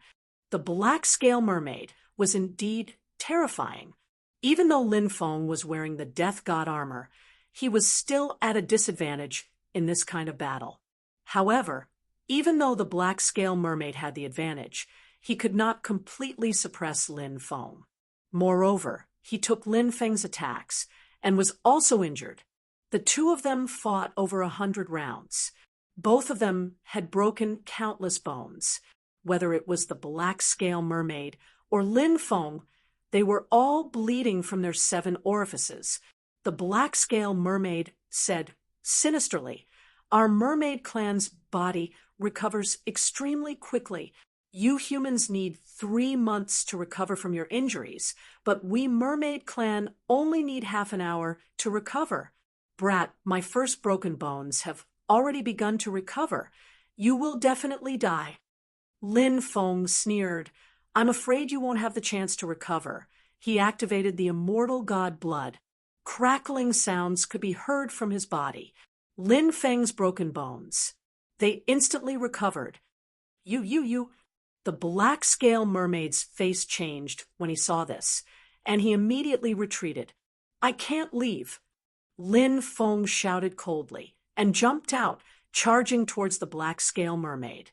The black scale mermaid was indeed terrifying. Even though Lin Feng was wearing the death god armor, he was still at a disadvantage in this kind of battle. However, even though the black scale mermaid had the advantage, he could not completely suppress Lin Feng. Moreover, he took Lin Feng's attacks and was also injured. The two of them fought over 100 rounds. Both of them had broken countless bones. Whether it was the black scale mermaid or Lin Feng, they were all bleeding from their 7 orifices. The black scale mermaid said sinisterly, "Our mermaid clan's body recovers extremely quickly. You humans need 3 months to recover from your injuries, but we mermaid clan only need half an hour to recover. Brat, my first broken bones have already begun to recover. You will definitely die." Lin Feng sneered. "I'm afraid you won't have the chance to recover." He activated the immortal god blood. Crackling sounds could be heard from his body. Lin Feng's broken bones. They instantly recovered. You. The black scale mermaid's face changed when he saw this, and he immediately retreated. "I can't leave." Lin Feng shouted coldly and jumped out, charging towards the black scale mermaid.